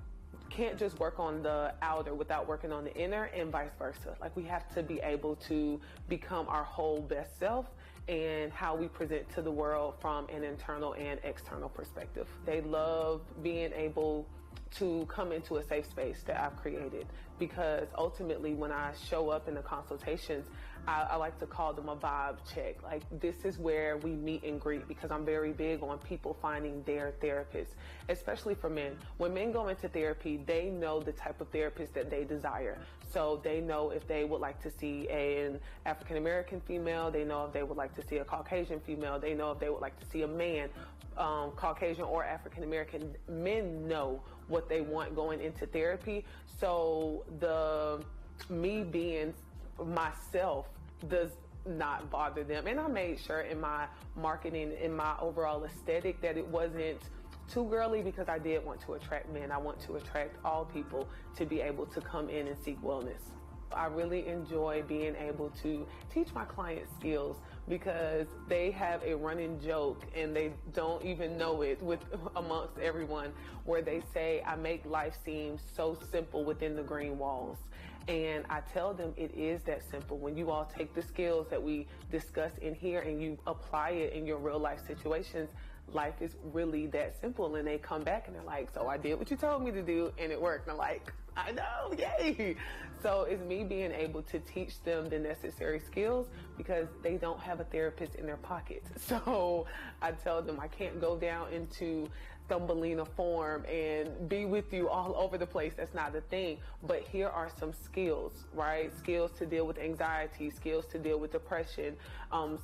can't just work on the outer without working on the inner, and vice versa. Like, we have to be able to become our whole best self and how we present to the world from an internal and external perspective. They love being able to come into a safe space that I've created, because ultimately when I show up in the consultations, I like to call them a vibe check. Like, this is where we meet and greet, because I'm very big on people finding their therapist, especially for men. When men go into therapy, they know the type of therapist that they desire. So they know if they would like to see an African-American female, they know if they would like to see a Caucasian female, they know if they would like to see a man, Caucasian or African-American. Men know what they want going into therapy. So me being myself does not bother them. And I made sure in my marketing, in my overall aesthetic, that it wasn't too girly, because I did want to attract men. I want to attract all people to be able to come in and seek wellness. I really enjoy being able to teach my clients skills, because they have a running joke, and they don't even know it amongst everyone, where they say, I make life seem so simple within the green walls. And I tell them it is that simple. When you all take the skills that we discuss in here and you apply it in your real life situations, life is really that simple. And they come back and they're like, so I did what you told me to do and it worked. And I'm like, I know, yay. So it's me being able to teach them the necessary skills, because they don't have a therapist in their pocket. So I tell them I can't go down into Thumbelina form and be with you all over the place. That's not the thing. But here are some skills, right? Skills to deal with anxiety, skills to deal with depression,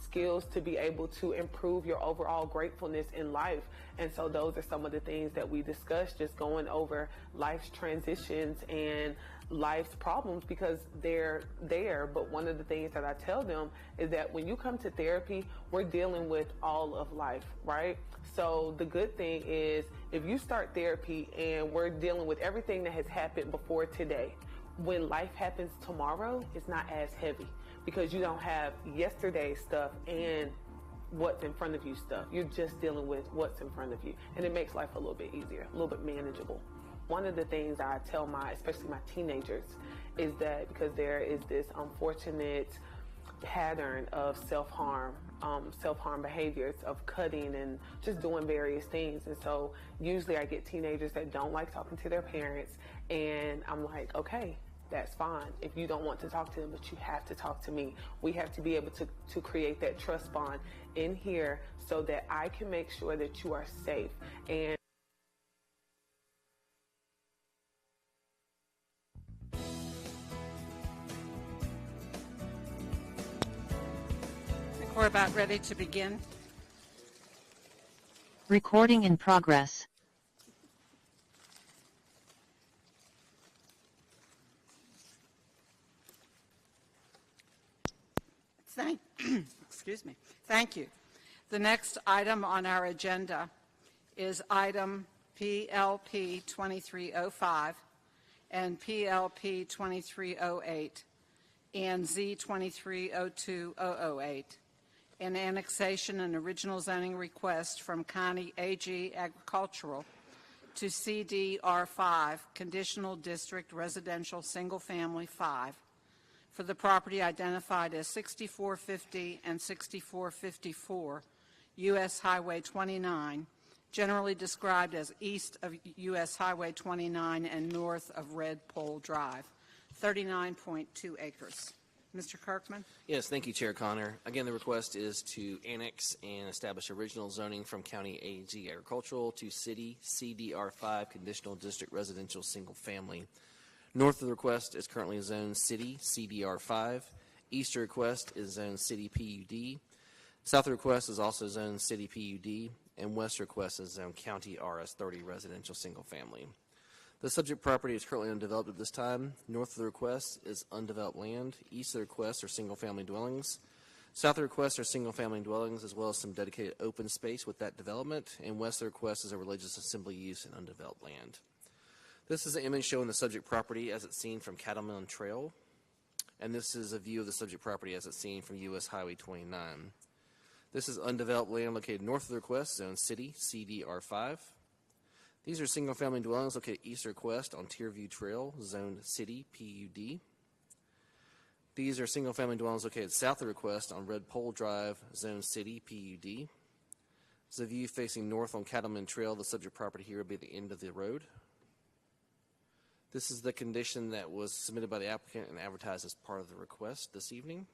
skills to be able to improve your overall gratefulness in life. And so those are some of the things that we discussed, just going over life's transitions and life's problems, because they're there. But one of the things that I tell them is that when you come to therapy, we're dealing with all of life, right? So the good thing is, if you start therapy and we're dealing with everything that has happened before today, when life happens tomorrow, it's not as heavy, because you don't have yesterday's stuff and what's in front of you stuff. You're just dealing with what's in front of you. And it makes life a little bit easier, a little bit manageable. One of the things I tell especially my teenagers, is that because there is this unfortunate pattern of self-harm behaviors, of cutting and just doing various things. And so usually I get teenagers that don't like talking to their parents, and I'm like, okay, that's fine if you don't want to talk to them, but you have to talk to me. We have to be able to create that trust bond in here, so that I can make sure that you are safe. And We're about ready to begin. Recording in progress. Excuse me. Thank you. The next item on our agenda is item PLP 2305 and PLP 2308. and Z2302-008, an annexation and original zoning request from County AG Agricultural to CDR5, Conditional District Residential Single Family 5, for the property identified as 6450 and 6454 U.S. Highway 29, generally described as east of U.S. Highway 29 and north of Red Pole Drive, 39.2 acres. Mr. Kirkman? Yes, thank you, Chair Connor. Again, the request is to annex and establish original zoning from County AG Agricultural to City CDR5 Conditional District Residential Single Family. North of the request is currently Zone City CDR5. East of the request is Zone City PUD. South of the request is also Zone City PUD. And west of the request is Zone County RS30 Residential Single Family. The subject property is currently undeveloped at this time. North of the request is undeveloped land. East of the request are single-family dwellings. South of the request are single-family dwellings, as well as some dedicated open space with that development. And west of the request is a religious assembly use in undeveloped land. This is an image showing the subject property as it's seen from Cattleman Trail. And this is a view of the subject property as it's seen from U.S. Highway 29. This is undeveloped land located north of the request, Zone City, CDR5. These are single-family dwellings located east of the request on Tierview Trail, Zone City, PUD. These are single-family dwellings located south of the request on Red Pole Drive, Zone City, PUD. This is a view facing north on Cattleman Trail. The subject property here will be the end of the road. This is the condition that was submitted by the applicant and advertised as part of the request this evening.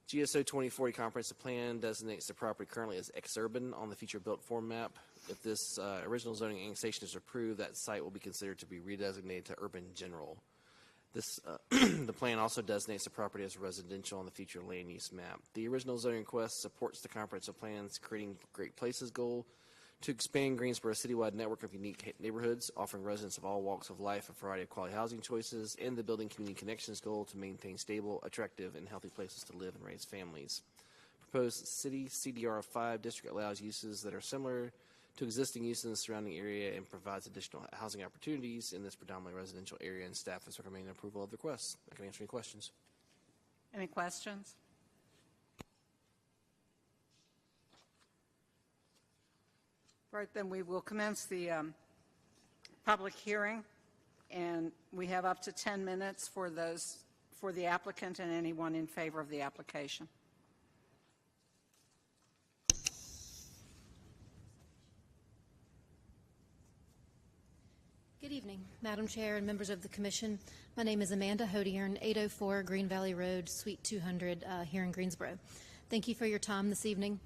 GSO 2040 comprehensive plan designates the property currently as exurban on the future built form map. If this original zoning annexation is approved, that site will be considered to be redesignated to urban general. This the plan also designates the property as residential on the future land use map. The original zoning request supports the comprehensive plan's creating great places goal to expand Greensboro's citywide network of unique neighborhoods, offering residents of all walks of life a variety of quality housing choices, and the building community connections goal to maintain stable, attractive, and healthy places to live and raise families. Proposed city CDR5 district allows uses that are similar to existing uses in the surrounding area and provides additional housing opportunities in this predominantly residential area, and staff is recommending approval of the request. I can answer any questions. Any questions? Right, then we will commence the public hearing, and we have up to 10 minutes for the applicant and anyone in favor of the application. Good evening, Madam Chair and members of the Commission. My name is Amanda Hodiern, 804 Green Valley Road, Suite 200 here in Greensboro. Thank you for your time this evening.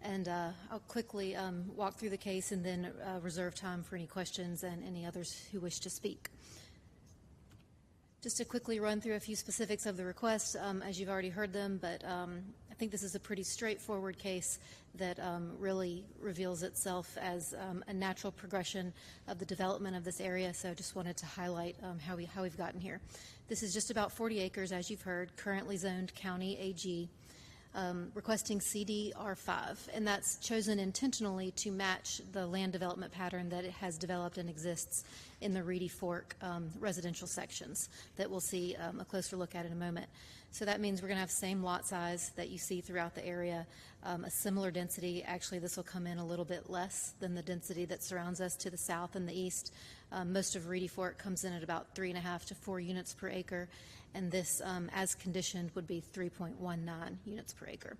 And I'll quickly walk through the case and then reserve time for any questions and any others who wish to speak. Just to quickly run through a few specifics of the request, as you've already heard them, but I think this is a pretty straightforward case that really reveals itself as a natural progression of the development of this area, so I just wanted to highlight how we've gotten here. This is just about 40 acres, as you've heard, currently zoned County AG. Requesting CDR5, and that's chosen intentionally to match the land development pattern that it has developed and exists in the Reedy Fork residential sections that we'll see a closer look at in a moment. So that means we're going to have same lot size that you see throughout the area, a similar density. Actually, this will come in a little bit less than the density that surrounds us to the south and the east. Most of Reedy Fork comes in at about 3.5 to 4 units per acre, and this, as conditioned, would be 3.19 units per acre.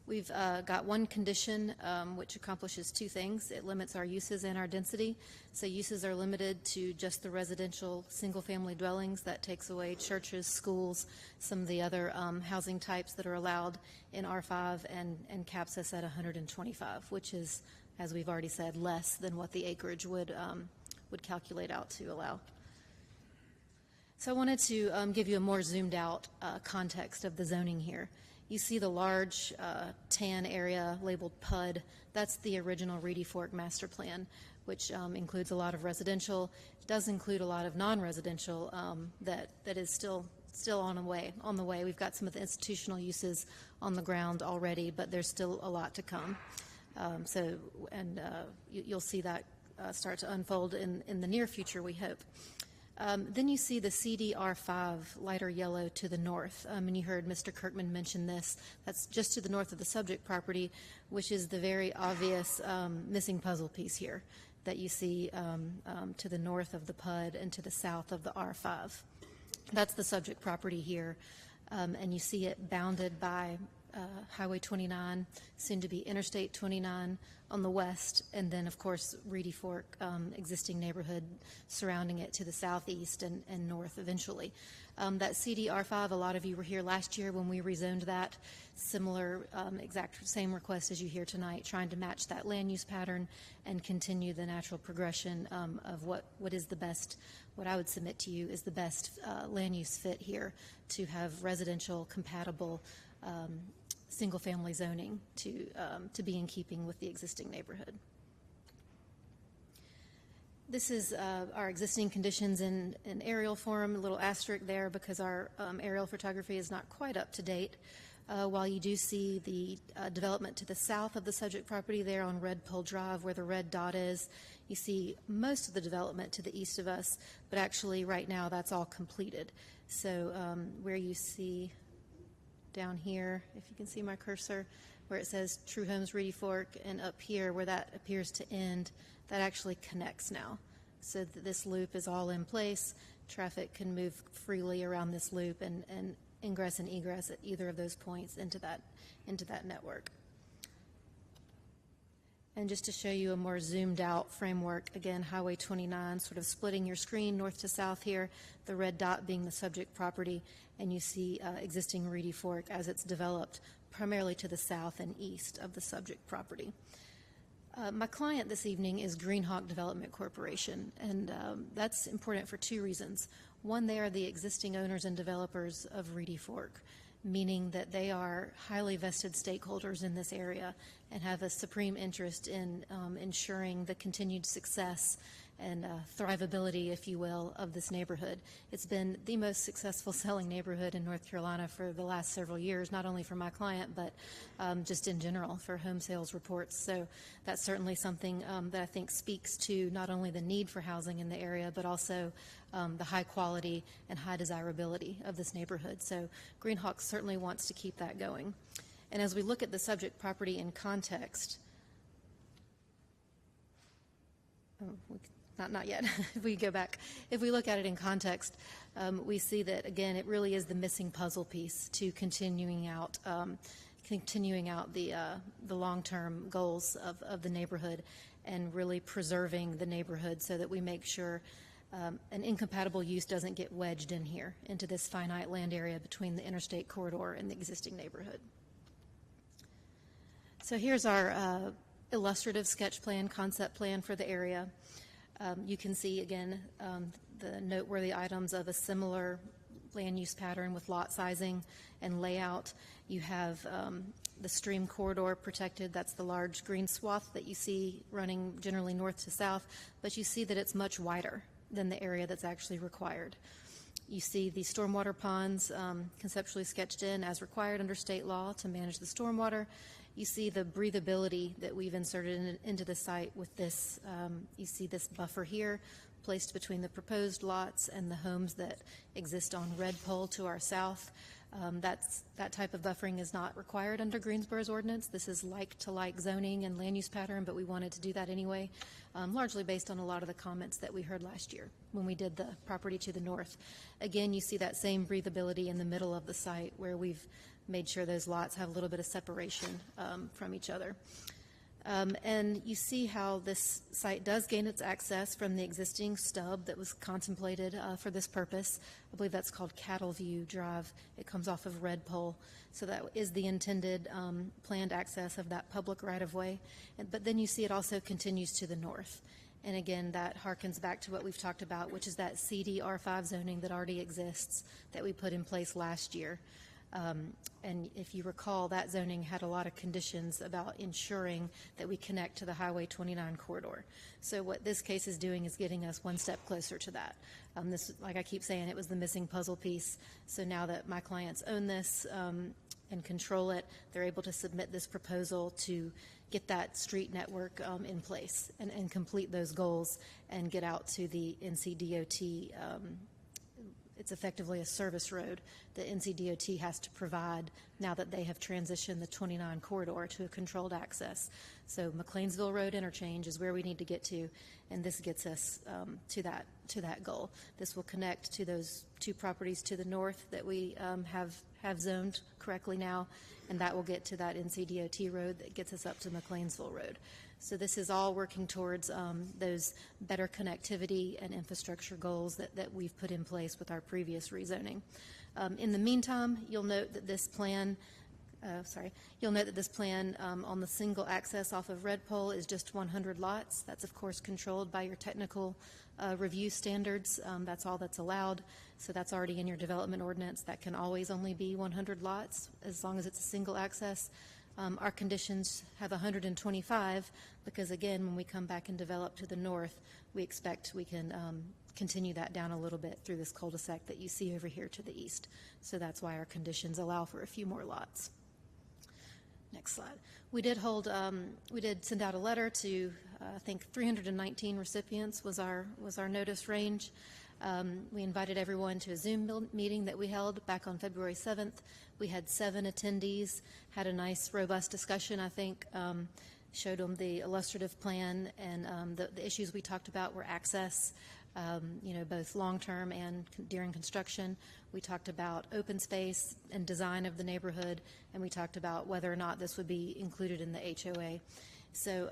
We've got one condition which accomplishes two things. It limits our uses and our density. So uses are limited to just the residential single-family dwellings. That takes away churches, schools, some of the other housing types that are allowed in R5, and caps us at 125, which is, as we've already said, less than what the acreage would calculate out to allow. So I wanted to give you a more zoomed out context of the zoning here. You see the large tan area labeled PUD. That's the original Reedy Fork master plan, which includes a lot of residential. It does include a lot of non-residential that is still on the way. We've got some of the institutional uses on the ground already, but there's still a lot to come. You'll see that start to unfold in the near future, we hope. Then you see the CDR5 lighter yellow to the north, and you heard Mr. Kirkman mention this. That's just to the north of the subject property, which is the very obvious missing puzzle piece here that you see to the north of the PUD and to the south of the R5. That's the subject property here, and you see it bounded by Highway 29, soon to be Interstate 29 on the west, and then, of course, Reedy Fork, existing neighborhood surrounding it to the southeast and north eventually. That CDR5, a lot of you were here last year when we rezoned that. Similar, exact same request as you hear tonight, trying to match that land use pattern and continue the natural progression of what is the best, what I would submit to you is the best land use fit here to have residential compatible single-family zoning to be in keeping with the existing neighborhood. This is our existing conditions in aerial form, a little asterisk there because our aerial photography is not quite up to date. While you do see the development to the south of the subject property there on Red Pole Drive where the red dot is, you see most of the development to the east of us, but actually right now that's all completed. So where you see down here, if you can see my cursor, where it says True Homes Reedy Fork, and up here where that appears to end, that actually connects now. So that this loop is all in place. Traffic can move freely around this loop and ingress and egress at either of those points into that network. And just to show you a more zoomed out framework, again, Highway 29, sort of splitting your screen north to south here, the red dot being the subject property, and you see existing Reedy Fork as it's developed primarily to the south and east of the subject property. My client this evening is Greenhawk Development Corporation, and that's important for two reasons. One, they are the existing owners and developers of Reedy Fork, meaning that they are highly vested stakeholders in this area and have a supreme interest in ensuring the continued success and thrivability, if you will, of this neighborhood. It's been the most successful selling neighborhood in North Carolina for the last several years, not only for my client, but just in general for home sales reports. So that's certainly something that I think speaks to not only the need for housing in the area, but also the high quality and high desirability of this neighborhood. So Greenhawk certainly wants to keep that going. And as we look at the subject property in context, not yet. If we go back, if we look at it in context, we see that, again, it really is the missing puzzle piece to continuing out the long-term goals of the neighborhood and really preserving the neighborhood so that we make sure an incompatible use doesn't get wedged in here into this finite land area between the interstate corridor and the existing neighborhood. So here's our illustrative sketch plan, concept plan for the area. You can see, again, the noteworthy items of a similar land use pattern with lot sizing and layout. You have the stream corridor protected. That's the large green swath that you see running generally north to south, but you see that it's much wider than the area that's actually required. You see the stormwater ponds conceptually sketched in as required under state law to manage the stormwater. You see the breathability that we've inserted into the site with this. You see this buffer here placed between the proposed lots and the homes that exist on Red Pole to our south. That type of buffering is not required under Greensboro's ordinance. This is like-to-like zoning and land use pattern, but we wanted to do that anyway, largely based on a lot of the comments that we heard last year when we did the property to the north. Again, you see that same breathability in the middle of the site where we've made sure those lots have a little bit of separation from each other. And you see how this site does gain its access from the existing stub that was contemplated for this purpose. I believe that's called Cattle View Drive. It comes off of Red Pole. So that is the intended planned access of that public right-of-way. But then you see it also continues to the north. And again, that harkens back to what we've talked about, which is that CDR5 zoning that already exists that we put in place last year. And if you recall, that zoning had a lot of conditions about ensuring that we connect to the Highway 29 corridor. So what this case is doing is getting us one step closer to that. This, like I keep saying, it was the missing puzzle piece. So now that my clients own this, and control it. They're able to submit this proposal to get that street network in place and complete those goals and get out to the NCDOT. It's effectively a service road that NCDOT has to provide now that they have transitioned the 29 corridor to a controlled access. So McLeansville Road interchange is where we need to get to, and this gets us to that goal. This will connect to those two properties to the north that we have zoned correctly now, and that will get to that NCDOT road that gets us up to McLeansville Road. So this is all working towards those better connectivity and infrastructure goals that we've put in place with our previous rezoning. In the meantime, you'll note that this plan on the single access off of Red Pole is just 100 lots. That's of course controlled by your technical review standards. That's all that's allowed. So that's already in your development ordinance. That can always only be 100 lots as long as it's a single access. Our conditions have 125 because, again, when we come back and develop to the north, we expect we can continue that down a little bit through this cul-de-sac that you see over here to the east. So that's why our conditions allow for a few more lots. Next slide. We did send out a letter to, I think, 319 recipients was our notice range. We invited everyone to a Zoom meeting that we held back on February 7th. We had 7 attendees, had a nice, robust discussion, I think, showed them the illustrative plan, and the issues we talked about were access, both long-term and during construction. We talked about open space and design of the neighborhood, and we talked about whether or not this would be included in the HOA. So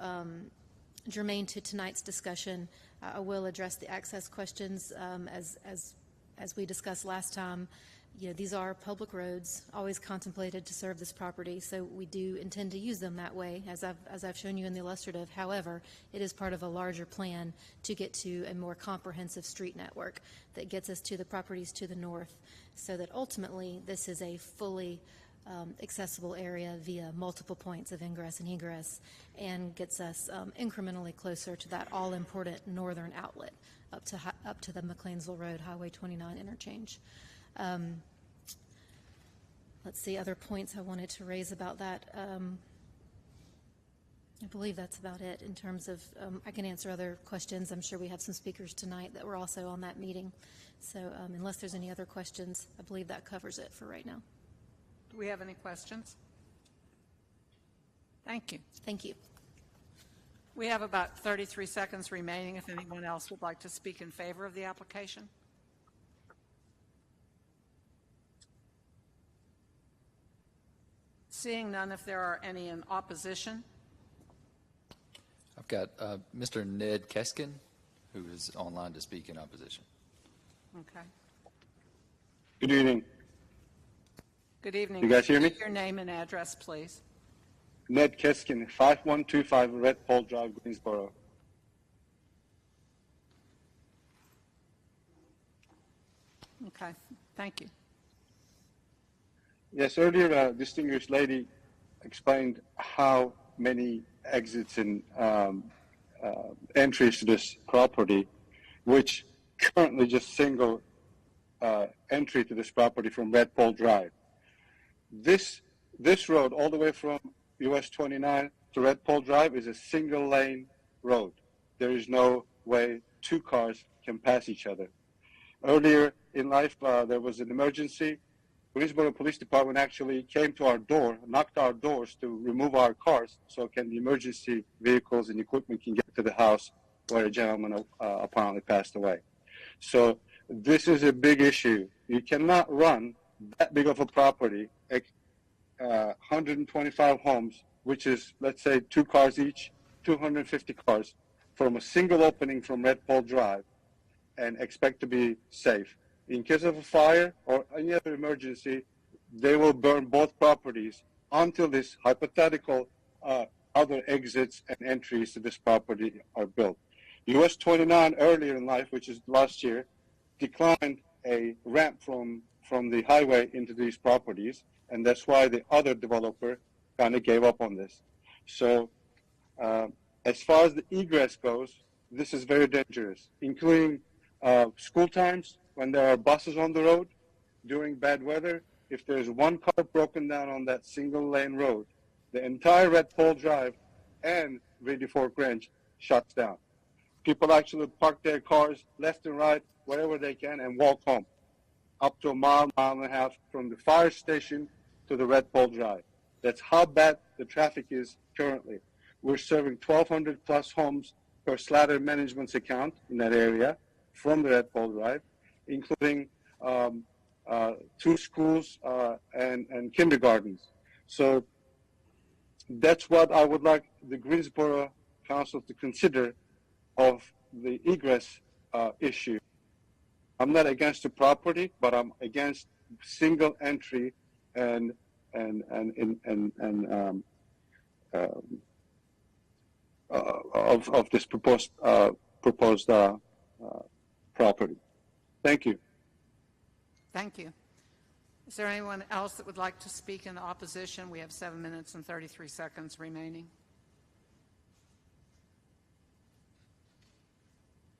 germane to tonight's discussion, I will address the access questions as we discussed last time. These are public roads, always contemplated to serve this property, so we do intend to use them that way, as I've shown you in the illustrative. However, it is part of a larger plan to get to a more comprehensive street network that gets us to the properties to the north, so that ultimately this is a fully accessible area via multiple points of ingress and egress, and gets us incrementally closer to that all-important northern outlet up to the McLeansville Road Highway 29 interchange. Let's see, other points I wanted to raise about that. I believe that's about it in terms of, I can answer other questions. I'm sure we have some speakers tonight that were also on that meeting. So unless there's any other questions, I believe that covers it for right now. Do we have any questions? Thank you. Thank you. We have about 33 seconds remaining if anyone else would like to speak in favor of the application. Seeing none, if there are any in opposition. I've got Mr. Ned Keskin, who is online to speak in opposition. Okay. Good evening. Good evening. You guys hear me? Your name and address, please. Ned Keskin, 5125 Red Pole Drive, Greensboro. Okay, thank you. Yes, earlier a distinguished lady explained how many exits and entries to this property, which currently just single entry to this property from Red Pole Drive. This road all the way from US 29 to Red Pole Drive is a single lane road. There is no way two cars can pass each other. Earlier in life, there was an emergency. Greensboro Police Department actually came to our door, knocked our doors to remove our cars so can the emergency vehicles and equipment can get to the house where a gentleman apparently passed away. So this is a big issue. You cannot run that big of a property, 125 homes, which is, let's say, 2 cars each, 250 cars, from a single opening from Red Pole Drive and expect to be safe. In case of a fire or any other emergency, they will burn both properties until this hypothetical other exits and entries to this property are built. US 29 earlier in life, which is last year, declined a ramp from the highway into these properties, and that's why the other developer kind of gave up on this. So as far as the egress goes, this is very dangerous, including school times when there are buses on the road during bad weather. if there's one car broken down on that single lane road, the entire Red Pole Drive and Reedy Fork Ranch shuts down. People actually park their cars left and right, wherever they can, and walk home, up to a mile, mile and a half from the fire station to the Red Pole Drive. That's how bad the traffic is currently. We're serving 1,200 plus homes per Slatter Management's account in that area from the Red Pole Drive, including 2 schools and kindergartens. So that's what I would like the Greensboro Council to consider of the egress issue. I'm not against the property, but I'm against single entry and of this proposed property. Thank you. Thank you. Is there anyone else that would like to speak in opposition? We have 7 minutes and 33 seconds remaining.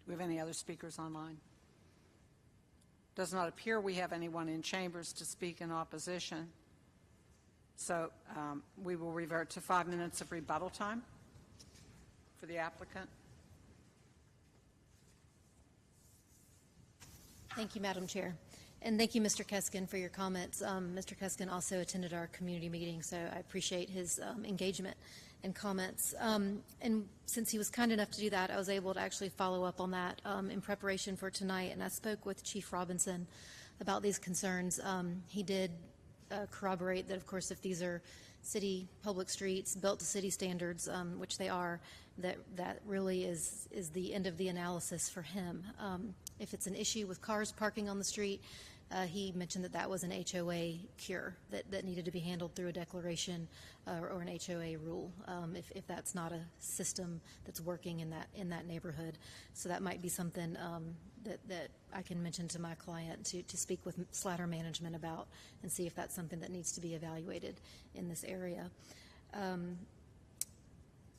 Do we have any other speakers online? Does not appear we have anyone in chambers to speak in opposition. So we will revert to 5 minutes of rebuttal time for the applicant. Thank you, Madam Chair. And thank you, Mr. Keskin, for your comments. Mr. Keskin also attended our community meeting, so I appreciate his engagement and comments. And since he was kind enough to do that, I was able to actually follow up on that in preparation for tonight, and I spoke with Chief Robinson about these concerns. He did corroborate that, of course, if these are city public streets built to city standards, which they are, that really is the end of the analysis for him. If it's an issue with cars parking on the street, he mentioned that was an HOA cure that needed to be handled through a declaration or an HOA rule if that's not a system that's working in that neighborhood. So that might be something that I can mention to my client to speak with Slatter Management about and see if that's something that needs to be evaluated in this area.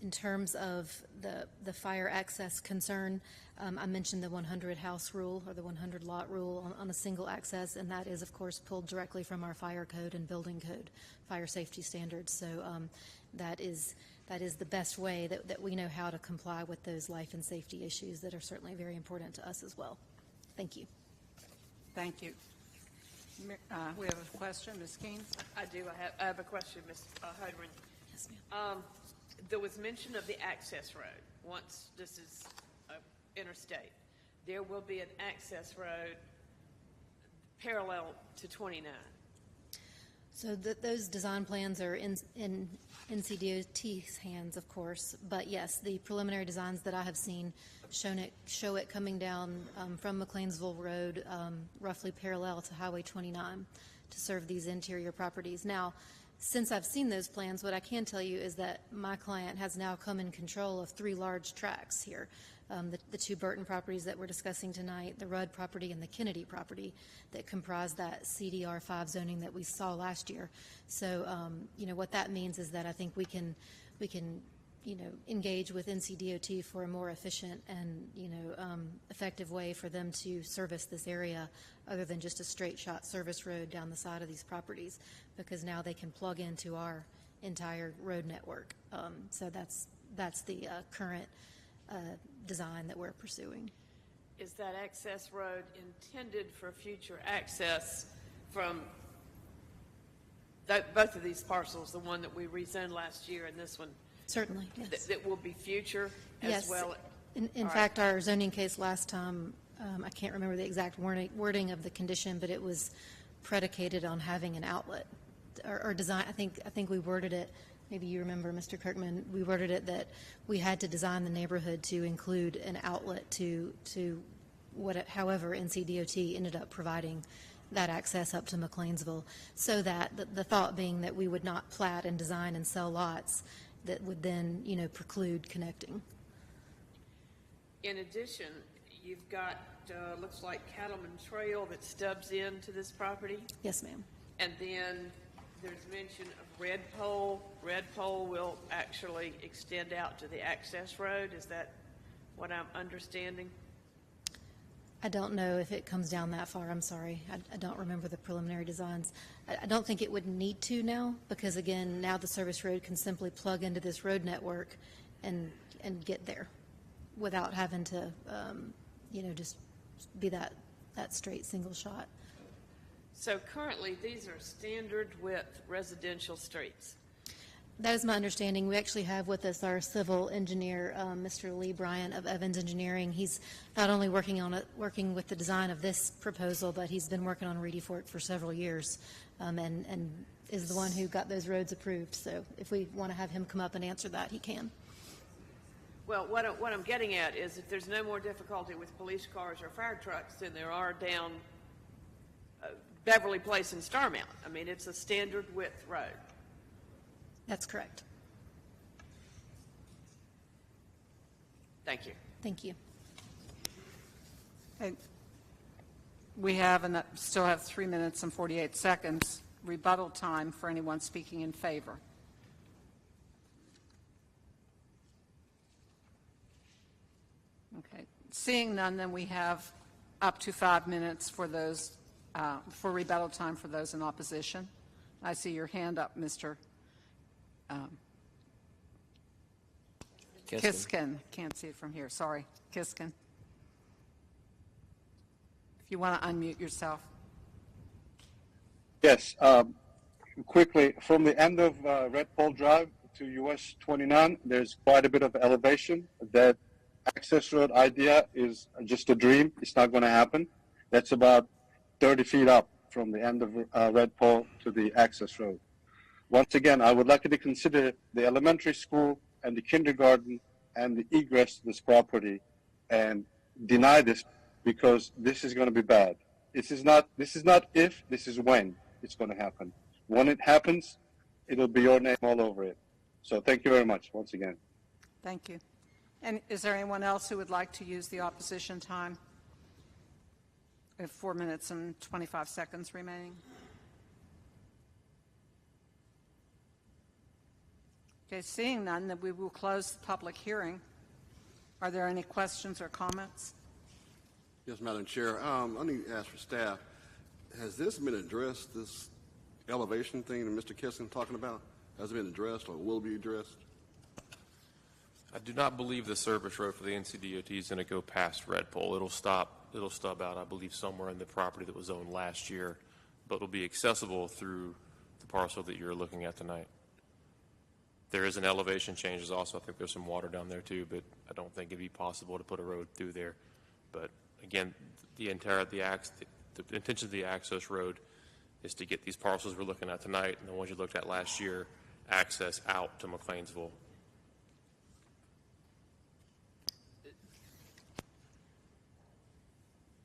In terms of the fire access concern, I mentioned the 100 house rule or the 100 lot rule on a single access, and that is, of course, pulled directly from our fire code and building code, fire safety standards. So that is the best way that we know how to comply with those life and safety issues that are certainly very important to us as well. Thank you. Thank you. We have a question, Ms. Keynes. I do. I have a question, Ms. Hodgman. Yes, ma'am. There was mention of the access road. Once this is interstate, there will be an access road parallel to 29. So those design plans are in NCDOT's hands, of course, but yes, the preliminary designs that I have seen show it coming down from McLeansville Road, roughly parallel to Highway 29, to serve these interior properties. Now, since I've seen those plans, what I can tell you is that my client has now come in control of 3 large tracts here. The 2 Burton properties that we're discussing tonight, the Rudd property and the Kennedy property that comprise that CDR5 zoning that we saw last year. So, what that means is that I think we can engage with NCDOT for a more efficient and, effective way for them to service this area other than just a straight shot service road down the side of these properties, because now they can plug into our entire road network. So that's the current design that we're pursuing. Is that access road intended for future access from both of these parcels, the one that we rezoned last year and this one? Certainly, yes. That will be future as yes. well? In fact, our zoning case last time, I can't remember the exact wording of the condition, but it was predicated on having an outlet or design. I think we worded it, maybe you remember, Mr. Kirkman, we worded it that we had to design the neighborhood to include an outlet to however NCDOT ended up providing that access up to McLeansville, so that the thought being that we would not plat and design and sell lots that would then, preclude connecting. In addition, you've got, looks like Cattleman Trail that stubs into this property. Yes, ma'am. And then there's mention of Red Pole. Red Pole will actually extend out to the access road. Is that what I'm understanding? I don't know if it comes down that far. I'm sorry. I don't remember the preliminary designs. I don't think it would need to now because, again, now the service road can simply plug into this road network and get there without having to, just be that straight single shot. So currently, these are standard width residential streets. That is my understanding. We actually have with us our civil engineer, Mr. Lee Bryant of Evans Engineering. He's not only working with the design of this proposal, but he's been working on Reedy Fork for several years, and is the one who got those roads approved. So if we want to have him come up and answer that, he can. Well, what I'm getting at is that there's no more difficulty with police cars or fire trucks than there are down Beverly Place and Starmount. I mean, it's a standard width road. That's correct. Thank you. Thank you. Okay. We still have 3 minutes and 48 seconds rebuttal time for anyone speaking in favor. Okay. Seeing none, then we have up to 5 minutes for those for rebuttal time for those in opposition. I see your hand up, Mr. Kiskin. Can't see it from here. Sorry, Kiskin. If you want to unmute yourself. Yes. Quickly, from the end of Red Pole Drive to US 29, there's quite a bit of elevation. That access road idea is just a dream. It's not going to happen. That's about 30 feet up from the end of Red Pole to the access road. Once again, I would like you to consider the elementary school and the kindergarten and the egress to this property and deny this because this is going to be bad. This is not if, this is when it's going to happen. When it happens, it'll be your name all over it. So thank you very much once again. Thank you. And is there anyone else who would like to use the opposition time? We have 4 minutes and 25 seconds remaining. Okay, seeing none, then we will close the public hearing. Are there any questions or comments? Yes, Madam Chair. I need to ask for staff. Has this been addressed, this elevation thing that Mr. Kissin talking about? Has it been addressed or will be addressed? I do not believe the service road for the NCDOT is going to go past Red Pole. It'll stub out, I believe, somewhere in the property that was owned last year, but it'll be accessible through the parcel that you're looking at tonight. There is an elevation changes also. I think there's some water down there too, but I don't think it'd be possible to put a road through there. But again, the intention of the access road is to get these parcels we're looking at tonight and the ones you looked at last year access out to McLeansville.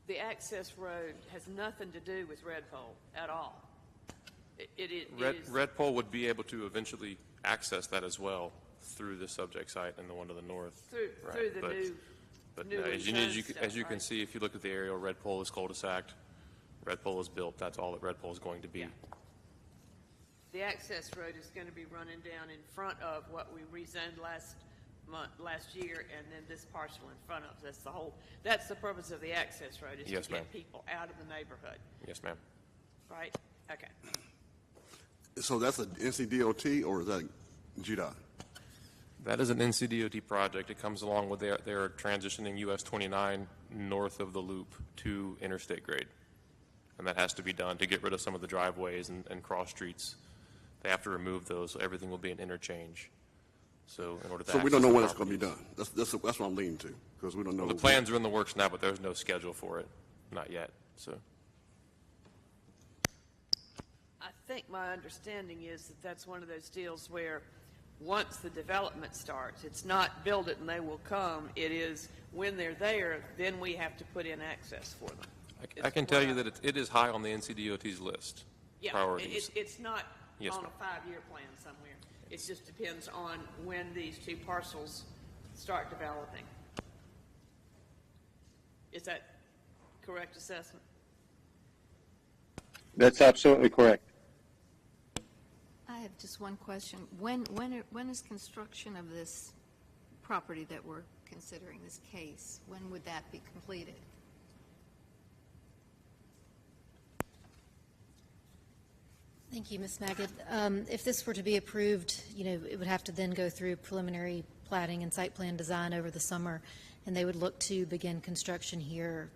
The access road has nothing to do with Red Pole at all. Red Pole would be able to eventually access that as well through the subject site and the one to the north. Through the new. But new as you can see, if you look at the aerial, Red Pole is cul-de-sac. Red Pole is built. That's all that Red Pole is going to be. Yeah. The access road is going to be running down in front of what we rezoned last year, and then this parcel in front of us. That's the purpose of the access road, is to get people out of the neighborhood. Yes, ma'am. Right? Okay. So that's an NCDOT or is that GDOT? That is an NCDOT project. It comes along with they're transitioning US 29 north of the loop to interstate grade. And that has to be done to get rid of some of the driveways and cross streets. They have to remove those, so everything will be an interchange. So in order to we don't know when it's going to be done. That's what I'm leaning to, because we don't know. Well, the plans are in the works now, but there's no schedule for it, not yet. So I think my understanding is that that's one of those deals where once the development starts, it's not build it and they will come. It is when they're there, then we have to put in access for them. I can tell you that it is high on the NCDOT's list. Yeah, priorities. it's not Yes, on ma'am. a 5-year plan somewhere. It just depends on when these two parcels start developing. Is that correct assessment? That's absolutely correct. I have just one question. When is construction of this property that we're considering, this case, when would that be completed? Thank you, Ms. Magid. If this were to be approved, it would have to then go through preliminary plating and site plan design over the summer, and they would look to begin construction here,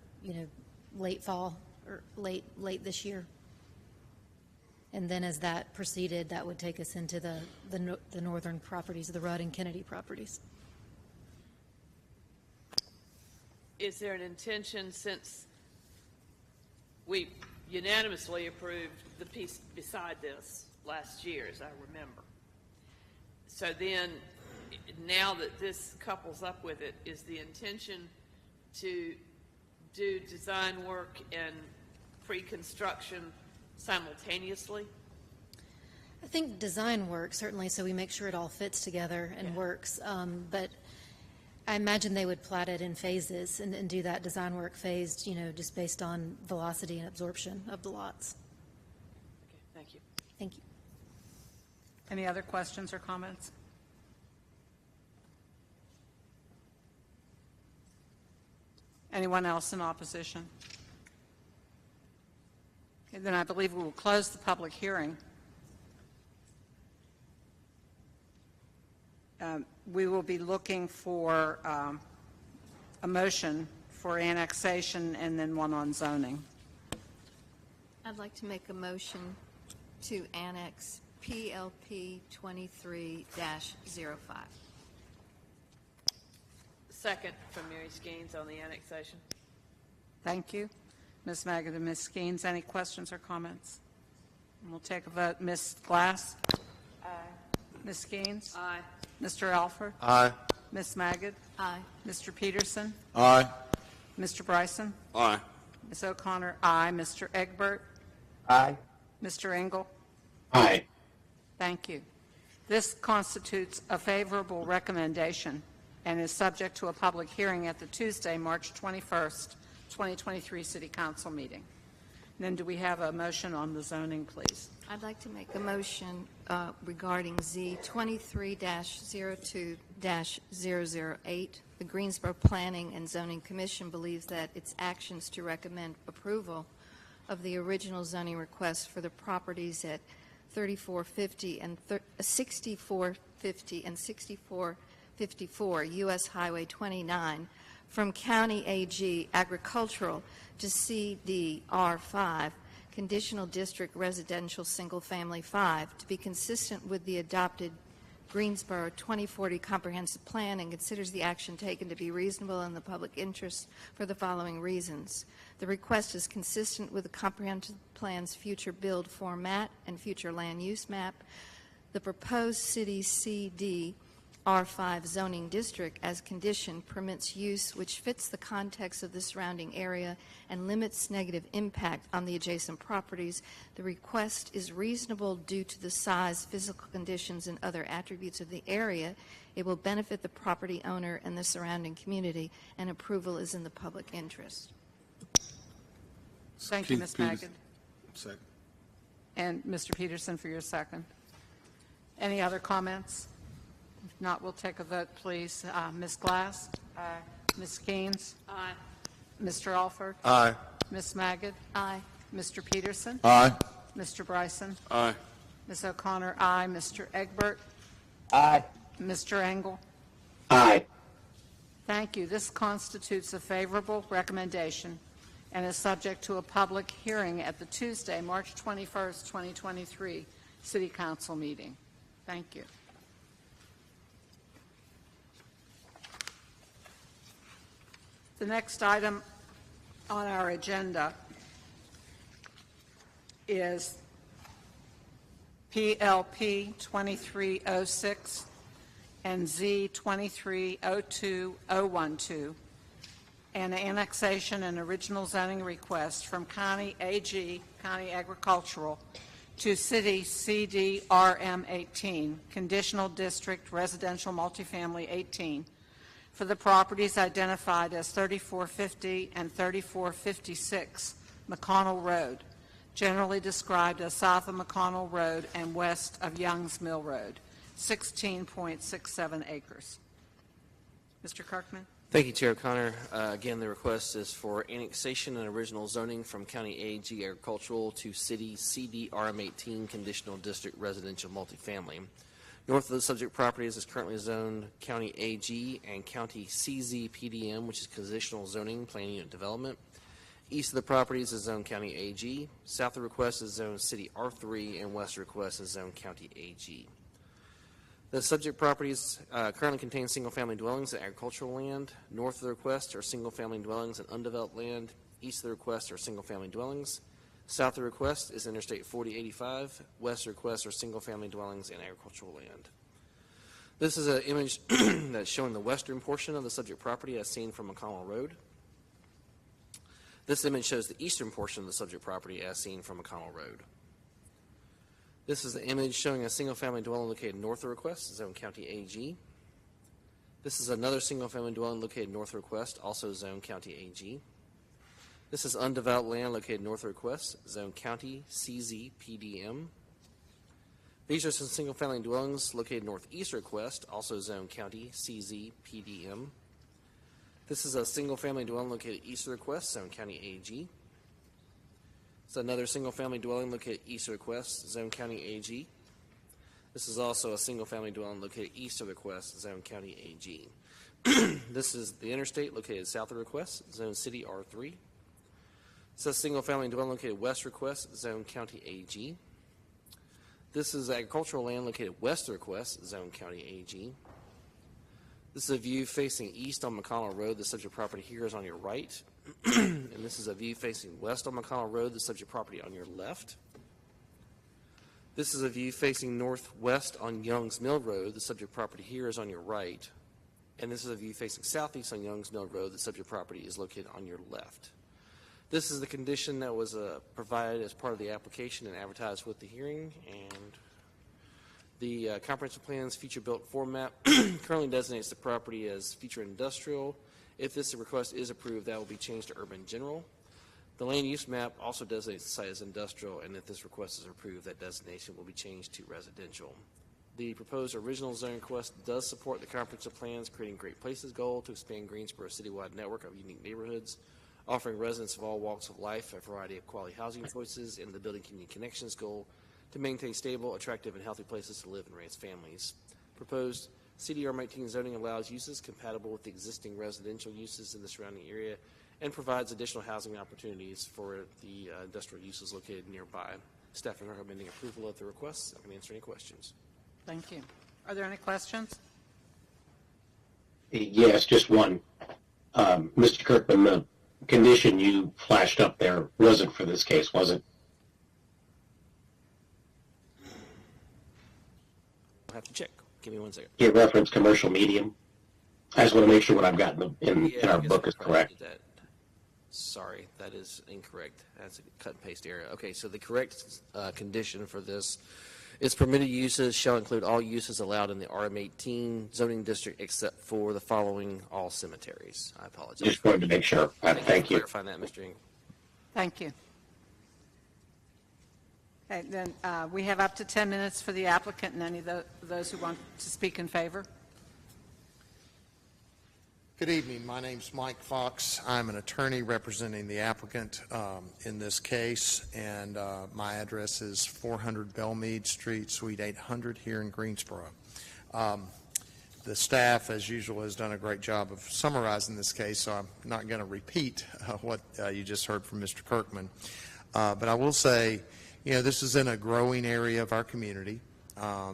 late fall or late this year. And then as that proceeded, that would take us into the northern properties, the Rudd and Kennedy properties. Is there an intention, since we unanimously approved the piece beside this last year, as I remember? So then, now that this couples up with it, is the intention to do design work and pre-construction simultaneously? I think design work, certainly, so we make sure it all fits together and works. But I imagine they would plat it in phases and do that design work phased, just based on velocity and absorption of the lots. Okay, thank you. Thank you. Any other questions or comments? Anyone else in opposition? Okay, then I believe we will close the public hearing. We will be looking for a motion for annexation and then one on zoning. I'd like to make a motion to annex PLP 23-05. Second from Mary Skeens on the annexation. Thank you. Ms. Magid and Ms. Skeens, any questions or comments? We'll take a vote. Ms. Glass? Aye. Ms. Skeens? Aye. Mr. Alford? Aye. Ms. Magid? Aye. Mr. Peterson? Aye. Mr. Bryson? Aye. Ms. O'Connor? Aye. Mr. Egbert? Aye. Mr. Engel? Aye. Thank you. This constitutes a favorable recommendation and is subject to a public hearing at the Tuesday, March 21st, 2023 City Council meeting. And then do we have a motion on the zoning, please? I'd like to make a motion regarding Z 23-02-008. The Greensboro Planning and Zoning Commission believes that its actions to recommend approval of the original zoning request for the properties at 3450 and 6450 and 6454 U.S. Highway 29 from County AG Agricultural to CDR5, Conditional District Residential Single Family 5, to be consistent with the adopted Greensboro 2040 Comprehensive Plan, and considers the action taken to be reasonable in the public interest for the following reasons. The request is consistent with the Comprehensive Plan's future build format and future land use map. The proposed city CDR5 zoning district as condition permits use which fits the context of the surrounding area and limits negative impact on the adjacent properties. The request is reasonable due to the size, physical conditions, and other attributes of the area. It will benefit the property owner and the surrounding community, and approval is in the public interest. Thank you, Ms. Magid. Second. And Mr. Peterson for your second. Any other comments? If not, we'll take a vote, please. Ms. Glass? Aye. Ms. Keynes? Aye. Mr. Alford? Aye. Ms. Magid? Aye. Mr. Peterson? Aye. Mr. Bryson? Aye. Ms. O'Connor? Aye. Mr. Egbert? Aye. Mr. Engel? Aye. Thank you. This constitutes a favorable recommendation and is subject to a public hearing at the Tuesday, March 21st, 2023 City Council meeting. Thank you. The next item on our agenda is PLP 2306 and Z 2302-012, an annexation and original zoning request from County AG, County Agricultural, to City CDRM 18, Conditional District Residential Multifamily 18, for the properties identified as 3450 and 3456 McConnell Road, generally described as south of McConnell Road and west of Youngs Mill Road, 16.67 acres. Mr. Kirkman? Thank you, Chair O'Connor. Again, the request is for annexation and original zoning from County AG Agricultural to City CD RM18 Conditional District Residential Multifamily. North of the subject properties is currently zoned County AG and County CZ PDM, which is Conditional Zoning Planning Unit Development. East of the properties is zoned County AG. South of the request is zoned City R3, and west of the request is zoned County AG. The subject properties currently contain single-family dwellings and agricultural land. North of the request are single-family dwellings and undeveloped land. East of the request are single-family dwellings. South of the request is Interstate 4085. West of the request are single-family dwellings and agricultural land. This is an image that's showing the western portion of the subject property as seen from McConnell Road. This image shows the eastern portion of the subject property as seen from McConnell Road. This is the image showing a single-family dwelling located north of the request, zone County AG. This is another single-family dwelling located north of the request, also zone County AG. This is undeveloped land located north of the request, zone County CZ PDM. These are some single-family dwellings located northeast of the request, also zone County CZ PDM. This is a single-family dwelling located east of the request, zone County AG. It's another single-family dwelling located east of the request, zone County AG. This is also a single-family dwelling located east of the request, zone County AG. This is the interstate located south of the request, zone City R3. It's a single-family dwelling located west request, zone County AG. This is agricultural land located west of the request, zone County AG. This is a view facing east on McConnell Road. The subject property here is on your right. And this is a view facing west on McConnell Road. The subject property on your left. This is a view facing northwest on Young's Mill Road. The subject property here is on your right. And this is a view facing southeast on Young's Mill Road. The subject property is located on your left. This is the condition that was provided as part of the application and advertised with the hearing. And the comprehensive plan's future built format currently designates the property as future industrial. If this request is approved, that will be changed to urban general. The land use map also designates the site as industrial, and if this request is approved, that designation will be changed to residential. The proposed original zone request does support the comprehensive plan's Creating Great Places goal to expand Greensboro's citywide network of unique neighborhoods, offering residents of all walks of life a variety of quality housing choices, and the Building Community Connections goal to maintain stable, attractive, and healthy places to live and raise families. Proposed CDR-19 zoning allows uses compatible with the existing residential uses in the surrounding area and provides additional housing opportunities for the industrial uses located nearby. Staff is recommending approval of the request. I can answer any questions. Thank you. Are there any questions? Yes, just one. Mr. Kirkman, the condition you flashed up there wasn't for this case, was it? I'll have to check. Give me 1 second. You reference commercial medium. I just want to make sure what I've got in our book is correct. Sorry, that is incorrect. That's a cut and paste error. Okay, so the correct condition for this is permitted uses shall include all uses allowed in the RM18 zoning district except for the following: all cemeteries. I apologize. Just wanted to make sure. Thank you. Clarifying that, Mr. Ingram. Thank you. Okay, then we have up to 10 minutes for the applicant and any of those who want to speak in favor. Good evening. My name's Mike Fox. I'm an attorney representing the applicant in this case, and my address is 400 Belmead Street, Suite 800 here in Greensboro. The staff, as usual, has done a great job of summarizing this case, so I'm not going to repeat what you just heard from Mr. Kirkman. But I will say, this is in a growing area of our community.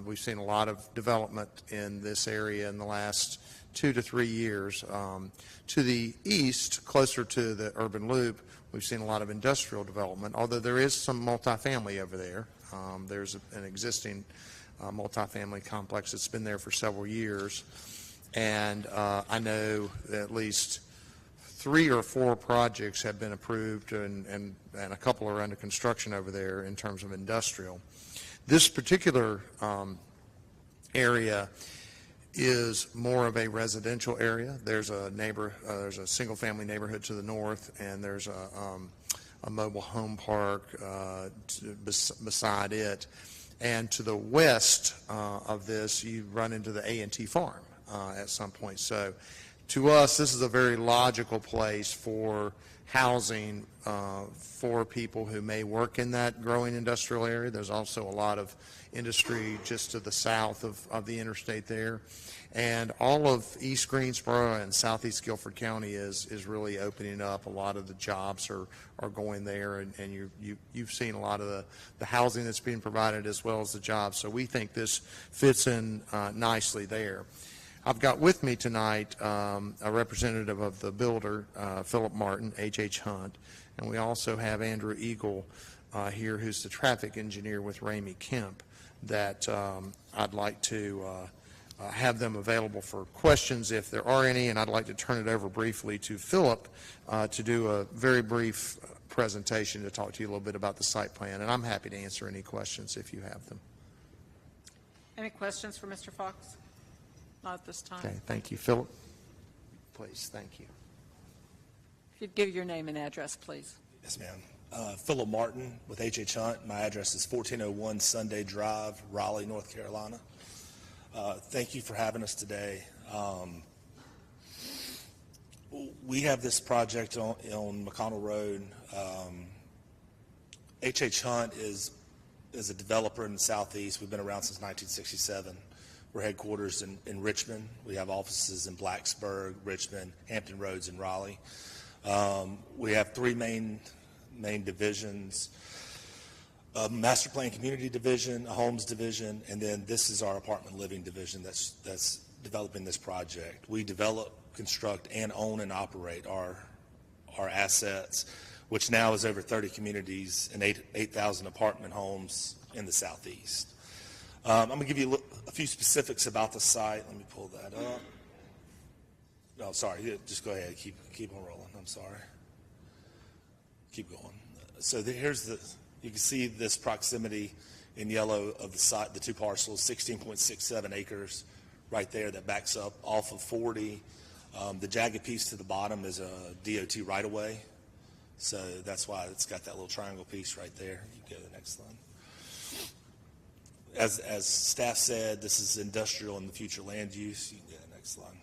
We've seen a lot of development in this area in the last 2 to 3 years. To the east, closer to the urban loop, we've seen a lot of industrial development, although there is some multifamily over there. There's an existing multifamily complex that's been there for several years, and I know at least 3 or 4 projects have been approved, and a couple are under construction over there in terms of industrial. This particular area is more of a residential area. There's a single-family neighborhood to the north, and there's a mobile home park beside it. And to the west of this, you run into the A&T farm at some point. So to us, this is a very logical place for housing for people who may work in that growing industrial area. There's also a lot of industry just to the south of the interstate there. And all of East Greensboro and Southeast Guilford County is really opening up. A lot of the jobs are going there, and you've seen a lot of the housing that's being provided as well as the jobs. So we think this fits in nicely there. I've got with me tonight a representative of the builder, Philip Martin, H.H. Hunt, and we also have Andrew Eagle here, who's the traffic engineer with Ramey Kemp, that I'd like to have them available for questions if there are any, and I'd like to turn it over briefly to Philip to do a very brief presentation to talk to you a little bit about the site plan, and I'm happy to answer any questions if you have them. Any questions for Mr. Fox? Not at this time. Okay, thank you. Philip, please, thank you. If you'd give your name and address, please. Yes, ma'am. Philip Martin with H.H. Hunt. My address is 1401 Sunday Drive, Raleigh, North Carolina. Thank you for having us today. We have this project on McConnell Road. H.H. Hunt is a developer in the Southeast. We've been around since 1967. We're headquarters in Richmond. We have offices in Blacksburg, Richmond, Hampton Roads, and Raleigh. We have three main divisions: a master plan community division, a homes division, and then this is our apartment living division that's developing this project. We develop, construct, and own and operate our assets, which now is over 30 communities and 8,000 apartment homes in the Southeast. I'm going to give you a few specifics about the site. Let me pull that up. No, sorry, just go ahead. Keep on rolling. I'm sorry. Keep going. So you can see this proximity in yellow of the site, the two parcels, 16.67 acres right there that backs up off of 40. The jagged piece to the bottom is a DOT right-of-way. So that's why it's got that little triangle piece right there. You can go to the next slide. As staff said, this is industrial in the future land use. You can go to the next slide.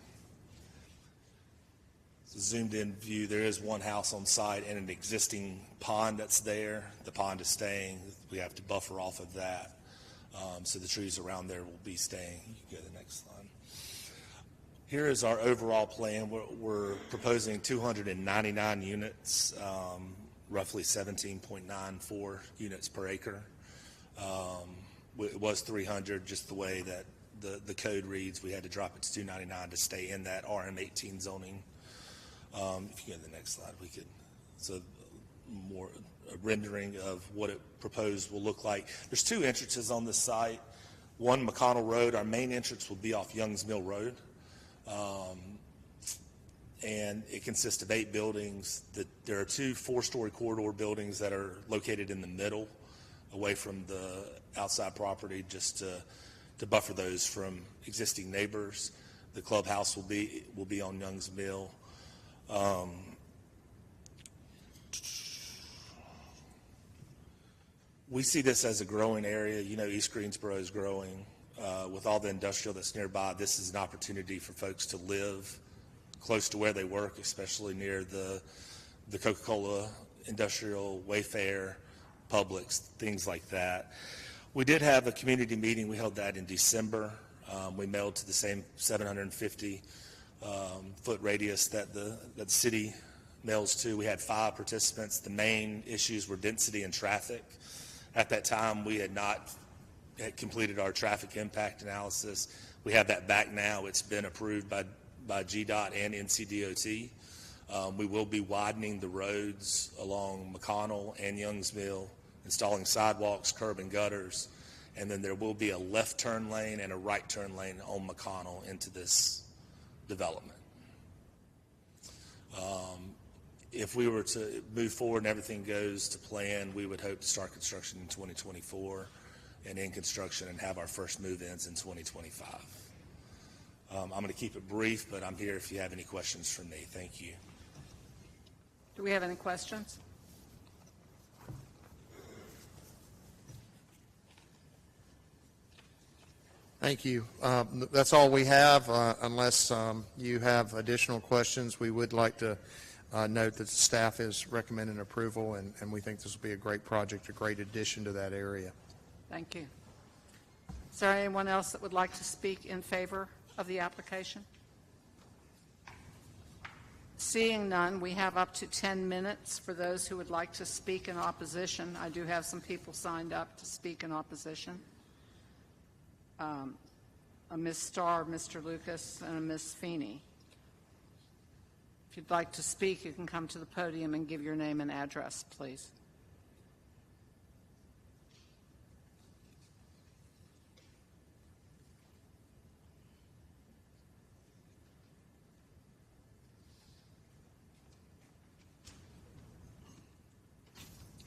It's a zoomed in view. There is one house on site and an existing pond that's there. The pond is staying. We have to buffer off of that. So the trees around there will be staying. You can go to the next slide. Here is our overall plan. We're proposing 299 units, roughly 17.94 units per acre. It was 300, just the way that the code reads. We had to drop it to 299 to stay in that RM18 zoning. If you go to the next slide, so more a rendering of what it proposed will look like. There's two entrances on this site. One, McConnell Road. Our main entrance will be off Youngs Mill Road. And it consists of 8 buildings. There are 2 4-story corridor buildings that are located in the middle, away from the outside property, just to buffer those from existing neighbors. The clubhouse will be on Youngs Mill. We see this as a growing area. You know, East Greensboro is growing. With all the industrial that's nearby, this is an opportunity for folks to live close to where they work, especially near the Coca-Cola industrial, Wayfair, Publix, things like that. We did have a community meeting. We held that in December. We mailed to the same 750 foot radius that the city mails to. We had 5 participants. The main issues were density and traffic. At that time, we had not completed our traffic impact analysis. We have that back now. It's been approved by GDOT and NCDOT. We will be widening the roads along McConnell and Youngs Mill, installing sidewalks, curb and gutters, and then there will be a left turn lane and a right turn lane on McConnell into this development. If we were to move forward and everything goes to plan, we would hope to start construction in 2024 and in construction and have our first move-ins in 2025. I'm going to keep it brief, but I'm here if you have any questions for me. Thank you. Do we have any questions? Thank you. That's all we have, unless you have additional questions. We would like to note that the staff is recommending approval, and we think this will be a great project, a great addition to that area. Thank you. Is there anyone else that would like to speak in favor of the application? Seeing none, we have up to 10 minutes for those who would like to speak in opposition. I do have some people signed up to speak in opposition. A Ms. Starr, Mr. Lucas, and a Ms. Feeney. If you'd like to speak, you can come to the podium and give your name and address, please.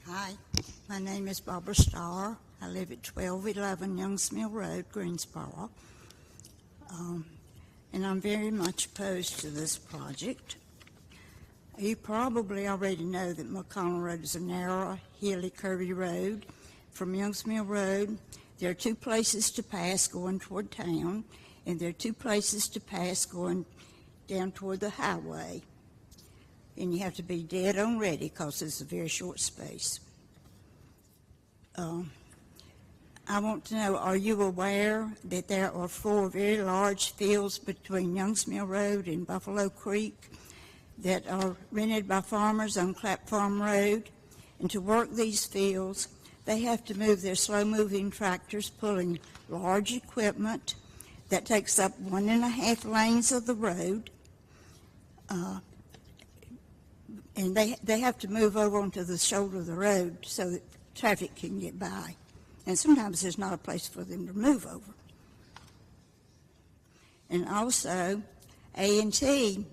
Hi, my name is Barbara Starr. I live at 1211 Youngs Mill Road, Greensboro. And I'm very much opposed to this project. You probably already know that McConnell Road is a narrow, hilly, curvy road. From Youngs Mill Road, there are two places to pass going toward town, and there are two places to pass going down toward the highway. And you have to be dead on ready because it's a very short space. I want to know, are you aware that there are 4 very large fields between Youngs Mill Road and Buffalo Creek that are rented by farmers on Clapp Farm Road? And to work these fields, they have to move their slow-moving tractors pulling large equipment that takes up 1.5 lanes of the road. And they have to move over onto the shoulder of the road so that traffic can get by. And sometimes there's not a place for them to move over. And also, A&T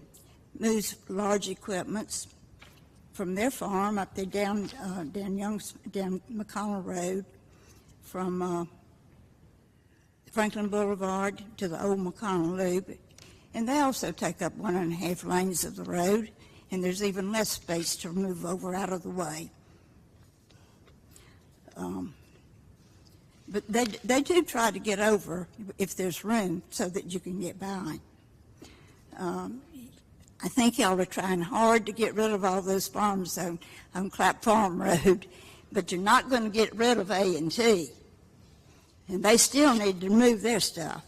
moves large equipments from their farm up there down McConnell Road, from Franklin Boulevard to the old McConnell Loop. And they also take up 1.5 lanes of the road, and there's even less space to move over out of the way. But they do try to get over if there's room so that you can get by. I think y'all are trying hard to get rid of all those farms on Clapp Farm Road, but you're not going to get rid of A&T. And they still need to move their stuff.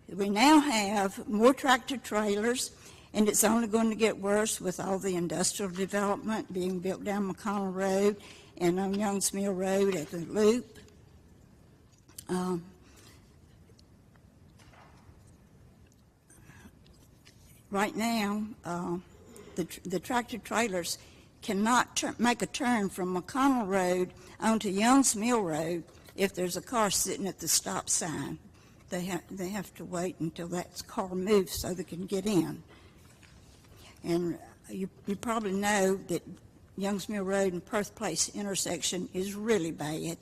We now have more tractor trailers, and it's only going to get worse with all the industrial development being built down McConnell Road and on Youngs Mill Road at the Loop. Right now, the tractor trailers cannot make a turn from McConnell Road onto Youngs Mill Road if there's a car sitting at the stop sign. They have to wait until that car moves so they can get in. And you probably know that Youngs Mill Road and Perth Place intersection is really bad.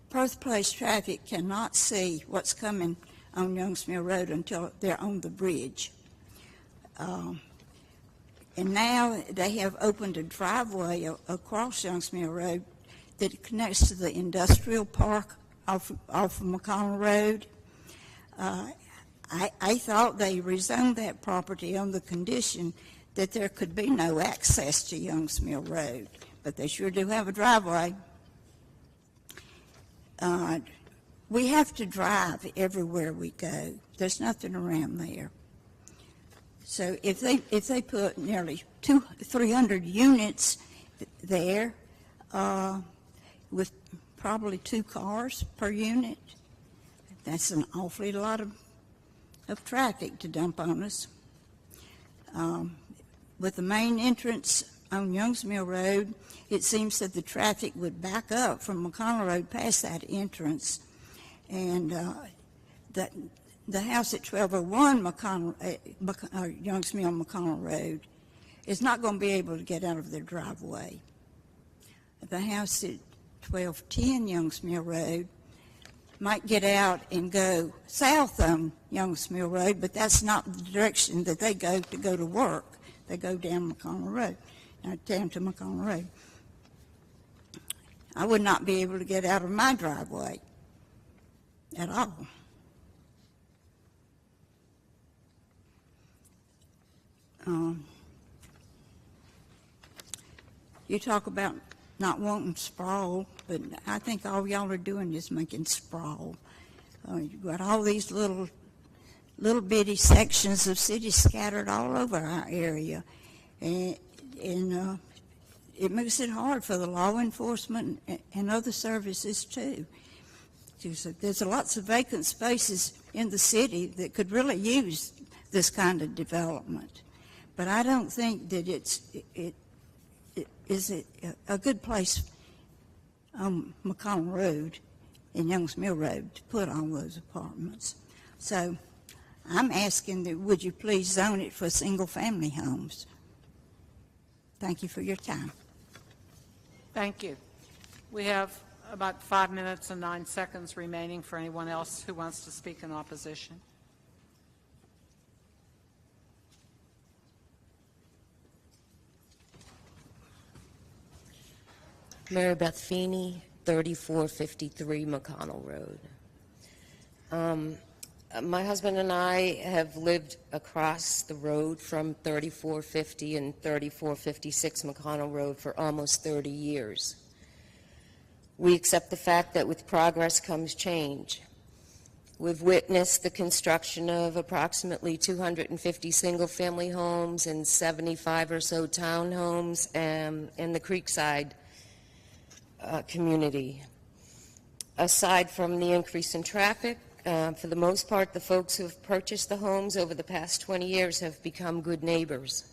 Perth Place traffic cannot see what's coming on Youngs Mill Road until they're on the bridge. And now they have opened a driveway across Youngs Mill Road that connects to the industrial park off of McConnell Road. I thought they rezoned that property on the condition that there could be no access to Youngs Mill Road, but they sure do have a driveway. We have to drive everywhere we go. There's nothing around there. So if they put nearly 300 units there, with probably 2 cars per unit, that's an awfully lot of traffic to dump on us. With the main entrance on Youngs Mill Road, it seems that the traffic would back up from McConnell Road past that entrance, and the house at 1201 Youngs Mill McConnell Road is not going to be able to get out of their driveway. The house at 1210 Youngs Mill Road might get out and go south on Youngs Mill Road, but that's not the direction that they go to work. They go down McConnell Road, down to McConnell Road. I would not be able to get out of my driveway at all. You talk about not wanting sprawl, but I think all y'all are doing is making sprawl. You've got all these little bitty sections of cities scattered all over our area, and it makes it hard for the law enforcement and other services too. There's lots of vacant spaces in the city that could really use this kind of development, but I don't think that it is a good place on McConnell Road and Youngs Mill Road to put all those apartments. So I'm asking that would you please zone it for single-family homes. Thank you for your time. Thank you. We have about 5 minutes and 9 seconds remaining for anyone else who wants to speak in opposition. Mary Beth Feeney, 3453 McConnell Road. My husband and I have lived across the road from 3450 and 3456 McConnell Road for almost 30 years. We accept the fact that with progress comes change. We've witnessed the construction of approximately 250 single-family homes and 75 or so townhomes in the Creekside community. Aside from the increase in traffic, for the most part, the folks who have purchased the homes over the past 20 years have become good neighbors.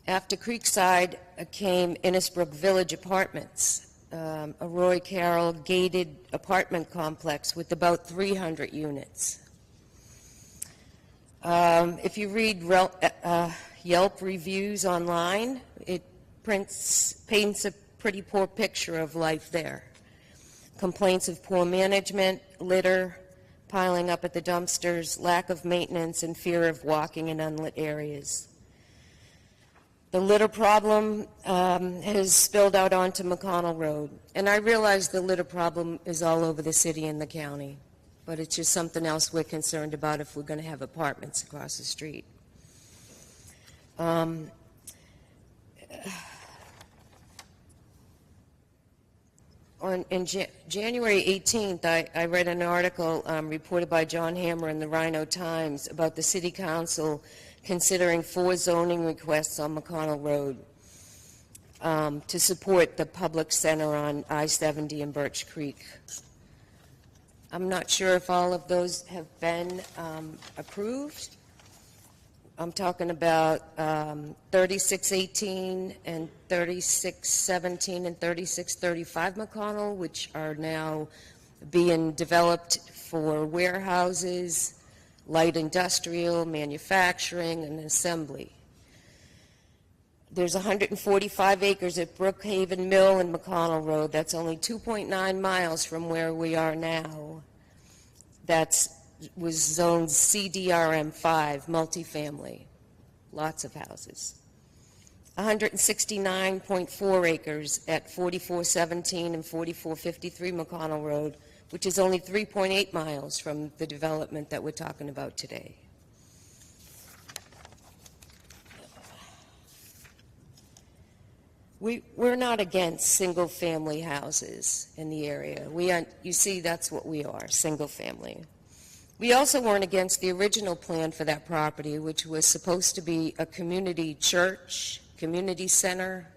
After Creekside came Innisbrook Village Apartments, a Roy Carroll gated apartment complex with about 300 units. If you read Yelp reviews online, it paints a pretty poor picture of life there. Complaints of poor management, litter, piling up at the dumpsters, lack of maintenance, and fear of walking in unlit areas. The litter problem has spilled out onto McConnell Road, and I realize the litter problem is all over the city and the county, but it's just something else we're concerned about if we're going to have apartments across the street. In January 18th, I read an article reported by John Hammer in the Rhino Times about the City Council considering 4 zoning requests on McConnell Road to support the public center on I-70 and Birch Creek. I'm not sure if all of those have been approved. I'm talking about 3618 and 3617 and 3635 McConnell, which are now being developed for warehouses, light industrial, manufacturing, and assembly. There's 145 acres at Brookhaven Mill and McConnell Road. That's only 2.9 miles from where we are now. Was zoned CDRM5, multifamily, lots of houses. 169.4 acres at 4417 and 4453 McConnell Road, which is only 3.8 miles from the development that we're talking about today. We're not against single-family houses in the area. You see, that's what we are, single-family. We also weren't against the original plan for that property, which was supposed to be a community church, community center,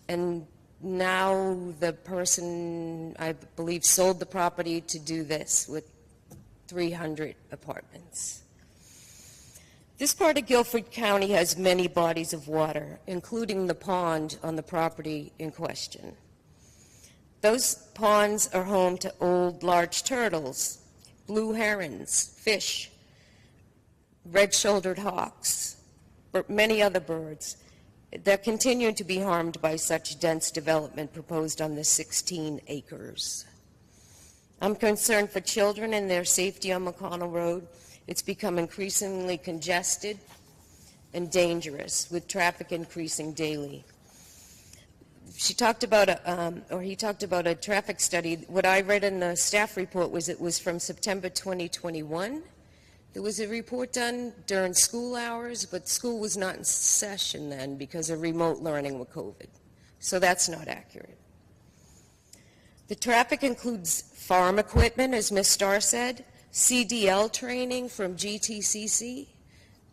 and now the person, I believe, sold the property to do this with 300 apartments. This part of Guilford County has many bodies of water, including the pond on the property in question. Those ponds are home to old large turtles, blue herons, fish, red-shouldered hawks, many other birds that continue to be harmed by such dense development proposed on the 16 acres. I'm concerned for children and their safety on McConnell Road. It's become increasingly congested and dangerous, with traffic increasing daily. She talked about he talked about a traffic study. What I read in the staff report was it was from September 2021 There was a report done during school hours, but school was not in session then because of remote learning with COVID. So that's not accurate. The traffic includes farm equipment, as Ms. Starr said, CDL training from GTCC,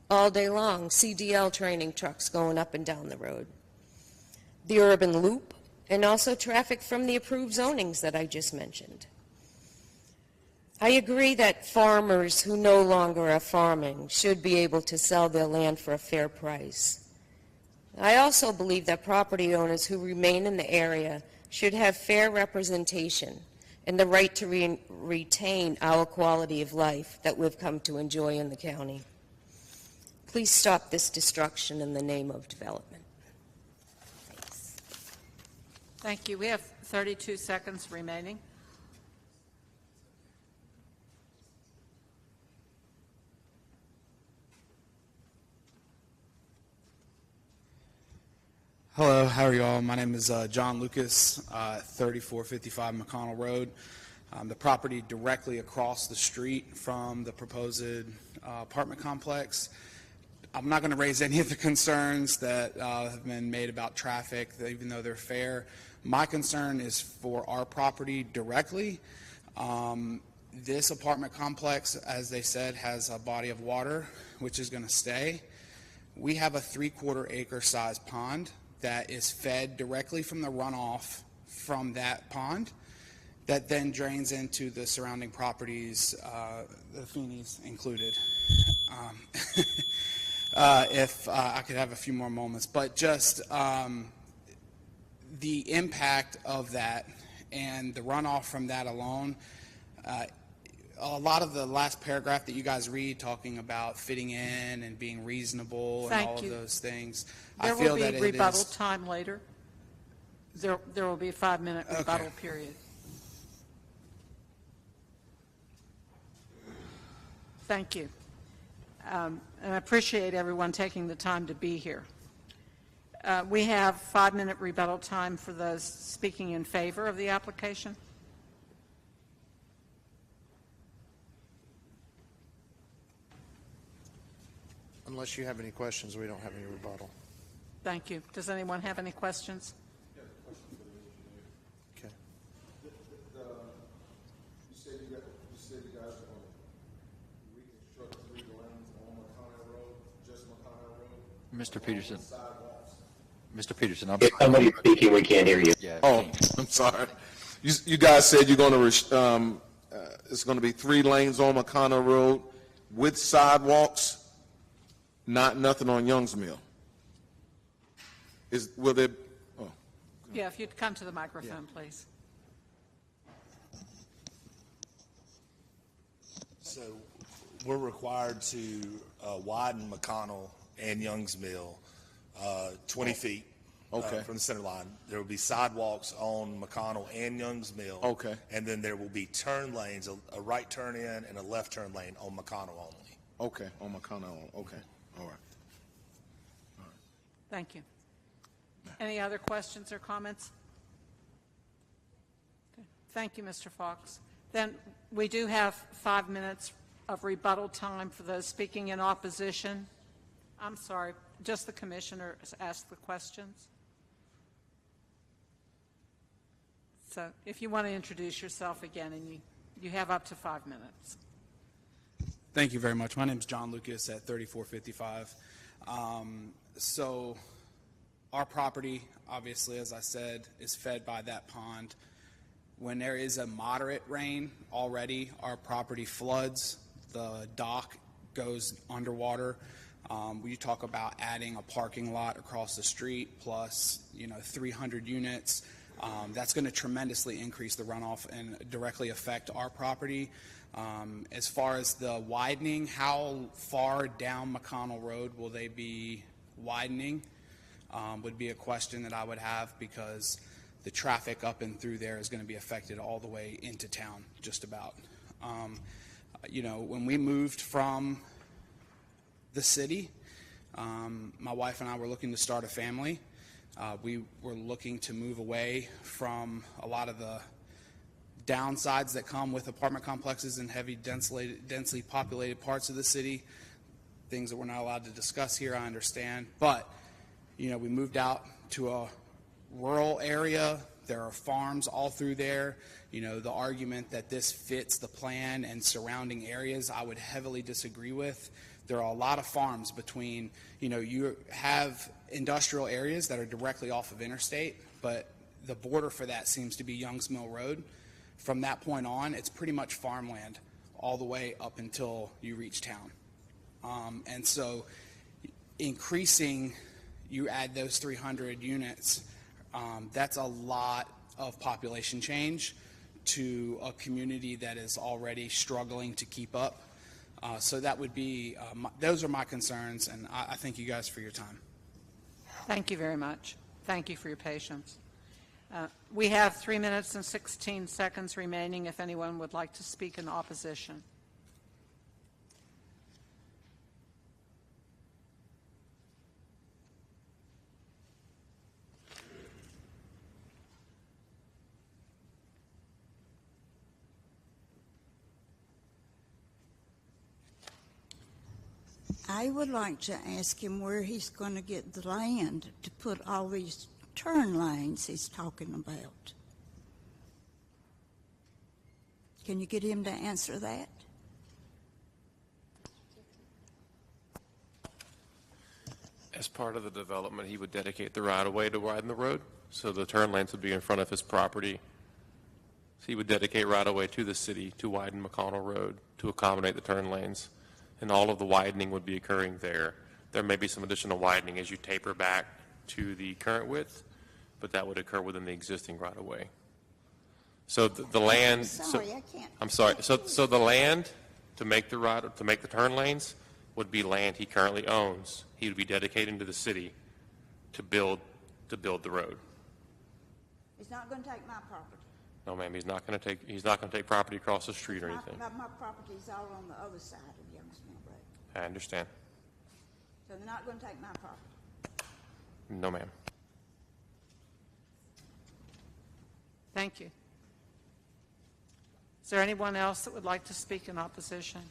all day long, CDL training trucks going up and down the road. The urban loop, and also traffic from the approved zonings that I just mentioned. I agree that farmers who no longer are farming should be able to sell their land for a fair price. I also believe that property owners who remain in the area should have fair representation and the right to retain our quality of life that we've come to enjoy in the county. Please stop this destruction in the name of development. Thanks. Thank you. We have 32 seconds remaining. Hello, how are you all? My name is John Lucas, 3455 McConnell Road. The property directly across the street from the proposed apartment complex. I'm not going to raise any of the concerns that have been made about traffic, even though they're fair. My concern is for our property directly. This apartment complex, as they said, has a body of water, which is going to stay. We have a 3/4 acre size pond that is fed directly from the runoff from that pond that then drains into the surrounding properties, the Feeney's included. If I could have a few more moments, but just the impact of that and the runoff from that alone, a lot of the last paragraph that you guys read talking about fitting in and being reasonable and all of those things, I feel that it is... There will be rebuttal time later. There will be a 5-minute rebuttal period. Thank you. And I appreciate everyone taking the time to be here. We have 5-minute rebuttal time for those speaking in favor of the application. Unless you have any questions, we don't have any rebuttal. Thank you. Does anyone have any questions? Okay. You said you guys are going to reconstruct 3 lanes on McConnell Road, just McConnell Road? Mr. Peterson. Mr. Peterson, If somebody's speaking, we can't hear you. Yeah. Oh, I'm sorry. You guys said you're going to, it's going to be 3 lanes on McConnell Road with sidewalks, nothing on Youngs Mill. Will there? Oh. Yeah, if you'd come to the microphone, please. So we're required to widen McConnell and Youngs Mill 20 feet from the center line. There will be sidewalks on McConnell and Youngs Mill. Okay. And then there will be turn lanes, a right turn in and a left turn lane on McConnell only. Okay, on McConnell. Okay, all right. Thank you. Any other questions or comments? Okay. Thank you, Mr. Fox. Then we do have 5 minutes of rebuttal time for those speaking in opposition. I'm sorry, just the commissioner asked the questions. So if you want to introduce yourself again, and you have up to 5 minutes. Thank you very much. My name is John Lucas at 3455. So our property, obviously, as I said, is fed by that pond. When there is a moderate rain already, our property floods. The dock goes underwater. We talk about adding a parking lot across the street plus, 300 units. That's going to tremendously increase the runoff and directly affect our property. As far as the widening, how far down McConnell Road will they be widening would be a question that I would have, because the traffic up and through there is going to be affected all the way into town, just about. When we moved from the city, my wife and I were looking to start a family. We were looking to move away from a lot of the downsides that come with apartment complexes in heavy densely populated parts of the city, things that we're not allowed to discuss here, I understand. But, we moved out to a rural area. There are farms all through there. The argument that this fits the plan and surrounding areas, I would heavily disagree with. There are a lot of farms between, you have industrial areas that are directly off of interstate, but the border for that seems to be Youngs Mill Road. From that point on, it's pretty much farmland all the way up until you reach town. And so increasing, you add those 300 units, that's a lot of population change to a community that is already struggling to keep up. So that would be, those are my concerns, and I thank you guys for your time. Thank you very much. Thank you for your patience. We have 3 minutes and 16 seconds remaining if anyone would like to speak in opposition. I would like to ask him where he's going to get the land to put all these turn lanes he's talking about. Can you get him to answer that? As part of the development, he would dedicate the right-of-way to widen the road, so the turn lanes would be in front of his property. So he would dedicate right-of-way to the city to widen McConnell Road to accommodate the turn lanes, and all of the widening would be occurring there. There may be some additional widening as you taper back to the current width, but that would occur within the existing right-of-way. So the land. Sorry, I can't. I'm sorry. So the land to make the turn lanes would be land he currently owns. He would be dedicating to the city to build the road. He's not going to take my property. No, ma'am. He's not going to take property across the street or anything. My property is all on the other side of Youngs Mill Road. I understand. So they're not going to take my property. No, ma'am. Thank you. Is there anyone else that would like to speak in opposition?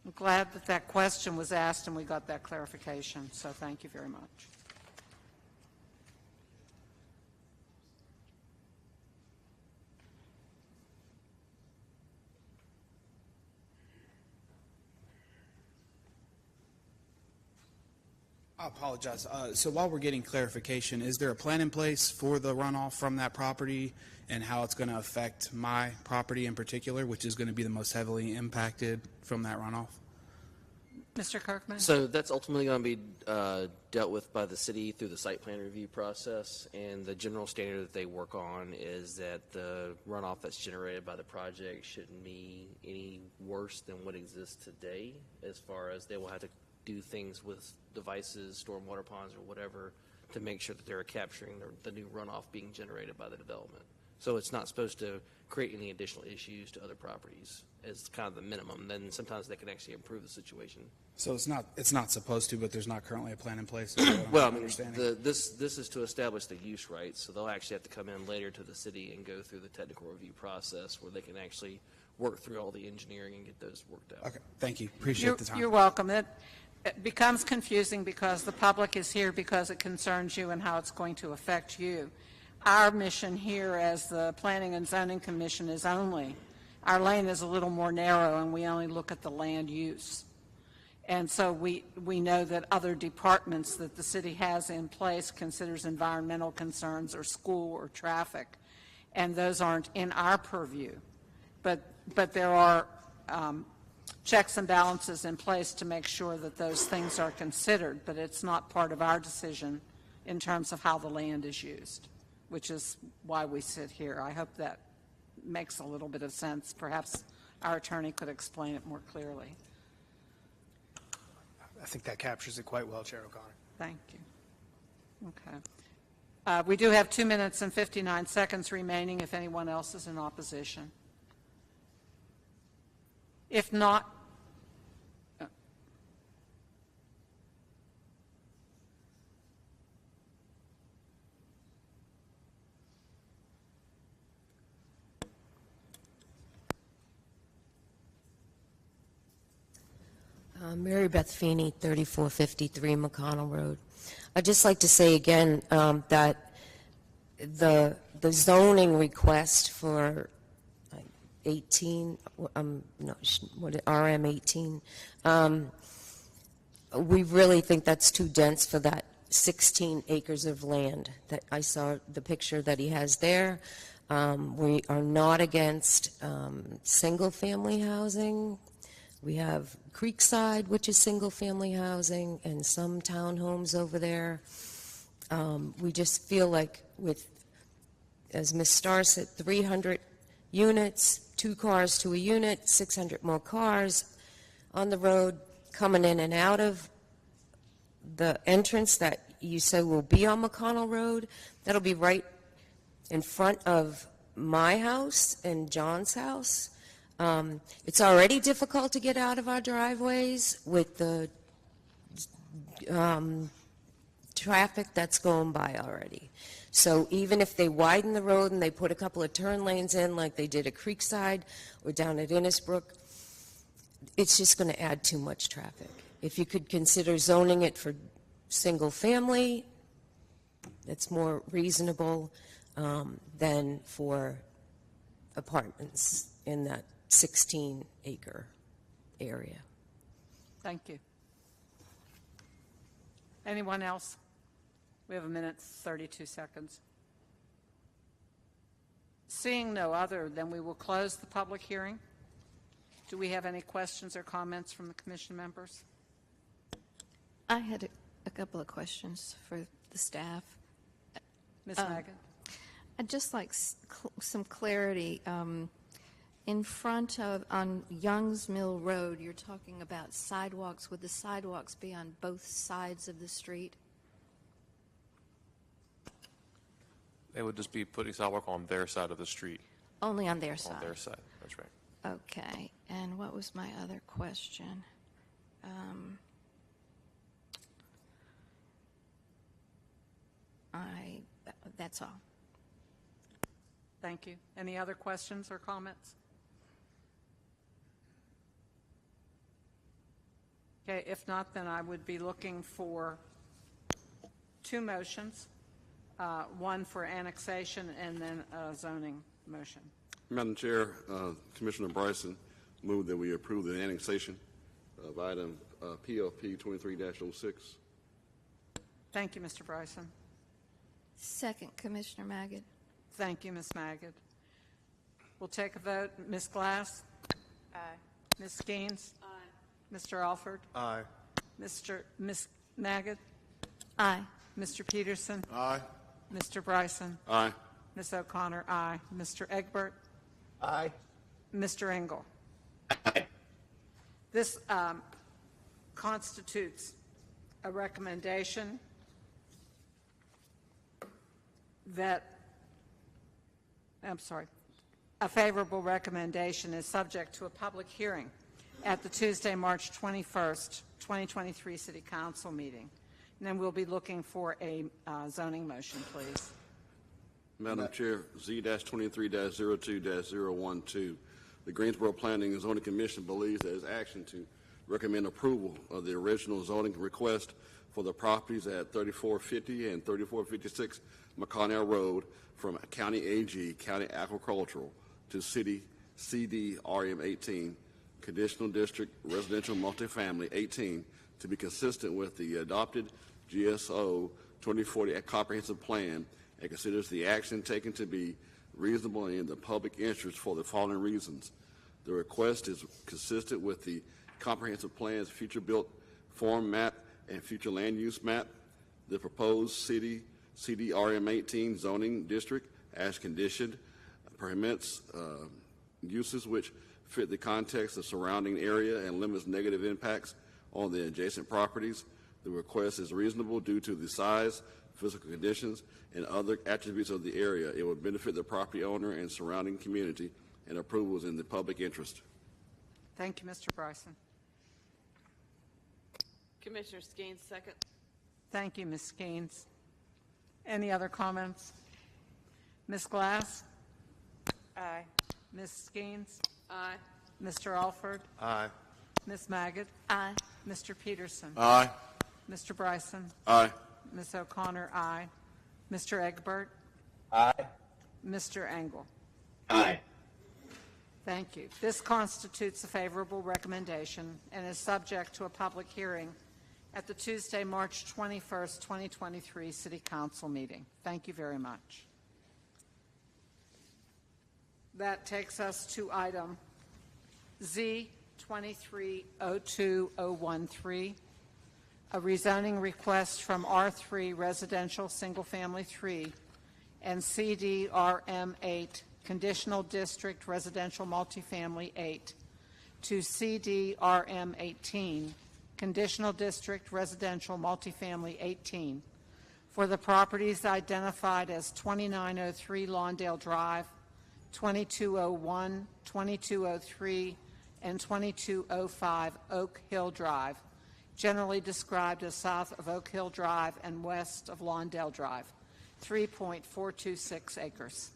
I'm glad that question was asked and we got that clarification, so thank you very much. I apologize. So while we're getting clarification, is there a plan in place for the runoff from that property and how it's going to affect my property in particular, which is going to be the most heavily impacted from that runoff? Mr. Kirkman? So that's ultimately going to be dealt with by the city through the site plan review process, and the general standard that they work on is that the runoff that's generated by the project shouldn't be any worse than what exists today, as far as they will have to do things with devices, stormwater ponds, or whatever, to make sure that they're capturing the new runoff being generated by the development. So it's not supposed to create any additional issues to other properties as kind of the minimum. Then sometimes they can actually improve the situation. So it's not supposed to, but there's not currently a plan in place. Well, I mean, this is to establish the use rights, so they'll actually have to come in later to the city and go through the technical review process where they can actually work through all the engineering and get those worked out. Okay, thank you. Appreciate the time. You're welcome. It becomes confusing because the public is here because it concerns you and how it's going to affect you. Our mission here as the Planning and Zoning Commission is our lane is a little more narrow and we only look at the land use. And so we know that other departments that the city has in place considers environmental concerns or school or traffic, and those aren't in our purview. But there are checks and balances in place to make sure that those things are considered, but it's not part of our decision in terms of how the land is used, which is why we sit here. I hope that makes a little bit of sense. Perhaps our attorney could explain it more clearly. I think that captures it quite well, Chair O'Connor. Thank you. Okay. We do have 2 minutes and 59 seconds remaining if anyone else is in opposition. If not, Mary Beth Feeney, 3453 McConnell Road. I'd just like to say again that the zoning request for 18, RM 18, we really think that's too dense for that 16 acres of land that I saw the picture that he has there. We are not against single-family housing. We have Creekside, which is single-family housing, and some townhomes over there. We just feel like with, as Ms. Starr said, 300 units, 2 cars to a unit, 600 more cars on the road coming in and out of the entrance that you said will be on McConnell Road. That'll be right in front of my house and John's house. It's already difficult to get out of our driveways with the traffic that's going by already. So even if they widen the road and they put a couple of turn lanes in like they did at Creekside or down at Innisbrook, it's just going to add too much traffic. If you could consider zoning it for single family, that's more reasonable than for apartments in that 16-acre area. Thank you. Anyone else? We have a minute, 32 seconds. Seeing no other, then we will close the public hearing. Do we have any questions or comments from the commission members? I had a couple of questions for the staff. Ms. Megan? I'd just like some clarity. In front of, on Youngs Mill Road, you're talking about sidewalks. Would the sidewalks be on both sides of the street? They would just be putting sidewalk on their side of the street. Only on their side? On their side, that's right. Okay, and what was my other question? That's all. Thank you. Any other questions or comments? Okay, if not, then I would be looking for 2 motions, one for annexation and then a zoning motion. Madam Chair, Commissioner Bryson moved that we approve the annexation of item PLP 23-06. Thank you, Mr. Bryson. Second, Commissioner Magid. Thank you, Ms. Magid. We'll take a vote. Ms. Glass? Aye. Ms. Skeens? Aye. Mr. Alford? Aye. Ms. Magid? Aye. Mr. Peterson? Aye. Mr. Bryson? Aye. Ms. O'Connor? Aye. Mr. Egbert? Aye. Mr. Engel? This constitutes a recommendation that, a favorable recommendation is subject to a public hearing at the Tuesday, March 21st, 2023 City Council meeting. And then we'll be looking for a zoning motion, please. Madam Chair, Z-23-02-012. The Greensboro Planning and Zoning Commission believes that its action to recommend approval of the original zoning request for the properties at 3450 and 3456 McConnell Road from County AG, County Agricultural, to City CD RM 18, Conditional District Residential Multifamily 18, to be consistent with the adopted GSO 2040 Comprehensive Plan, and considers the action taken to be reasonable and in the public interest for the following reasons. The request is consistent with the Comprehensive Plan's future built form map and future land use map. The proposed city CDRM 18 zoning district, as conditioned, permits uses which fit the context of surrounding area and limits negative impacts on the adjacent properties. The request is reasonable due to the size, physical conditions, and other attributes of the area. It would benefit the property owner and surrounding community, and approval is in the public interest. Thank you, Mr. Bryson. Commissioner Skeens, second. Thank you, Ms. Skeens. Any other comments? Ms. Glass? Aye. Ms. Skeens? Aye. Mr. Alford? Aye. Ms. Magid? Aye. Mr. Peterson? Aye. Mr. Bryson? Aye. Ms. O'Connor, aye. Mr. Egbert? Aye. Mr. Engel? Aye. Thank you. This constitutes a favorable recommendation and is subject to a public hearing at the Tuesday, March 21st, 2023 City Council meeting. Thank you very much. That takes us to item Z 2302-013, a rezoning request from R3 Residential Single Family 3 and CDRM 8 Conditional District Residential Multifamily 8 to CDRM 18 Conditional District Residential Multifamily 18 for the properties identified as 2903 Lawndale Drive, 2201, 2203, and 2205 Oak Hill Drive, generally described as south of Oak Hill Drive and west of Lawndale Drive, 3.426 acres.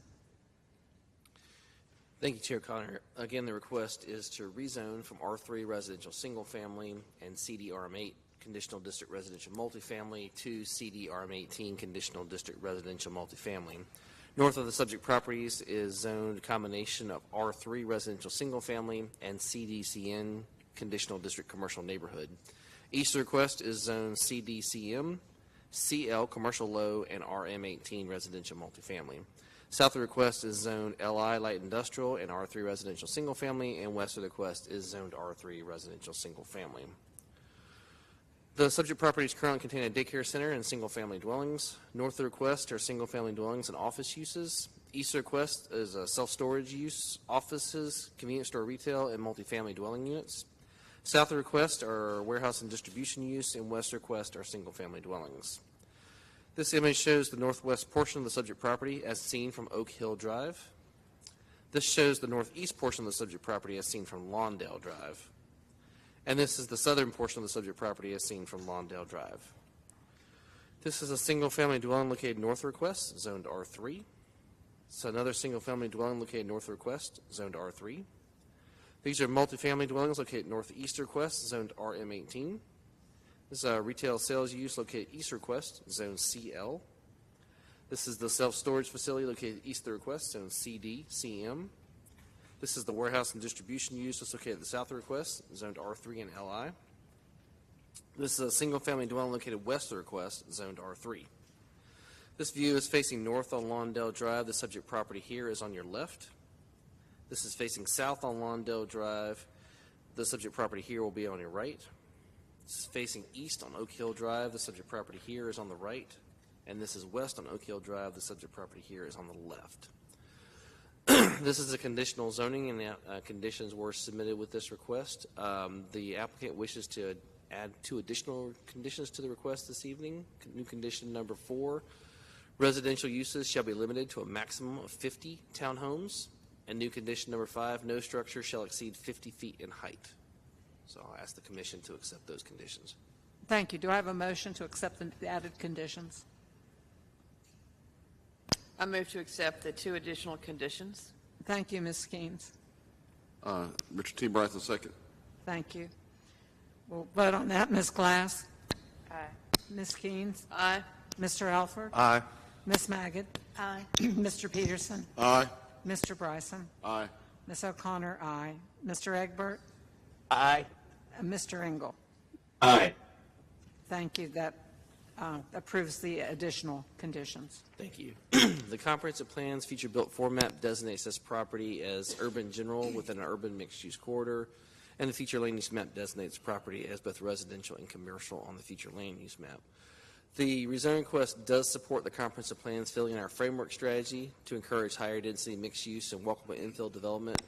Thank you, Chair Connor. Again, the request is to rezone from R3 Residential Single Family and CDRM 8 Conditional District Residential Multifamily to CDRM 18 Conditional District Residential Multifamily. North of the subject properties is zoned combination of R3 Residential Single Family and CDCN Conditional District Commercial Neighborhood. East of the request is zone CDCM, CL Commercial Low, and RM18 Residential Multifamily. South of the request is zoned LI Light Industrial and R3 Residential Single Family, and west of the request is zoned R3 Residential Single Family. The subject properties currently contain a daycare center and single-family dwellings. North of the request are single-family dwellings and office uses. East of the request is a self-storage use, offices, convenience store retail, and multifamily dwelling units. South of the request are warehouse and distribution use, and west of the request are single-family dwellings. This image shows the northwest portion of the subject property as seen from Oak Hill Drive. This shows the northeast portion of the subject property as seen from Lawndale Drive. And this is the southern portion of the subject property as seen from Lawndale Drive. This is a single-family dwelling located north of request, zoned R3. It's another single-family dwelling located north of request, zoned R3. These are multifamily dwellings located northeast of request, zoned RM18. This is a retail sales use located east of request, zone CL. This is the self-storage facility located east of the request, zone CM. This is the warehouse and distribution use that's located at the south of the request, zoned R3 and LI. This is a single-family dwelling located west of the request, zoned R3. This view is facing north on Lawndale Drive. The subject property here is on your left. This is facing south on Lawndale Drive. The subject property here will be on your right. This is facing east on Oak Hill Drive. The subject property here is on the right. And this is west on Oak Hill Drive. The subject property here is on the left. This is a conditional zoning, and the conditions were submitted with this request. The applicant wishes to add 2 additional conditions to the request this evening. New condition number 4, residential uses shall be limited to a maximum of 50 townhomes. And new condition number 5, no structure shall exceed 50 feet in height. So I'll ask the commission to accept those conditions. Thank you. Do I have a motion to accept the added conditions? I move to accept the 2 additional conditions. Thank you, Ms. Skeens. Richard T. Bryson, second. Thank you. We'll vote on that. Ms. Glass? Aye. Ms. Skeens? Aye. Mr. Alford? Aye. Ms. Magid? Aye. Mr. Peterson? Aye. Mr. Bryson? Aye. Ms. O'Connor, aye. Mr. Egbert? Aye. And Mr. Engel? Aye. Thank you. That approves the additional conditions. Thank you. The comprehensive plan's future built format designates this property as urban general within an urban mixed-use corridor, and the future land use map designates property as both residential and commercial on the future land use map. The rezoning request does support the comprehensive plan's filling in our framework strategy to encourage higher density mixed use and welcome infill development,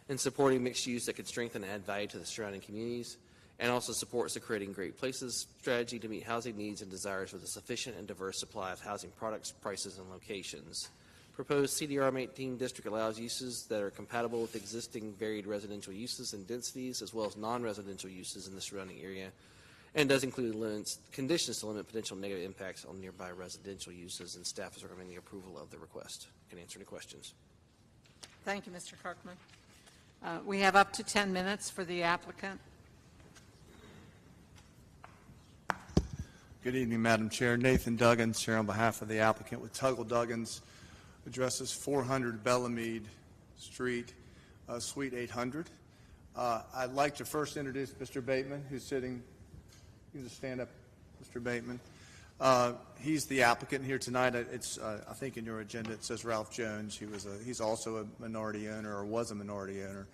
and supporting mixed use that could strengthen and add value to the surrounding communities, and also supports the Creating Great Places strategy to meet housing needs and desires with a sufficient and diverse supply of housing products, prices, and locations. Proposed CDRM 18 district allows uses that are compatible with existing varied residential uses and densities, as well as non-residential uses in the surrounding area, and does include conditions to limit potential negative impacts on nearby residential uses, and staff is recommending approval of the request. Can answer any questions. Thank you, Mr. Kirkman. We have up to 10 minutes for the applicant. Good evening, Madam Chair. Nathan Duggins here on behalf of the applicant with Tuggle Duggins. Addresses 400 Bellamede Street, Suite 800. I'd like to first introduce Mr. Bateman, who's sitting. You can just stand up, Mr. Bateman. He's the applicant here tonight. It's I think in your agenda it says Ralph Jones. He's also a minority owner, or was a minority owner,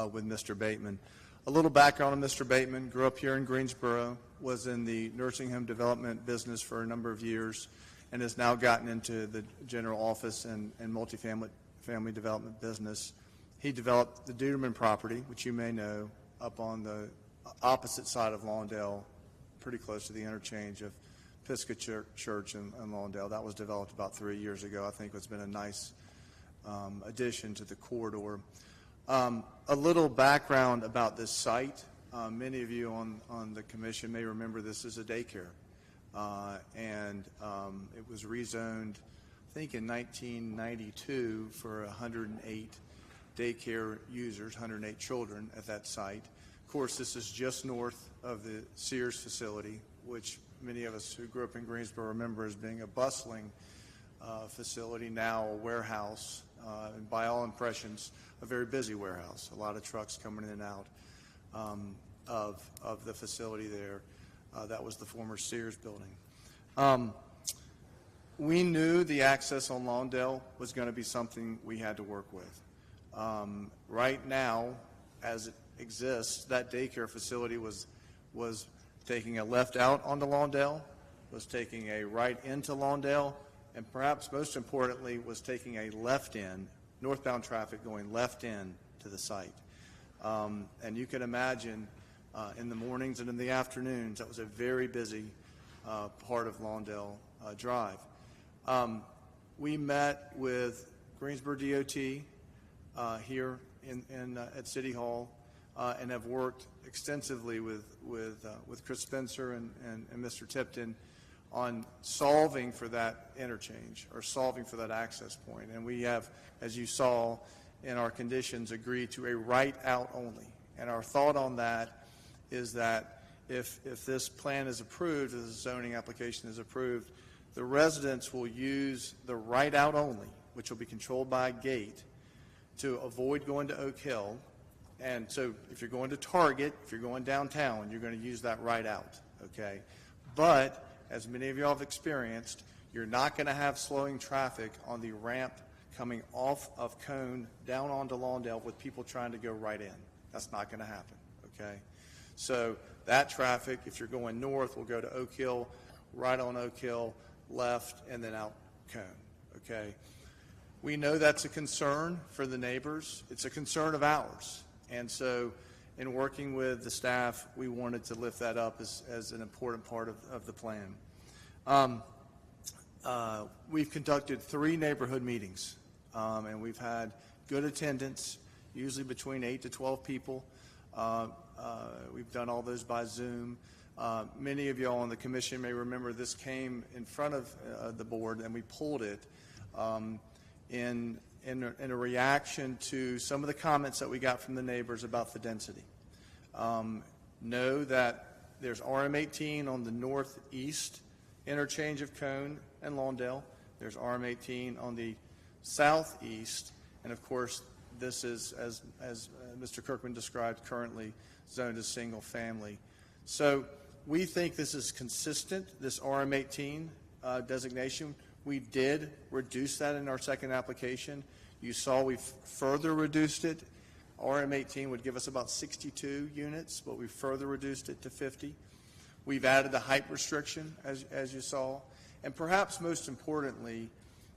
with Mr. Bateman. A little background on Mr. Bateman: grew up here in Greensboro, was in the nursing home development business for a number of years, and has now gotten into the general office and multifamily development business. He developed the Duderman property, which you may know, up on the opposite side of Lawndale, pretty close to the interchange of Pisgah Church and Lawndale. That was developed about 3 years ago. I think it's been a nice addition to the corridor. A little background about this site. Many of you on the commission may remember this is a daycare. And it was rezoned, I think, in 1992 for 108 daycare users, 108 children at that site. Of course, this is just north of the Sears facility, which many of us who grew up in Greensboro remember as being a bustling facility, now a warehouse, and by all impressions, a very busy warehouse. A lot of trucks coming in and out of the facility there. That was the former Sears building. We knew the access on Lawndale was going to be something we had to work with. Right now, as it exists, that daycare facility was taking a left out onto Lawndale, was taking a right into Lawndale, and perhaps most importantly was taking a left in, northbound traffic going left in to the site. And you can imagine in the mornings and in the afternoons, that was a very busy part of Lawndale Drive. We met with Greensboro DOT here at City Hall and have worked extensively with Chris Spencer and Mr. Tipton on solving for that interchange, or solving for that access point. And we have, as you saw in our conditions, agreed to a right out only. And our thought on that is that if this plan is approved, if the zoning application is approved, the residents will use the right out only, which will be controlled by a gate, to avoid going to Oak Hill. And so if you're going to Target, if you're going downtown, you're going to use that right out, okay? But as many of you all have experienced, you're not going to have slowing traffic on the ramp coming off of Cone down onto Lawndale with people trying to go right in. That's not going to happen, okay? So that traffic, if you're going north, will go to Oak Hill, right on Oak Hill, left, and then out Cone, okay? We know that's a concern for the neighbors. It's a concern of ours. And so in working with the staff, we wanted to lift that up as an important part of the plan. We've conducted 3 neighborhood meetings, and we've had good attendance, usually between 8 to 12 people. We've done all those by Zoom. Many of y'all on the commission may remember this came in front of the board, and we pulled it in a reaction to some of the comments that we got from the neighbors about the density. Know that there's RM18 on the northeast interchange of Cone and Lawndale. There's RM18 on the southeast, and of course this is, as Mr. Kirkman described, currently zoned as single family. So we think this is consistent, this RM18 designation. We did reduce that in our second application. You saw we've further reduced it. RM18 would give us about 62 units, but we further reduced it to 50. We've added the height restriction, as you saw. And perhaps most importantly,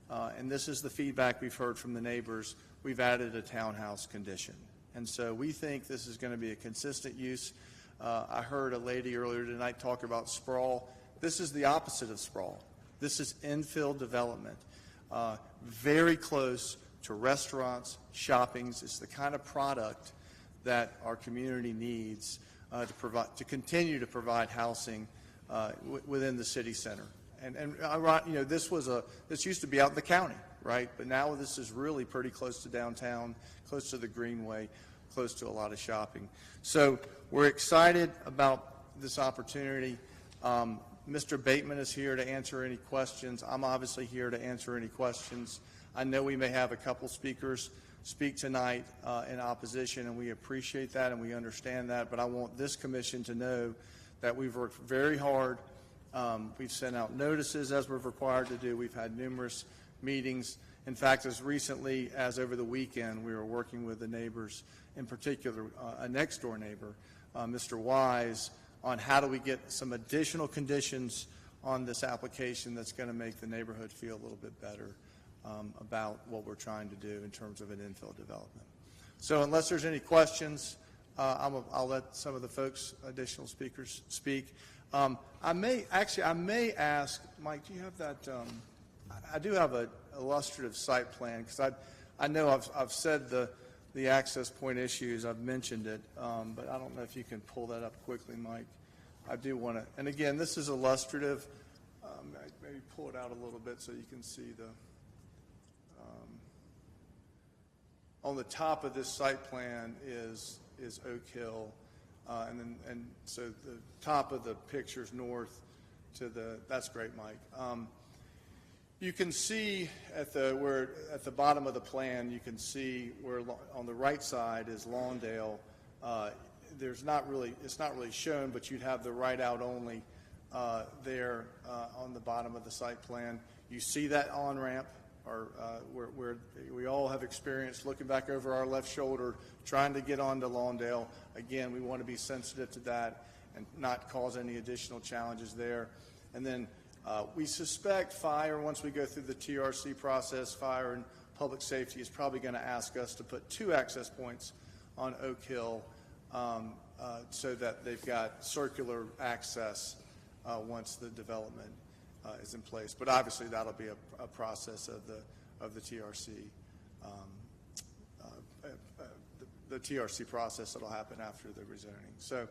and this is the feedback we've heard from the neighbors, we've added a townhouse condition. And so we think this is going to be a consistent use. I heard a lady earlier tonight talk about sprawl. This is the opposite of sprawl. This is infill development, very close to restaurants, shoppings. It's the kind of product that our community needs to continue to provide housing within the city center. And you know, this used to be out in the county, right? But now this is really pretty close to downtown, close to the Greenway, close to a lot of shopping. So we're excited about this opportunity. Mr. Bateman is here to answer any questions. I'm obviously here to answer any questions. I know we may have a couple speakers speak tonight in opposition, and we appreciate that and we understand that, but I want this commission to know that we've worked very hard. We've sent out notices as we're required to do. We've had numerous meetings. In fact, as recently as over the weekend, we were working with the neighbors, in particular a next-door neighbor, Mr. Wise, on how do we get some additional conditions on this application that's going to make the neighborhood feel a little bit better about what we're trying to do in terms of an infill development. So unless there's any questions, I'll let some of the folks, additional speakers, speak. I may ask, Mike, do you have that? I do have an illustrative site plan, because I know I've said the access point issues, I've mentioned it, but I don't know if you can pull that up quickly, Mike. I do want to, and again, this is illustrative. Maybe pull it out a little bit so you can see the, on the top of this site plan is Oak Hill, and so the top of the picture's north to the, that's great, Mike. You can see at the bottom of the plan, you can see where on the right side is Lawndale. It's not really shown, but you'd have the right out only there on the bottom of the site plan. You see that on-ramp, or where we all have experienced looking back over our left shoulder trying to get onto Lawndale. Again, we want to be sensitive to that and not cause any additional challenges there. And then we suspect fire, once we go through the TRC process, fire and public safety is probably going to ask us to put 2 access points on Oak Hill so that they've got circular access once the development is in place. But obviously that'll be a process of the TRC, the TRC process that'll happen after the rezoning. So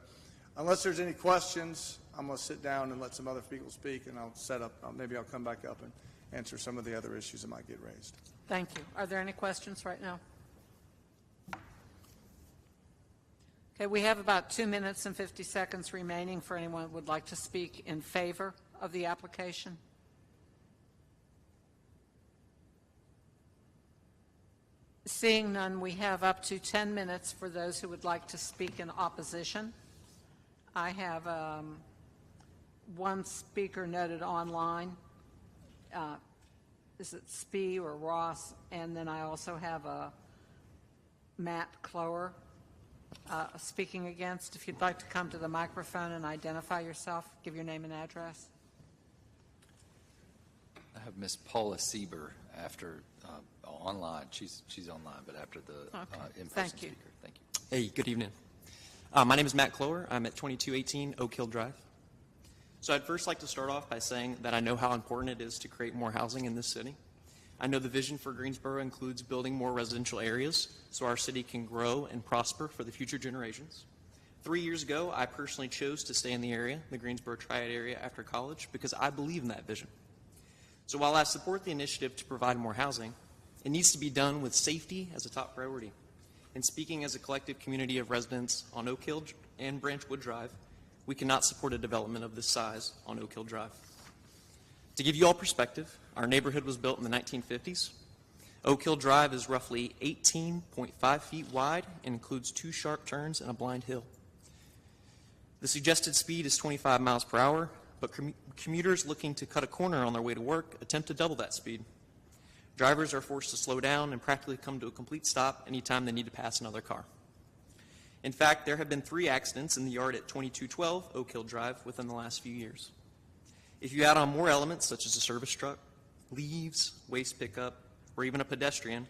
unless there's any questions, I'm going to sit down and let some other people speak, and I'll set up, maybe I'll come back up and answer some of the other issues that might get raised. Thank you. Are there any questions right now? Okay, we have about 2 minutes and 50 seconds remaining for anyone who would like to speak in favor of the application. Seeing none, we have up to 10 minutes for those who would like to speak in opposition. I have one speaker noted online. Is it Spee or Ross? And then I also have Matt Clower speaking against. If you'd like to come to the microphone and identify yourself, give your name and address. I have Miss Paula Sieber after online. She's online, but after the in-person speaker. Thank you. Hey, good evening. My name is Matt Clower. I'm at 2218 Oak Hill Drive. So I'd first like to start off by saying that I know how important it is to create more housing in this city. I know the vision for Greensboro includes building more residential areas so our city can grow and prosper for the future generations. 3 years ago, I personally chose to stay in the area, the Greensboro Triad area, after college because I believe in that vision. So while I support the initiative to provide more housing, it needs to be done with safety as a top priority. And speaking as a collective community of residents on Oak Hill and Branchwood Drive, we cannot support a development of this size on Oak Hill Drive. To give you all perspective, our neighborhood was built in the 1950s. Oak Hill Drive is roughly 18.5 feet wide and includes 2 sharp turns and a blind hill. The suggested speed is 25 miles per hour, but commuters looking to cut a corner on their way to work attempt to double that speed. Drivers are forced to slow down and practically come to a complete stop anytime they need to pass another car. In fact, there have been 3 accidents in the yard at 2212 Oak Hill Drive within the last few years. If you add on more elements such as a service truck, leaves, waste pickup, or even a pedestrian,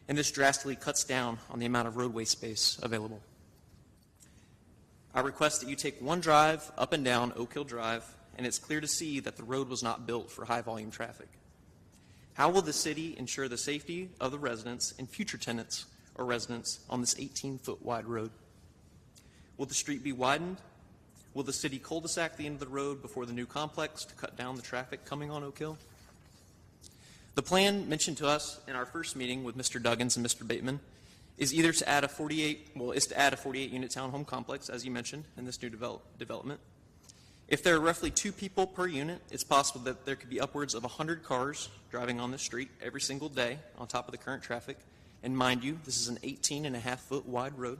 and this drastically cuts down on the amount of roadway space available. I request that you take one drive up and down Oak Hill Drive, and it's clear to see that the road was not built for high volume traffic. How will the city ensure the safety of the residents and future tenants or residents on this 18-foot wide road? Will the street be widened? Will the city cul-de-sac the end of the road before the new complex to cut down the traffic coming on Oak Hill? The plan mentioned to us in our first meeting with Mr. Duggins and Mr. Bateman is either to add a 48-unit townhome complex, as you mentioned, in this new development. If there are roughly 2 people per unit, it's possible that there could be upwards of 100 cars driving on the street every single day on top of the current traffic. And mind you, this is an 18.5-foot wide road.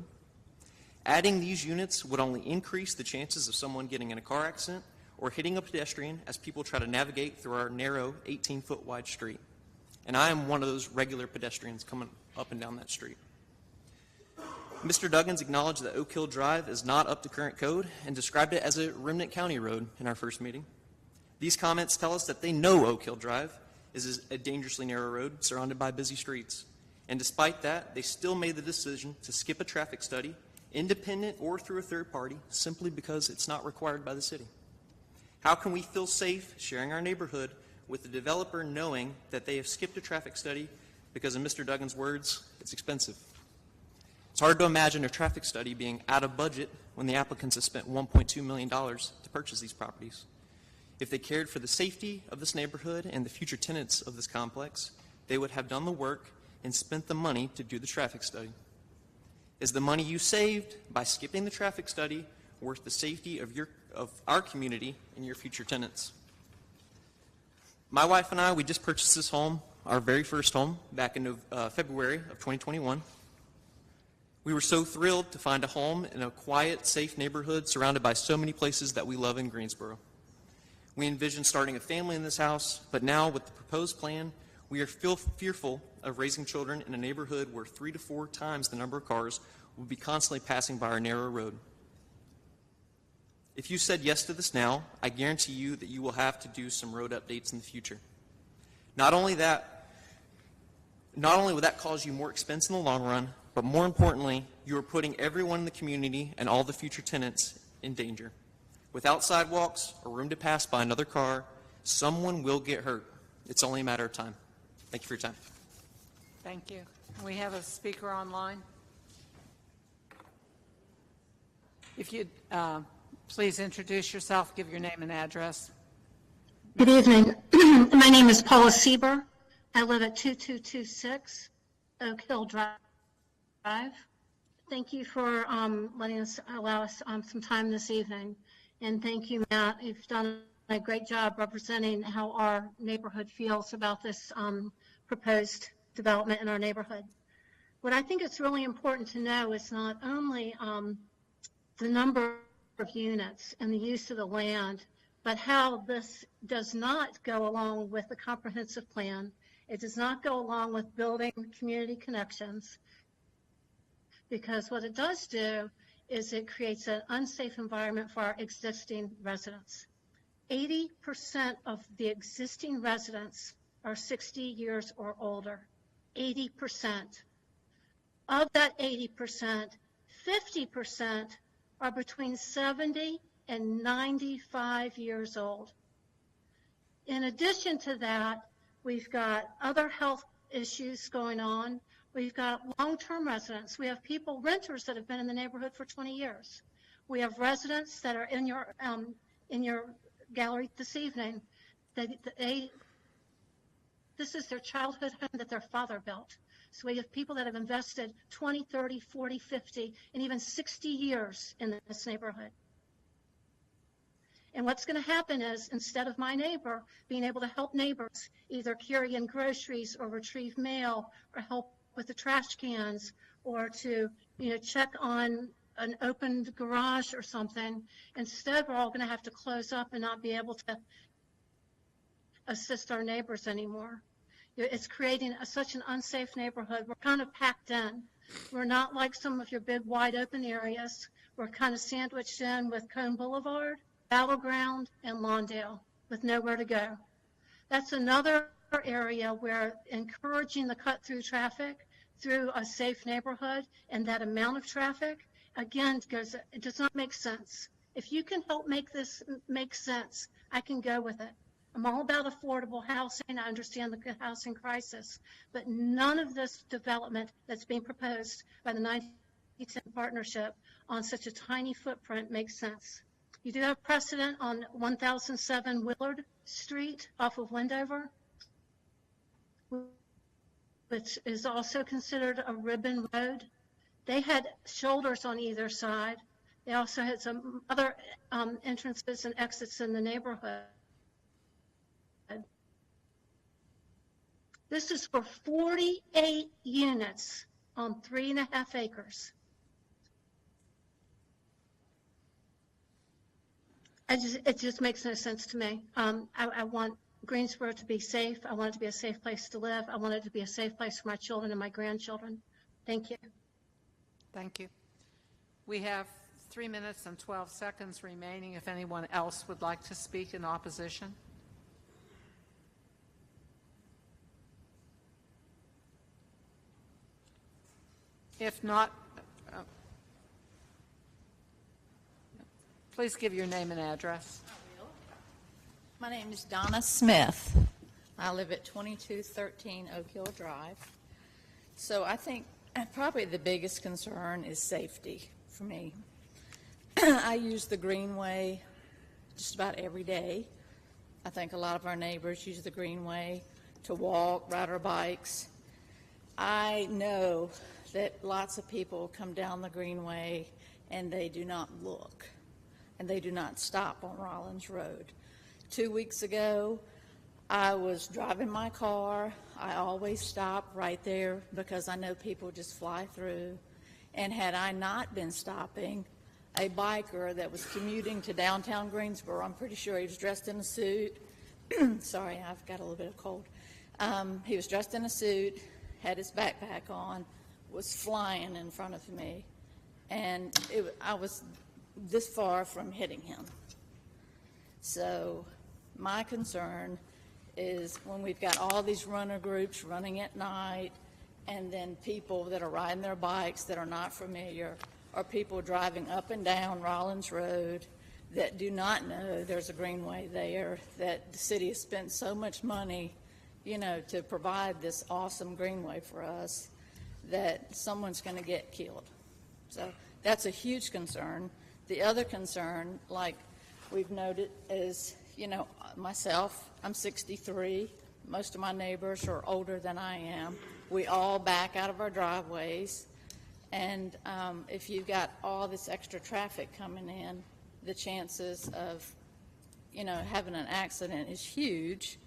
Adding these units would only increase the chances of someone getting in a car accident or hitting a pedestrian as people try to navigate through our narrow 18-foot wide street. And I am one of those regular pedestrians coming up and down that street. Mr. Duggins acknowledged that Oak Hill Drive is not up to current code and described it as a remnant county road in our first meeting. These comments tell us that they know Oak Hill Drive is a dangerously narrow road surrounded by busy streets. And despite that, they still made the decision to skip a traffic study, independent or through a third party, simply because it's not required by the city. How can we feel safe sharing our neighborhood with the developer knowing that they have skipped a traffic study because, in Mr. Duggins' words, it's expensive? It's hard to imagine a traffic study being out of budget when the applicants have spent $1.2 million to purchase these properties. If they cared for the safety of this neighborhood and the future tenants of this complex, they would have done the work and spent the money to do the traffic study. Is the money you saved by skipping the traffic study worth the safety of our community and your future tenants? My wife and I, we just purchased this home, our very first home, back in February of 2021. We were so thrilled to find a home in a quiet, safe neighborhood surrounded by so many places that we love in Greensboro. We envisioned starting a family in this house, but now with the proposed plan, we are fearful of raising children in a neighborhood where 3 to 4 times the number of cars will be constantly passing by our narrow road. If you said yes to this now, I guarantee you that you will have to do some road updates in the future. Not only will that cause you more expense in the long run, but more importantly, you are putting everyone in the community and all the future tenants in danger. Without sidewalks or room to pass by another car, someone will get hurt. It's only a matter of time. Thank you for your time. Thank you. We have a speaker online. If you'd please introduce yourself, give your name and address. Good evening. My name is Paula Sieber. I live at 2226 Oak Hill Drive. Thank you for allow us some time this evening. And thank you, Matt. You've done a great job representing how our neighborhood feels about this proposed development in our neighborhood. What I think is really important to know is not only the number of units and the use of the land, but how this does not go along with the comprehensive plan. It does not go along with building community connections, because what it does do is it creates an unsafe environment for our existing residents. 80% of the existing residents are 60 years or older. 80%. Of that 80%, 50% are between 70 and 95 years old. In addition to that, we've got other health issues going on. We've got long-term residents. We have renters that have been in the neighborhood for 20 years. We have residents that are in your gallery this evening. This is their childhood home that their father built. So we have people that have invested 20, 30, 40, 50, and even 60 years in this neighborhood. And what's going to happen is, instead of my neighbor being able to help neighbors either carry in groceries or retrieve mail or help with the trash cans or to check on an opened garage or something, instead we're all going to have to close up and not be able to assist our neighbors anymore. It's creating such an unsafe neighborhood. We're kind of packed in. We're not like some of your big wide open areas. We're kind of sandwiched in with Cone Boulevard, Battleground, and Lawndale with nowhere to go. That's another area where encouraging the cut-through traffic through a safe neighborhood and that amount of traffic, again, it does not make sense. If you can help make this make sense, I can go with it. I'm all about affordable housing. I understand the housing crisis, but none of this development that's being proposed by the 9010 partnership on such a tiny footprint makes sense. You do have precedent on 1007 Willard Street off of Wendover, which is also considered a ribbon road. They had shoulders on either side. They also had some other entrances and exits in the neighborhood. This is for 48 units on 3.5 acres. It just makes no sense to me. I want Greensboro to be safe. I want it to be a safe place to live. I want it to be a safe place for my children and my grandchildren. Thank you. Thank you. We have 3 minutes and 12 seconds remaining if anyone else would like to speak in opposition. If not, please give your name and address. My name is Donna Smith. I live at 2213 Oak Hill Drive. So I think probably the biggest concern is safety for me. I use the Greenway just about every day. I think a lot of our neighbors use the Greenway to walk, ride our bikes. I know that lots of people come down the Greenway and they do not look and they do not stop on Rollins Road. 2 weeks ago, I was driving my car. I always stop right there because I know people just fly through. And had I not been stopping, a biker that was commuting to downtown Greensboro, I'm pretty sure he was dressed in a suit. Sorry, I've got a little bit of cold. He was dressed in a suit, had his backpack on, was flying in front of me. And I was this far from hitting him. So my concern is when we've got all these runner groups running at night and then people that are riding their bikes that are not familiar, or people driving up and down Rollins Road that do not know there's a Greenway there, that the city has spent so much money, to provide this awesome Greenway for us, that someone's going to get killed. So that's a huge concern. The other concern, like we've noted, is, myself, I'm 63. Most of my neighbors are older than I am. We all back out of our driveways. And if you've got all this extra traffic coming in, the chances of, having an accident is huge.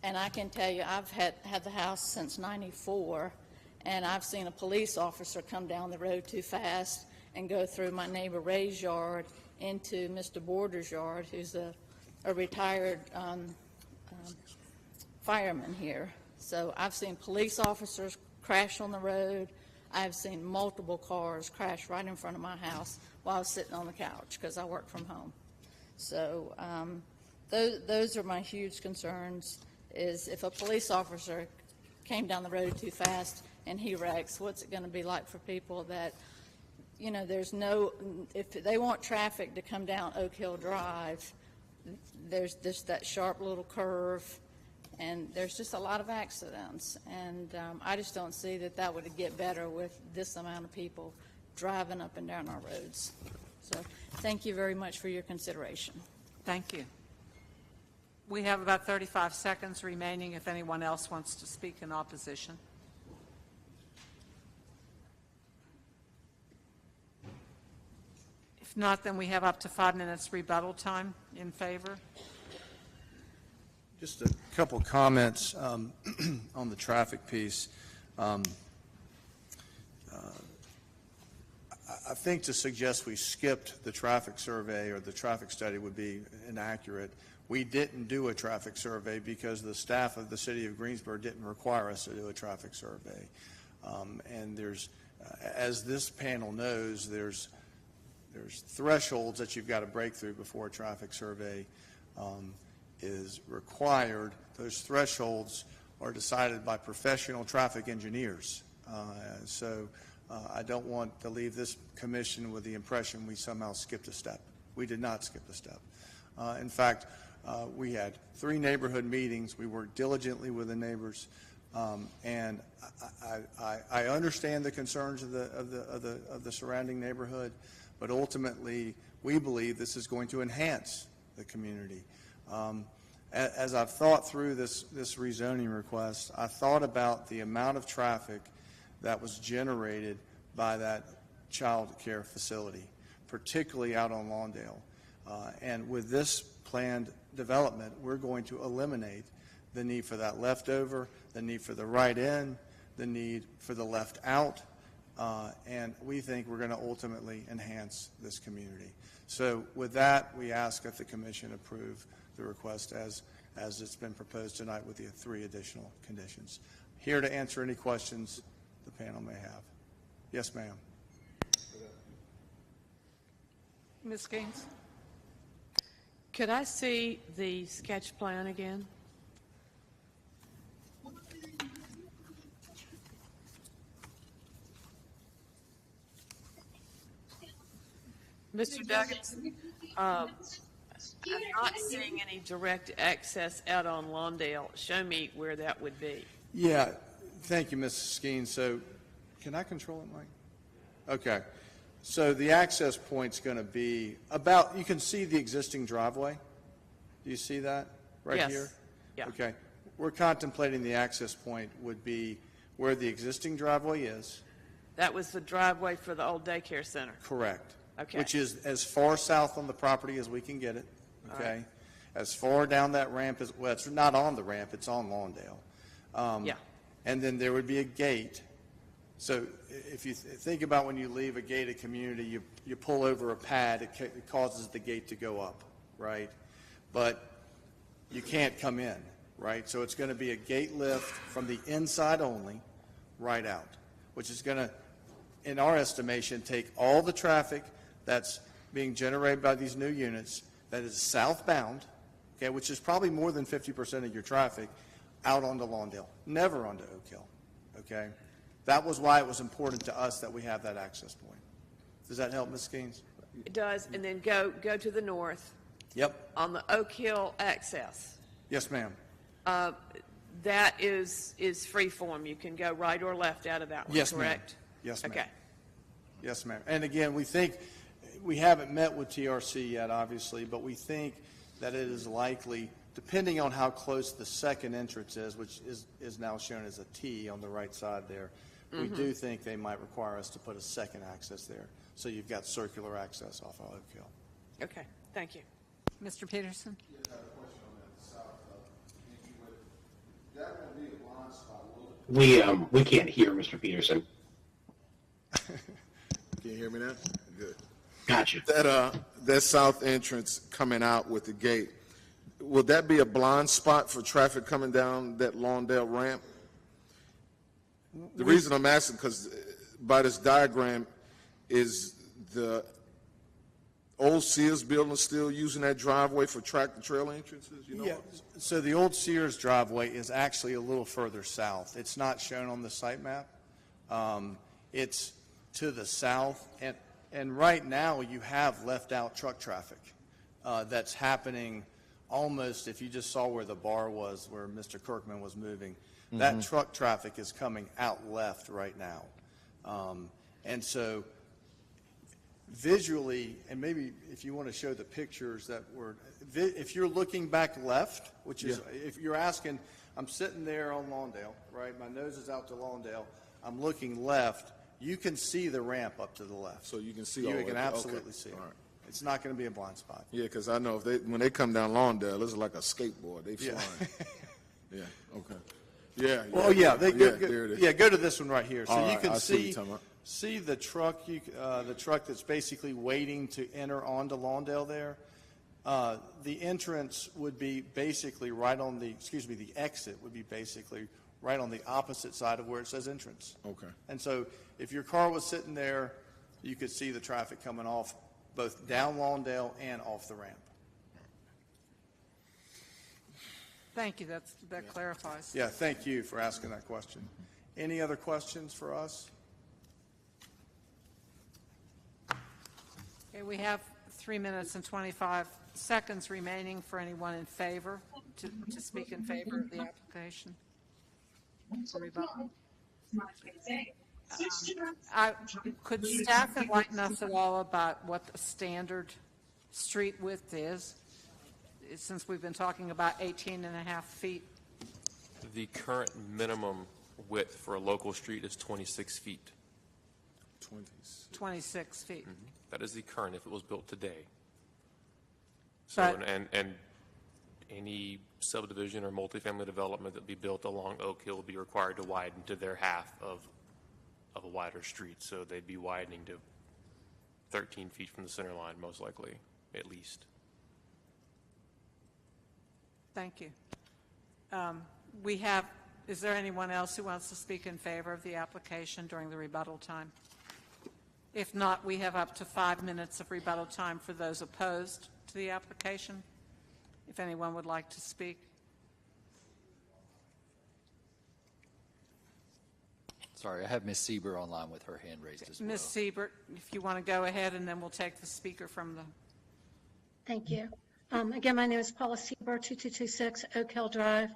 And I can tell you, I've had the house since '94, and I've seen a police officer come down the road too fast and go through my neighbor Ray's yard into Mr. Border's yard, who's a retired fireman here. So I've seen police officers crash on the road. I've seen multiple cars crash right in front of my house while I was sitting on the couch because I work from home. So those are my huge concerns, is if a police officer came down the road too fast and he wrecks, what's it going to be like for people that, if they want traffic to come down Oak Hill Drive, there's just that sharp little curve, and there's just a lot of accidents. And I just don't see that would get better with this amount of people driving up and down our roads. So thank you very much for your consideration. Thank you. We have about 35 seconds remaining if anyone else wants to speak in opposition. If not, then we have up to 5 minutes rebuttal time. In favor? Just a couple comments on the traffic piece. I think to suggest we skipped the traffic survey or the traffic study would be inaccurate. We didn't do a traffic survey because the staff of the city of Greensboro didn't require us to do a traffic survey. And there's, as this panel knows, there's thresholds that you've got to break through before a traffic survey is required. Those thresholds are decided by professional traffic engineers. So I don't want to leave this commission with the impression we somehow skipped a step. We did not skip a step. In fact, we had 3 neighborhood meetings. We worked diligently with the neighbors, and I understand the concerns of the surrounding neighborhood, but ultimately we believe this is going to enhance the community. As I've thought through this rezoning request, I thought about the amount of traffic that was generated by that child care facility. particularly out on Lawndale. And with this planned development, we're going to eliminate the need for that leftover, the need for the right in, the need for the left out, and we think we're going to ultimately enhance this community. So with that, we ask that the commission approve the request as it's been proposed tonight with the 3 additional conditions. Here to answer any questions the panel may have. Yes, ma'am. Ms. Gaines? Could I see the sketch plan again? Mr. Duggins, I'm not seeing any direct access out on Lawndale. Show me where that would be. Yeah, thank you, Mrs. Skeen. So can I control it, Mike? Okay. So the access point's going to be about, you can see the existing driveway. Do you see that right Yes. here? Yeah. Okay. We're contemplating the access point would be where the existing driveway is. That was the driveway for the old daycare center. Correct. Okay. Which is as far south on the property as we can get it, okay? All right. As far down that ramp as, well, it's not on the ramp, it's on Lawndale. Yeah. And then there would be a gate. So if you think about when you leave a gated community, you pull over a pad, it causes the gate to go up, right? But you can't come in, right? So it's going to be a gate lift from the inside only, right out, which is going to, in our estimation, take all the traffic that's being generated by these new units that is southbound, okay, which is probably more than 50% of your traffic, out onto Lawndale, never onto Oak Hill, okay? That was why it was important to us that we have that access point. Does that help, Ms. Gaines? It does, and then go to the north. Yep. On the Oak Hill access. Yes, ma'am. That is free form. You can go right or left out of that one, Yes, ma'am. correct? Yes, ma'am. Okay. Yes, ma'am. And again, we think, we haven't met with TRC yet, obviously, but we think that it is likely, depending on how close the second entrance is, which is now shown as a T on the right side there, we do think they might require us to put a second access there. So you've got circular access off of Oak Hill. Okay, thank you. Mr. Peterson? We can't hear Mr. Peterson. Can you hear me now? Good. Gotcha. That south entrance coming out with the gate, would that be a blind spot for traffic coming down that Lawndale ramp? The reason I'm asking, because by this diagram, is the old Sears building still using that driveway for tractor trailer entrances? You know? Yeah, so the old Sears driveway is actually a little further south. It's not shown on the site map. It's to the south, and right now you have left out truck traffic that's happening almost, if you just saw where the bar was, where Mr. Kirkman was moving, that truck traffic is coming out left right now. And so visually, and maybe if you want to show the pictures that were, if you're looking back left, which is, if you're asking, I'm sitting there on Lawndale, right? My nose is out to Lawndale. I'm looking left. You can see the ramp up to the left. So you can see all the You way can to- absolutely okay. see it. All right. It's not going to be a blind spot. Yeah, because I know when they come down Lawndale, it's like a skateboard. They Yeah. flying. Yeah, okay. Yeah. Well, yeah, there it is. go to this one right here. So All you right, can I see what you're talking about. see the truck, the truck that's basically waiting to enter onto Lawndale there. The entrance would be basically right on the, the exit would be basically right on the opposite side of where it says entrance. Okay. And so if your car was sitting there, you could see the traffic coming off both down Lawndale and off the ramp. Thank you, that clarifies. Yeah, thank you for asking that question. Any other questions for us? Okay, we have 3 minutes and 25 seconds remaining for anyone in favor, to speak in favor of the application. Could staff enlighten us at all about what the standard street width is, since we've been talking about 18 and a half feet? The current minimum width for a local street is 26 feet. 26 feet. That is the current if it was built today. So, But- and any subdivision or multifamily development that be built along Oak Hill would be required to widen to their half of a wider street. So they'd be widening to 13 feet from the center line, most likely, at least. Thank you. Is there anyone else who wants to speak in favor of the application during the rebuttal time? If not, we have up to 5 minutes of rebuttal time for those opposed to the application, if anyone would like to speak. Sorry, I have Ms. Sieber online with her hand raised as well. Ms. Siebert, if you want to go ahead, and then we'll take the speaker from the... Thank you. Again, my name is Paula Sieber, 2226 Oak Hill Drive.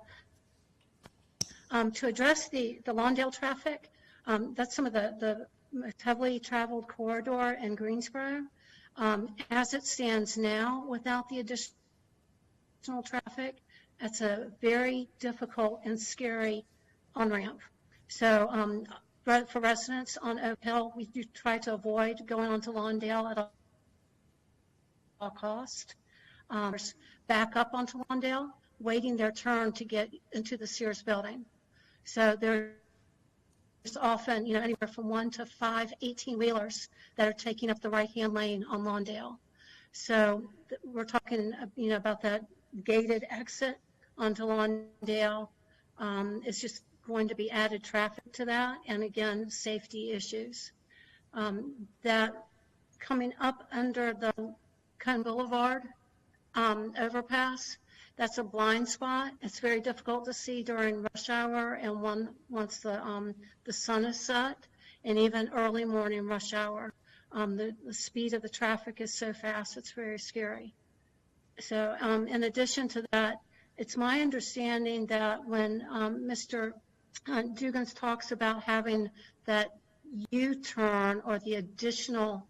To address the Lawndale traffic, that's some of the most heavily traveled corridor in Greensboro. As it stands now, without the additional traffic, it's a very difficult and scary on-ramp. So for residents on Oak Hill, we do try to avoid going onto Lawndale at all cost. Back up onto Lawndale, waiting their turn to get into the Sears building. So there's often, anywhere from 1 to 5 18-wheelers that are taking up the right-hand lane on Lawndale. So we're talking, about that gated exit onto Lawndale. It's just going to be added traffic to that, and again, safety issues. That coming up under the Cone Boulevard overpass, that's a blind spot. It's very difficult to see during rush hour and once the sun is set, and even early morning rush hour. The speed of the traffic is so fast, it's very scary. So in addition to that, it's my understanding that when Mr. Dugans talks about having that U-turn or the additional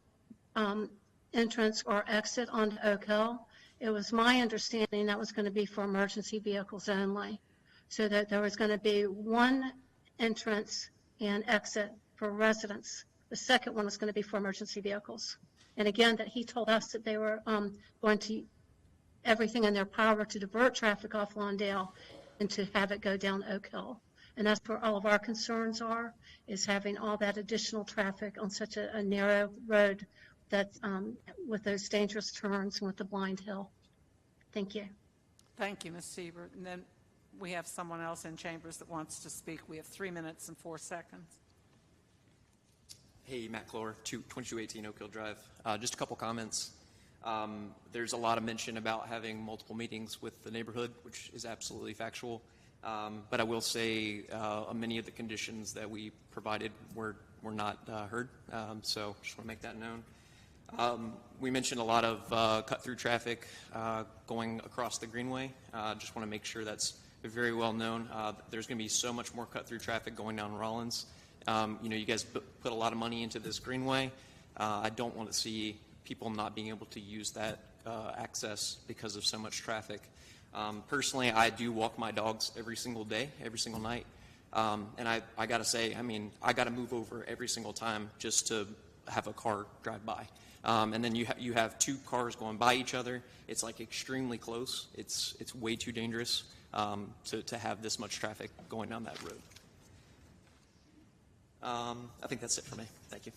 entrance or exit onto Oak Hill, it was my understanding that was going to be for emergency vehicles only, so that there was going to be one entrance and exit for residents. The second one was going to be for emergency vehicles. And again, that he told us that they were going to everything in their power to divert traffic off Lawndale and to have it go down Oak Hill. And that's where all of our concerns are, is having all that additional traffic on such a narrow road that's with those dangerous turns and with the blind hill. Thank you. Thank you, Ms. Siebert. And then we have someone else in chambers that wants to speak. We have 3 minutes and 4 seconds. Hey, Matt Clower, 2218 Oak Hill Drive. Just a couple comments. There's a lot of mention about having multiple meetings with the neighborhood, which is absolutely factual. But I will say many of the conditions that we provided were not heard. So just want to make that known. We mentioned a lot of cut-through traffic going across the Greenway. Just want to make sure that's very well known. There's going to be so much more cut-through traffic going down Rollins. You guys put a lot of money into this Greenway. I don't want to see people not being able to use that access because of so much traffic. Personally, I do walk my dogs every single day, every single night. And I got to say, I got to move over every single time just to have a car drive by. And then you have two cars going by each other. It's like extremely close. It's way too dangerous to have this much traffic going down that road. I think that's it for me. Thank you.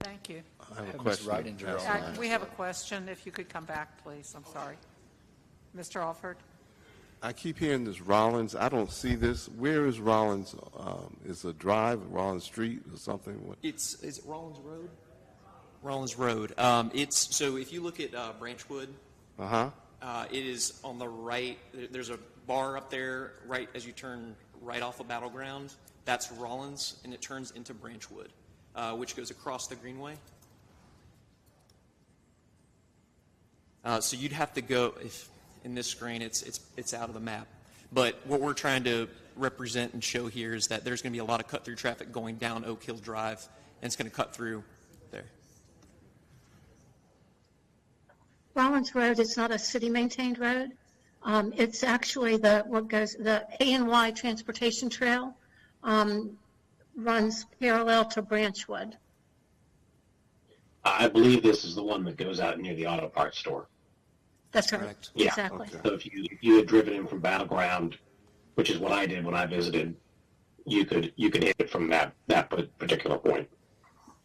Thank you. I have a question. We have a question. If you could come back, please. I'm sorry. Mr. Alford? I keep hearing this Rollins. I don't see this. Where is Rollins? Is it a drive, Rollins Street, or something? Is it Rollins Road? Rollins Road. So if you look at Branchwood, it is on the right. There's a bar up there right as you turn right off of Battleground. That's Rollins, and it turns into Branchwood, which goes across the Greenway. So you'd have to go, if in this screen it's out of the map. But what we're trying to represent and show here is that there's going to be a lot of cut-through traffic going down Oak Hill Drive, and it's going to cut through there. Rollins Road is not a city-maintained road. It's actually the A&Y Transportation Trail runs parallel to Branchwood. I believe this is the one that goes out near the auto parts store. That's right. Yeah. Exactly. So if you had driven in from Battleground, which is what I did when I visited, you could hit it from that particular point.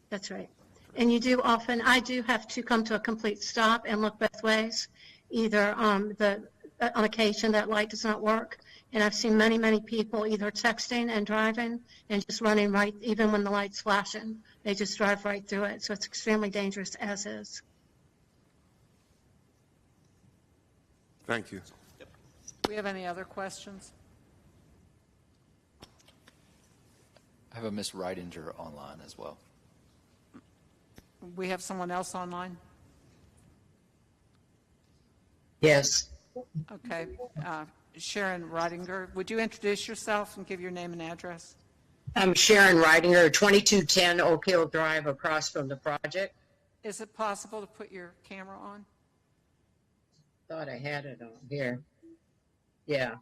That's right. And you do often, I do have to come to a complete stop and look both ways. Either on occasion that light does not work. And I've seen many, many people either texting and driving and just running right, even when the light's flashing. They just drive right through it. So it's extremely dangerous as is. Thank you. Do we have any other questions? I have a Miss Reidinger online as well. We have someone else online? Yes. Okay. Sharon Reidinger, would you introduce yourself and give your name and address? I'm Sharon Reidinger, 2210 Oak Hill Drive, across from the project. Is it possible to put your camera on? Thought I had it on here. Yeah.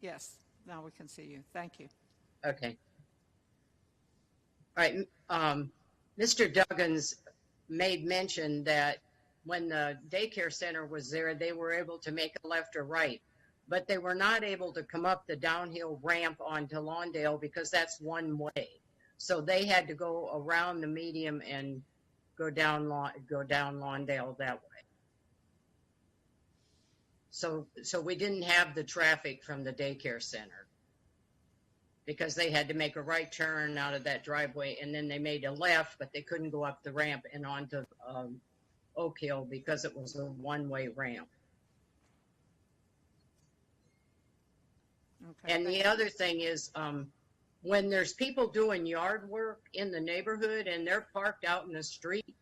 Yes, now we can see you. Thank you. Okay. All right. Mr. Duggins made mention that when the daycare center was there, they were able to make a left or right, but they were not able to come up the downhill ramp onto Lawndale because that's one way. So they had to go around the medium and go down Lawndale that way. So we didn't have the traffic from the daycare center because they had to make a right turn out of that driveway, and then they made a left, but they couldn't go up the ramp and onto Oak Hill because it was a one-way ramp. Okay. And the other thing is, when there's people doing yard work in the neighborhood and they're parked out in the street,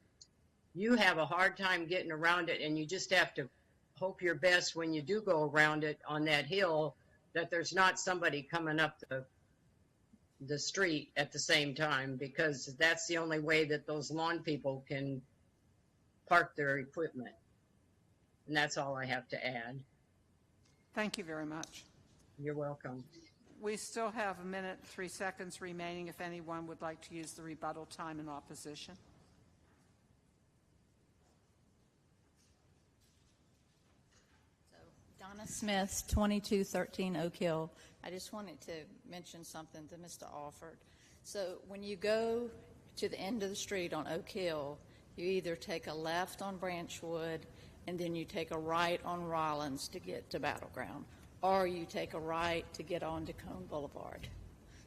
you have a hard time getting around it, and you just have to hope your best when you do go around it on that hill that there's not somebody coming up the street at the same time, because that's the only way that those lawn people can park their equipment. And that's all I have to add. Thank you very much. You're welcome. We still have a minute, 3 seconds remaining if anyone would like to use the rebuttal time in opposition. Donna Smith, 2213 Oak Hill. I just wanted to mention something to Mr. Alford. So when you go to the end of the street on Oak Hill, you either take a left on Branchwood and then you take a right on Rollins to get to Battleground, or you take a right to get onto Cone Boulevard.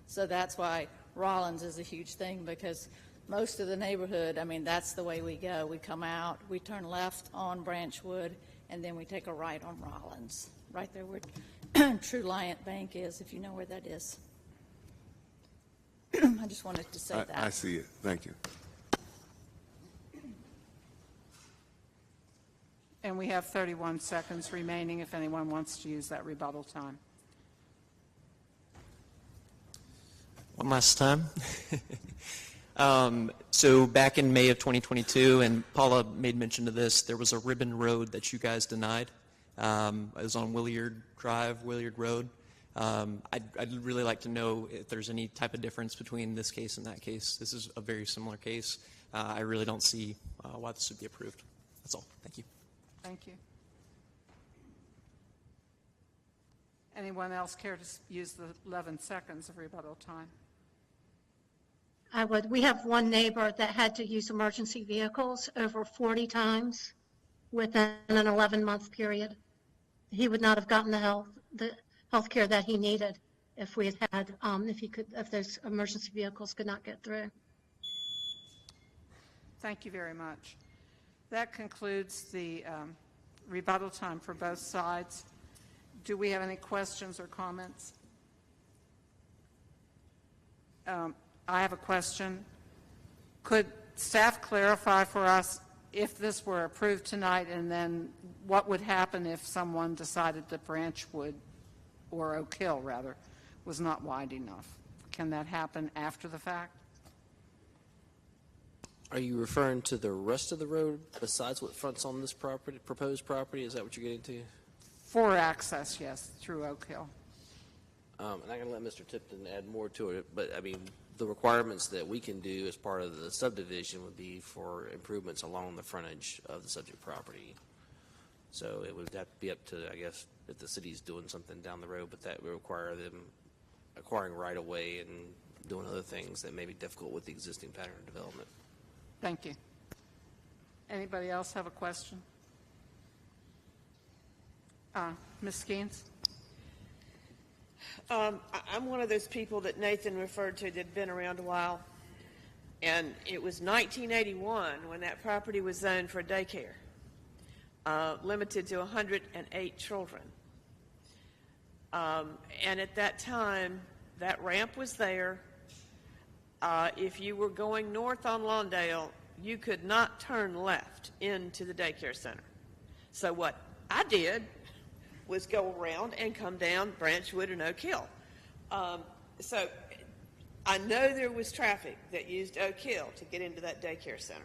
So that's why Rollins is a huge thing, because most of the neighborhood, I mean, that's the way we go. We come out, we turn left on Branchwood, and then we take a right on Rollins, right there where True Liant Bank is, if you know where that is. I just wanted to say that. I see it. Thank you. And we have 31 seconds remaining if anyone wants to use that rebuttal time. One last time. So back in May of 2022, and Paula made mention of this, there was a ribbon road that you guys denied. It was on Williard Drive, Williard Road. I'd really like to know if there's any type of difference between this case and that case. This is a very similar case. I really don't see why this would be approved. That's all. Thank you. Thank you. Anyone else care to use the 11 seconds of rebuttal time? I would. We have one neighbor that had to use emergency vehicles over 40 times within an 11-month period. He would not have gotten the health care that he needed if we had had, if those emergency vehicles could not get through. Thank you very much. That concludes the rebuttal time for both sides. Do we have any questions or comments? I have a question. Could staff clarify for us if this were approved tonight, and then what would happen if someone decided that Branchwood, or Oak Hill rather, was not wide enough? Can that happen after the fact? Are you referring to the rest of the road besides what fronts on this property, proposed property? Is that what you're getting to? For access, yes, through Oak Hill. And I'm going to let Mr. Tipton add more to it, but I mean, the requirements that we can do as part of the subdivision would be for improvements along the frontage of the subject property. So it would have to be up to, I guess, if the city's doing something down the road, but that would require them acquiring right of way and doing other things that may be difficult with the existing pattern of development. Thank you. Anybody else have a question? Ms. Skeens? I'm one of those people that Nathan referred to that had been around a while. And it was 1981 when that property was zoned for daycare, limited to 108 children. And at that time, that ramp was there. If you were going north on Lawndale, you could not turn left into the daycare center. So what I did was go around and come down Branchwood and Oak Hill. So I know there was traffic that used Oak Hill to get into that daycare center.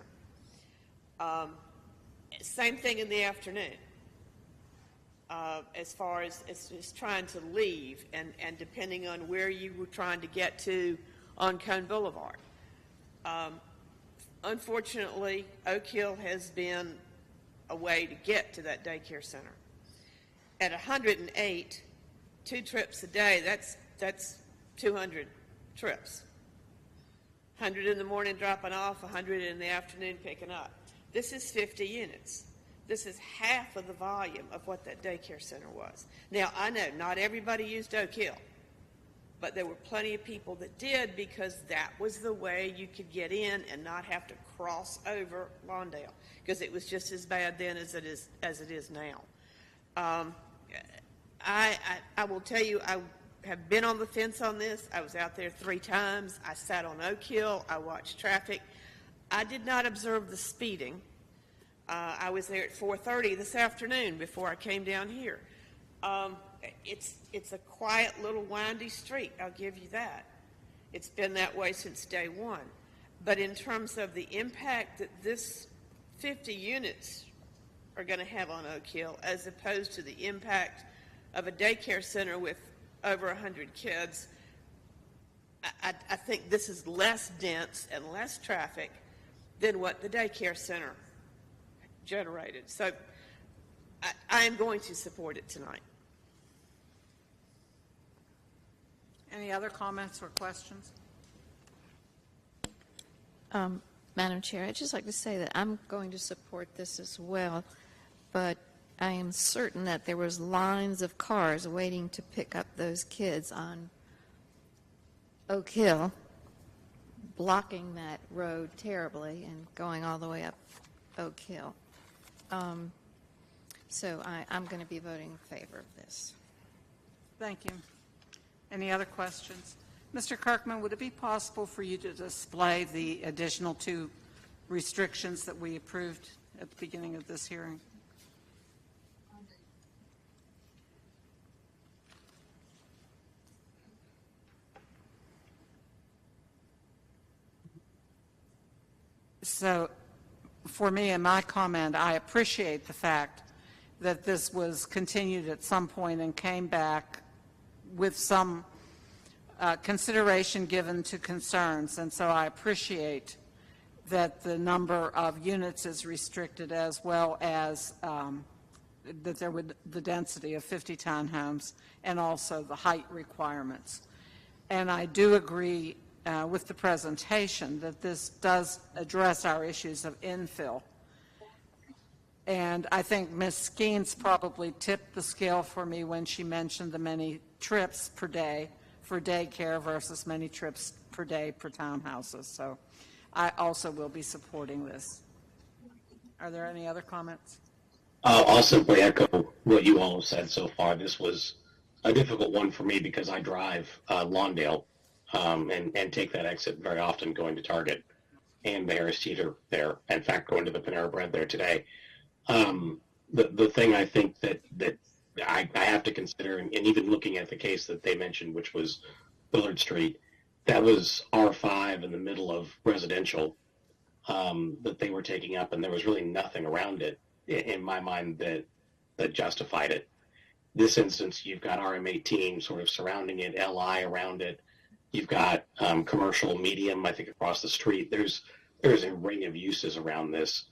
Same thing in the afternoon. As far as trying to leave and depending on where you were trying to get to on Cone Boulevard. Unfortunately, Oak Hill has been a way to get to that daycare center. At 108, 2 trips a day, that's 200 trips. 100 in the morning dropping off, 100 in the afternoon picking up. This is 50 units. This is half of the volume of what that daycare center was. Now, I know not everybody used Oak Hill, but there were plenty of people that did because that was the way you could get in and not have to cross over Lawndale, because it was just as bad then as it is now. I will tell you, I have been on the fence on this. I was out there 3 times. I sat on Oak Hill. I watched traffic. I did not observe the speeding. I was there at 4:30 this afternoon before I came down here. It's a quiet little windy street, I'll give you that. It's been that way since day one. But in terms of the impact that this 50 units are going to have on Oak Hill as opposed to the impact of a daycare center with over 100 kids, I think this is less dense and less traffic than what the daycare center generated. So I am going to support it tonight. Any other comments or questions? Madam Chair, I'd just like to say that I'm going to support this as well, but I am certain that there was lines of cars waiting to pick up those kids on Oak Hill, blocking that road terribly and going all the way up Oak Hill. So I'm going to be voting in favor of this. Thank you. Any other questions? Mr. Kirkman, would it be possible for you to display the additional 2 restrictions that we approved at the beginning of this hearing? So, for me, in my comment, I appreciate the fact that this was continued at some point and came back with some consideration given to concerns, and so I appreciate that the number of units is restricted as well as that there would the density of 50 townhomes and also the height requirements. And I do agree with the presentation that this does address our issues of infill. And I think Ms. Skeens probably tipped the scale for me when she mentioned the many trips per day for daycare versus many trips per day per townhouses. So I also will be supporting this. Are there any other comments? I'll simply echo what you all have said so far. This was a difficult one for me because I drive Lawndale and take that exit very often going to Target and the Harris Teeter there. In fact, going to the Panera Bread there today. The thing I think that I have to consider, and even looking at the case that they mentioned, which was Willard Street, that was R5 in the middle of residential that they were taking up, and there was really nothing around it in my mind that justified it. This instance, you've got RM18 sort of surrounding it, LI around it. You've got commercial medium, I think, across the street. There's a ring of uses around this.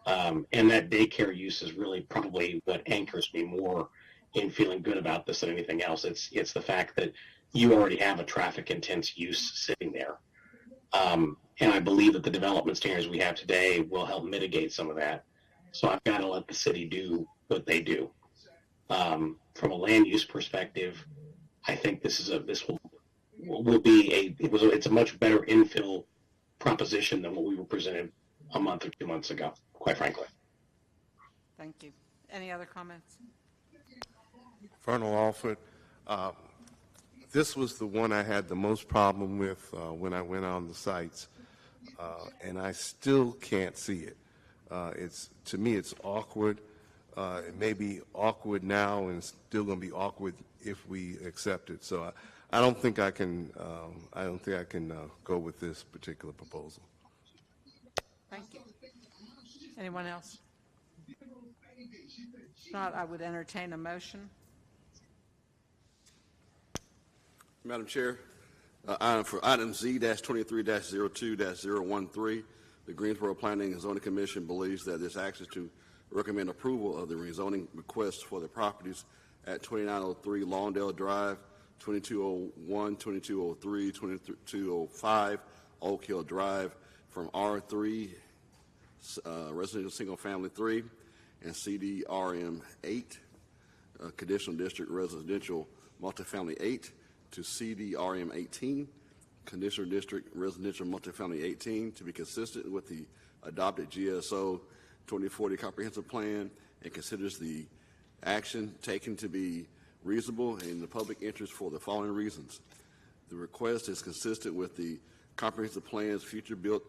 And that daycare use is really probably what anchors me more in feeling good about this than anything else. It's the fact that you already have a traffic intense use sitting there. And I believe that the development standards we have today will help mitigate some of that. So I've got to let the city do what they do. From a land use perspective, I think it's a much better infill proposition than what we were presented a month or 2 months ago, quite frankly. Thank you. Any other comments? Vernal Alford, this was the one I had the most problem with when I went on the sites, and I still can't see it. To me, it's awkward. It may be awkward now and still going to be awkward if we accept it. So I don't think I can. I don't think I can go with this particular proposal. Thank you. Anyone else? If not, I would entertain a motion. Madam Chair, for item Z-23-02-013, the Greensboro Planning and Zoning Commission believes that this action is to recommend approval of the rezoning request for the properties at 2903 Lawndale Drive, 2201, 2203, 2205 Oak Hill Drive from R3 Residential Single Family 3 and CDRM 8 Conditional District Residential Multifamily 8 to CDRM 18 Conditional District Residential Multifamily 18 to be consistent with the adopted GSO 2040 Comprehensive Plan and considers the action taken to be reasonable and in the public interest for the following reasons. The request is consistent with the Comprehensive Plan's future built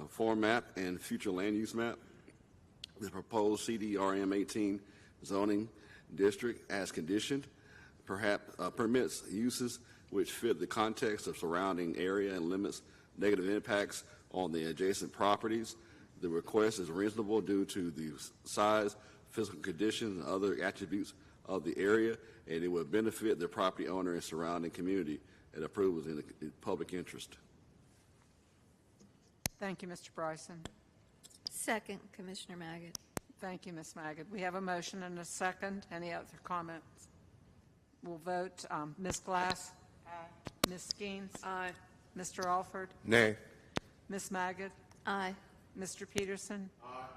form map and future land use map. The proposed CDRM 18 zoning district as conditioned permits uses which fit the context of surrounding area and limits negative impacts on the adjacent properties. The request is reasonable due to the size, physical conditions, and other attributes of the area, and it would benefit the property owner and surrounding community, and approval is in the public interest. Thank you, Mr. Bryson. Second, Commissioner Maggot. Thank you, Ms. Maggot. We have a motion and a second. Any other comments? We'll vote. Ms. Glass? Aye. Ms. Skeens? Aye. Mr. Alford? Nay. Ms. Maggot? Aye. Mr. Peterson? Aye.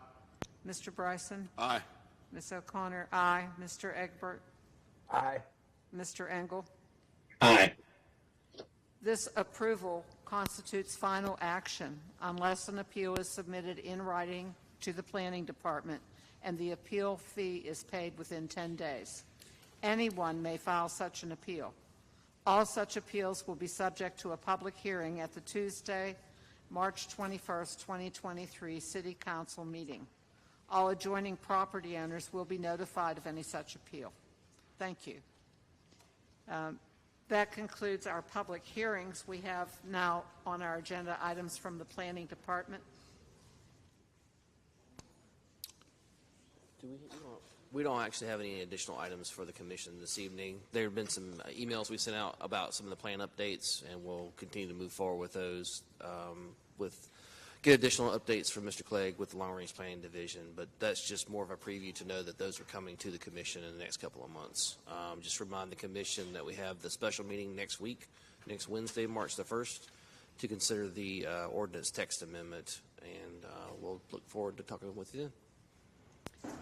Mr. Bryson? Aye. Ms. O'Connor? Aye. Mr. Egbert? Aye. Mr. Engel? Aye. This approval constitutes final action unless an appeal is submitted in writing to the Planning Department and the appeal fee is paid within 10 days. Anyone may file such an appeal. All such appeals will be subject to a public hearing at the Tuesday, March 21st, 2023 City Council meeting. All adjoining property owners will be notified of any such appeal. Thank you. That concludes our public hearings. We have now on our agenda items from the Planning Department. We don't actually have any additional items for the commission this evening. There have been some emails we sent out about some of the plan updates, and we'll continue to move forward with those, get additional updates from Mr. Clegg with the Long Range Planning Division, but that's just more of a preview to know that those are coming to the commission in the next couple of months. Just remind the commission that we have the special meeting next week, next Wednesday, March the 1st, to consider the ordinance text amendment, and we'll look forward to talking with you then.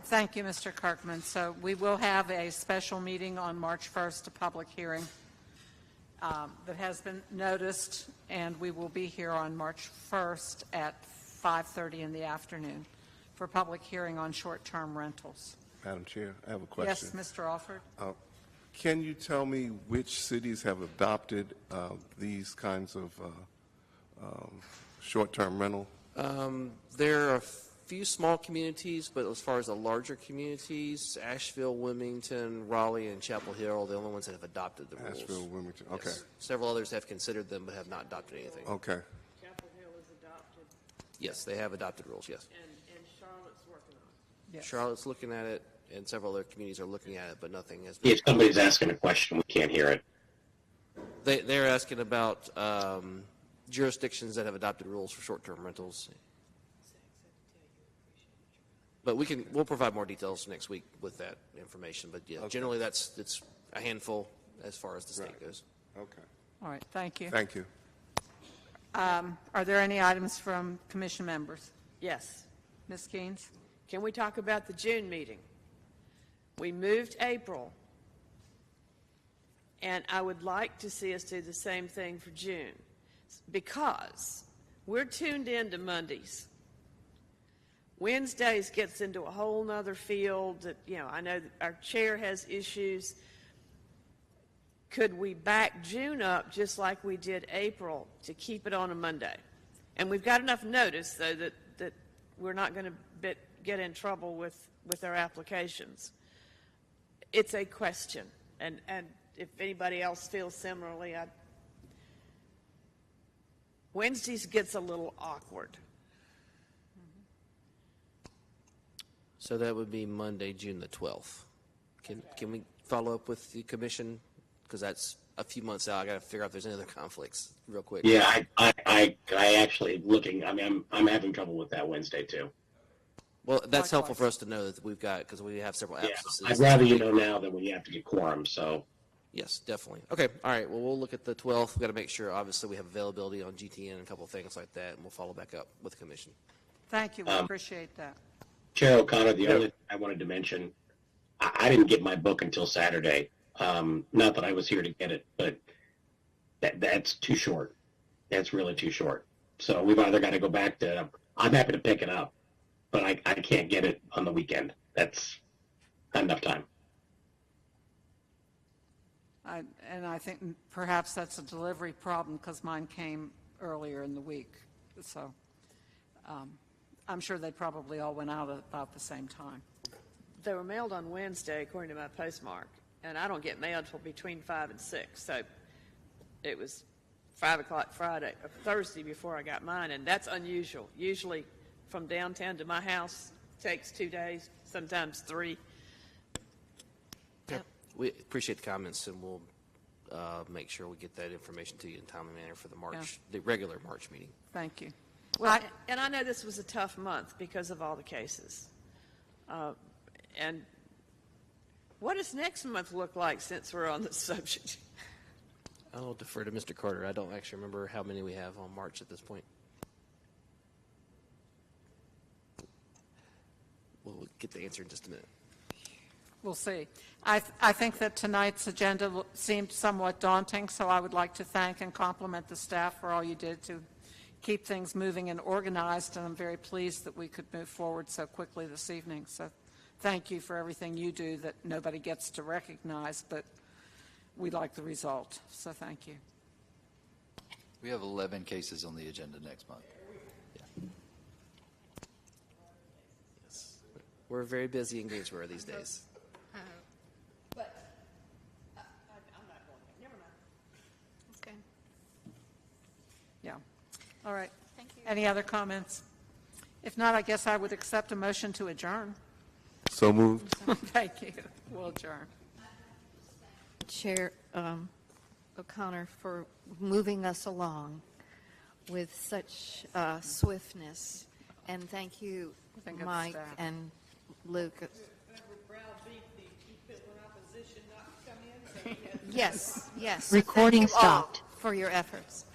Thank you, Mr. Kirkman. So we will have a special meeting on March 1st, a public hearing that has been noticed, and we will be here on March 1st at 5:30 in the afternoon for a public hearing on short-term rentals. Madam Chair, I have a question. Yes, Mr. Alford. Can you tell me which cities have adopted these kinds of short-term rental? There are a few small communities, but as far as the larger communities, Asheville, Wilmington, Raleigh, and Chapel Hill are the only ones that have adopted the rules. Asheville, Wilmington, okay. Yes. Several others have considered them but have not adopted anything. Okay. Chapel Hill is adopted, Yes, they have adopted rules, yes. and Charlotte's working on Yes. Charlotte's looking at it, and several other communities are looking at it, but nothing has been. If somebody's asking a question, we can't hear it. They're asking about jurisdictions that have adopted rules for short-term rentals. But we'll provide more details next week with that information. But yeah, generally it's a handful as far as the state goes. Okay. All right, thank you. Thank you. Are there any items from commission members? Yes. Ms. Keynes? Can we talk about the June meeting? We moved April, and I would like to see us do the same thing for June, because we're tuned in to Mondays. Wednesdays gets into a whole nother field that, I know that our chair has issues. Could we back June up just like we did April to keep it on a Monday? And we've got enough notice, though, that we're not going to get in trouble with our applications. It's a question, and if anybody else feels similarly, Wednesdays gets a little awkward. So that would be Monday, June the 12th. Can we follow up with the commission? Because that's a few months out. I got to figure out if there's any other conflicts real quick. Yeah, I actually looking. I mean, I'm having trouble with that Wednesday too. Well, that's helpful for us to know that we've got, because we have several absences. I'd rather you know now than when you have to get quorum. So. Yes, definitely. Okay, all right. Well, we'll look at the 12th. We've got to make sure, obviously, we have availability on GTN and a couple of things like that, and we'll follow back up with the commission. Thank you. We appreciate that. Chair O'Connor, the only thing I wanted to mention, I didn't get my book until Saturday. Not that I was here to get it, but that's too short. That's really too short. So we've either got to go back to, I'm happy to pick it up, but I can't get it on the weekend. That's not enough time. And I think perhaps that's a delivery problem because mine came earlier in the week. So I'm sure they probably all went out at about the same time. They were mailed on Wednesday, according to my postmark, and I don't get mail until between 5 and 6. So it was 5 o'clock Thursday before I got mine, and that's unusual. Usually from downtown to my house takes 2 days, sometimes 3. Yeah. We appreciate the comments, and we'll make sure we get that information to you in a timely manner for the regular March meeting. Thank you. Well, and I know this was a tough month because of all the cases. And what does next month look like since we're on the subject? I'll defer to Mr. Carter. I don't actually remember how many we have on March at this point. We'll get the answer in just a minute. We'll see. I think that tonight's agenda seemed somewhat daunting, so I would like to thank and compliment the staff for all you did to keep things moving and organized, and I'm very pleased that we could move forward so quickly this evening. So thank you for everything you do that nobody gets to recognize, but we like the result. So thank you. We have 11 cases on the agenda next month. Yes. We're very busy in Greensboro these days. But I'm not going there. Never mind. Okay. Yeah. All right. Thank you. Any other comments? If not, I guess I would accept a motion to adjourn. So moved. Thank you. We'll adjourn. Chair O'Connor, for moving us along with such swiftness. And thank you, Mike and Luke. Yes, yes. Recording Thank you all stopped. for your efforts.